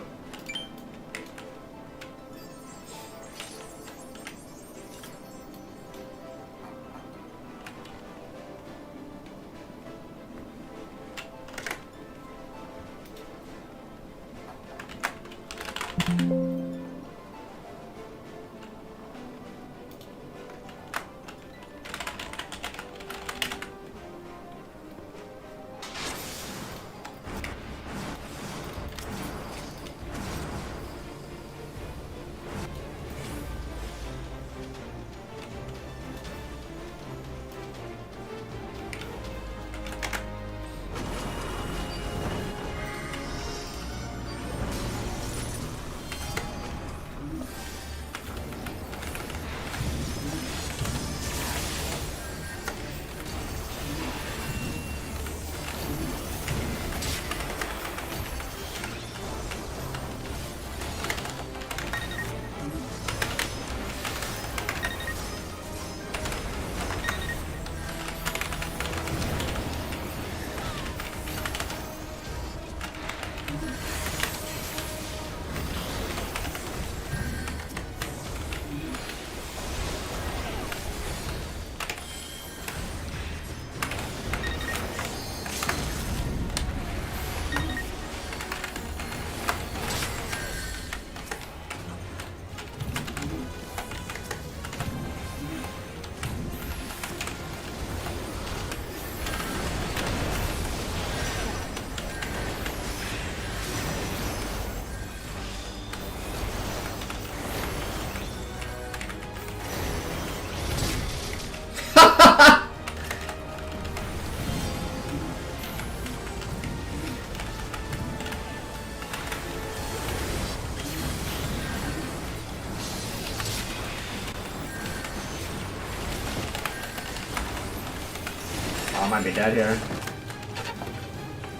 I might be dead here.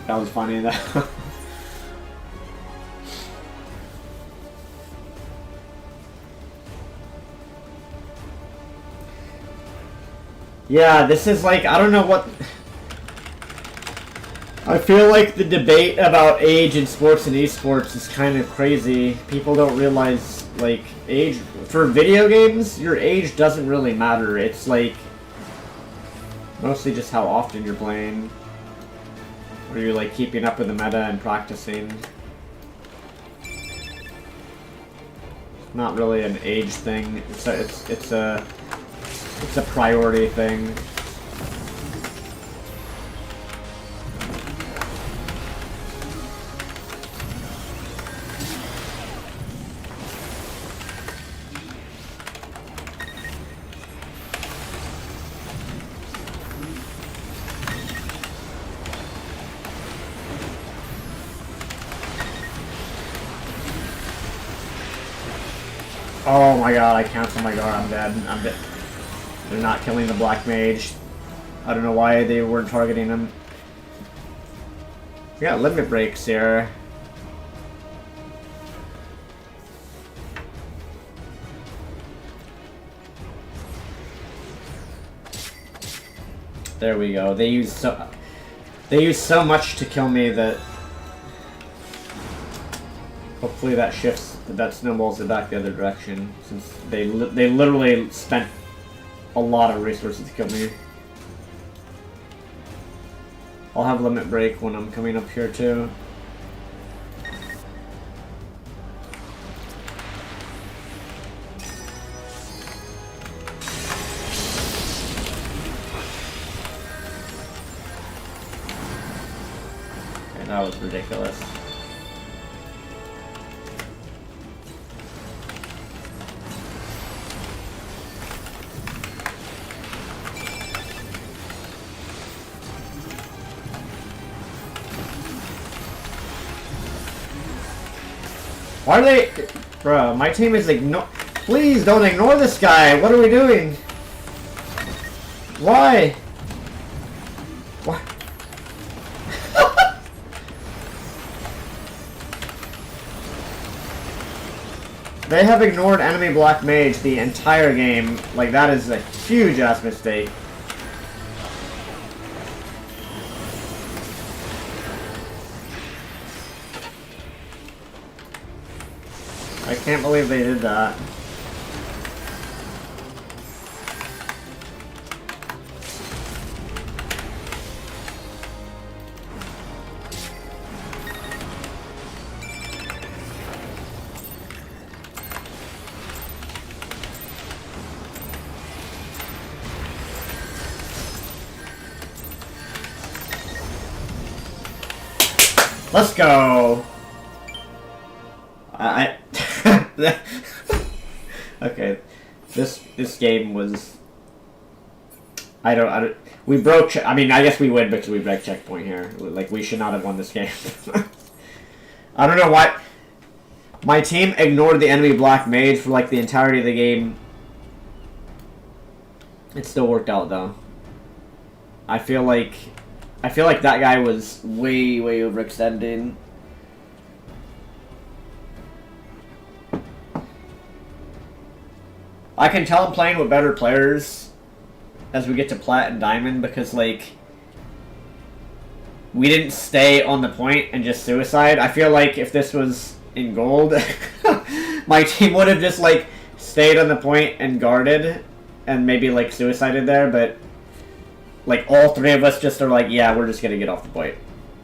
That was funny though. Yeah, this is like, I don't know what... I feel like the debate about age in sports and esports is kind of crazy. People don't realize, like, age... For video games, your age doesn't really matter. It's like... mostly just how often you're playing. Or you're like keeping up with the meta and practicing. Not really an age thing. It's a priority thing. Oh my god, I cancel my guard, I'm dead. I'm dead. They're not killing the black mage. I don't know why they weren't targeting him. We got limit breaks here. There we go. They use so much to kill me that hopefully that shifts, that snowballs it back the other direction, since they literally spent a lot of resources to kill me. I'll have limit break when I'm coming up here too. That was ridiculous. Why are they... Bruh, my team is please don't ignore this guy! What are we doing? Why? What? They have ignored enemy Black Mage the entire game. Like, that is a huge ass mistake. I can't believe they did that. Let's go. Okay, this game was. I don't. We broke. I mean, I guess we win because we break checkpoint here. Like, we should not have won this game. I don't know why. My team ignored the enemy Black Mage for like the entirety of the game. It still worked out though. I feel like that guy was way overextending. I can tell I'm playing with better players as we get to Plat and Diamond because, like, we didn't stay on the point and just suicide. I feel like if this was in Gold, my team would have just, like, stayed on the point and guarded and maybe, like, suicided there, but, like, all three of us just are like, yeah, we're just gonna get off the point.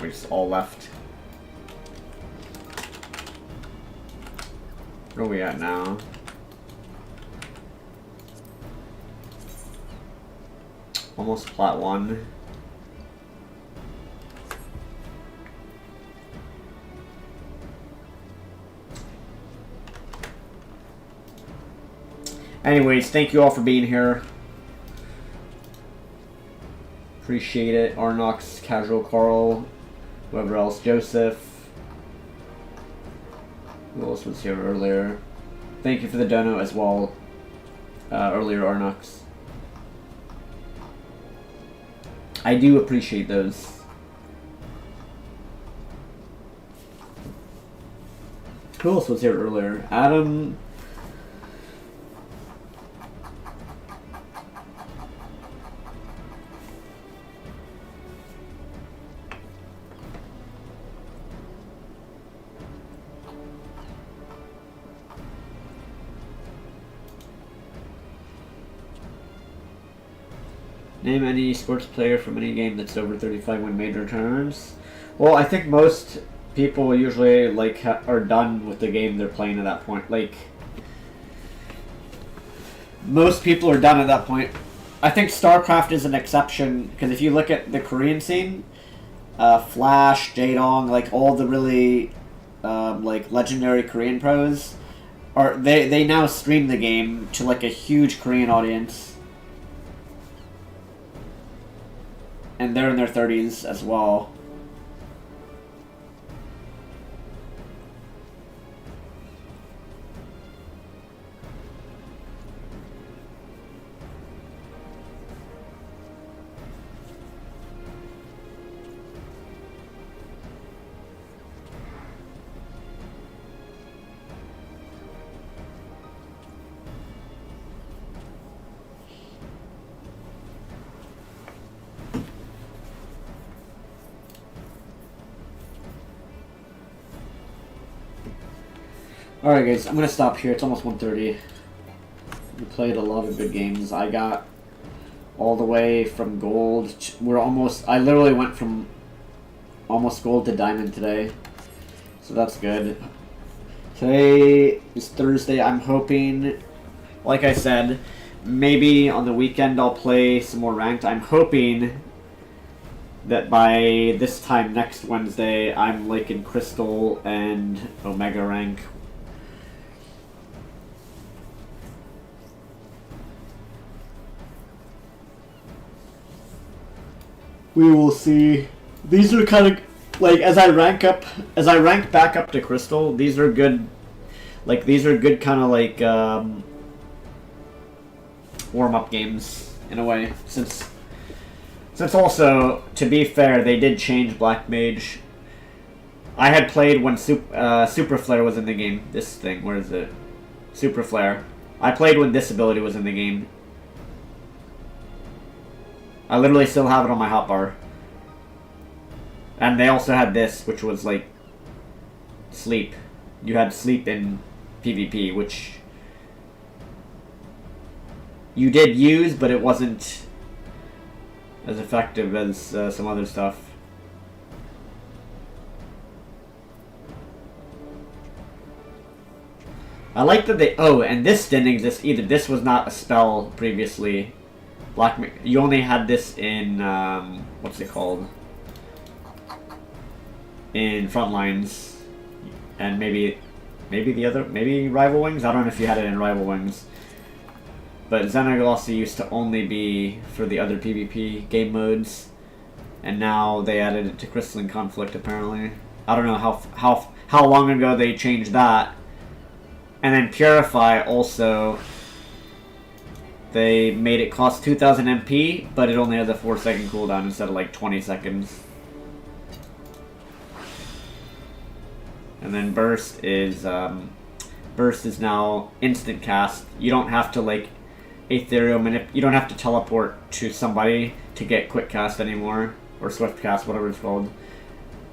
We just all left. Where are we at now? Almost Plat 1. Anyways, thank you all for being here. Appreciate it. Arnox, Casual Carl, whoever else, Joseph. Who else was here earlier? Thank you for the dono as well. Earlier, Arnox. I do appreciate those. Who else was here earlier? Adam. Name any sports player from any game that's over 35 win major tournaments. Well, I think most people usually like are done with the game they're playing at that point. Like, most people are done at that point. I think Starcraft is an exception because if you look at the Korean scene, Flash, Jaedong, like all the really like legendary Korean pros, they now stream the game to like a huge Korean audience. And they're in their 30s as well. Alright guys, I'm gonna stop here. It's almost 1:30. We played a lot of good games. I got all the way from gold. I literally went from almost gold to diamond today. So that's good. Today is Thursday. I'm hoping, like I said, maybe on the weekend I'll play some more ranked. I'm hoping that by this time next Wednesday I'm like in Crystal and Omega rank. We will see. These are kind of like as I rank back up to Crystal. These are good. Like these are good kind of like warm up games in a way. Since also, to be fair, they did change Black Mage. I had played when Super Flare was in the game. This thing, where is it? Super Flare. I played when this ability was in the game. I literally still have it on my hotbar. And they also had this, which was like sleep. You had sleep in PvP, which you did use, but it wasn't as effective as some other stuff. I like that they... Oh, and this didn't exist either. This was not a spell previously. You only had this in, what's it called? In Frontlines. And maybe Rival Wings? I don't know if you had it in Rival Wings. But Xenaglossy used to only be for the other PvP game modes. And now they added it to Crystalline Conflict, apparently. I don't know how long ago they changed that. And then Purify also... They made it cost 2000 MP, but it only has a 4-second cooldown instead of like 20 seconds. And then Burst is now instant cast. You don't have to like ethereal you don't have to teleport to somebody to get quick cast anymore, or swift cast, whatever it's called.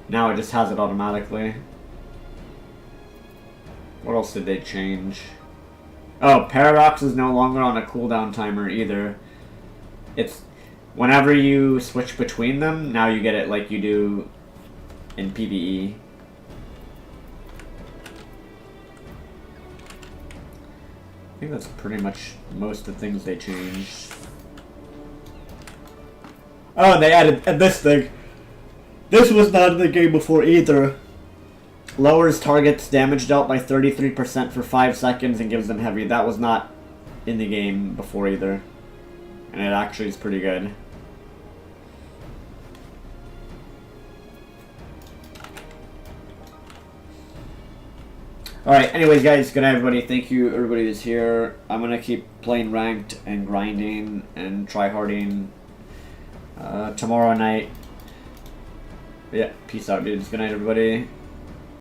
Now it just has it automatically. What else did they change? Oh, Paradox is no longer on a cooldown timer either. It's whenever you switch between them, now you get it like you do in PvE. I think that's pretty much most of the things they changed. Oh, they added this thing. This was not in the game before either. Lowers targets damage dealt by 33% for 5 seconds and gives them heavy. That was not in the game before either. And it actually is pretty good. Alright, anyways guys, good night everybody. Thank you everybody that's here. I'm going to keep playing ranked and grinding and tryharding tomorrow night. Yeah, peace out dudes. Good night everybody.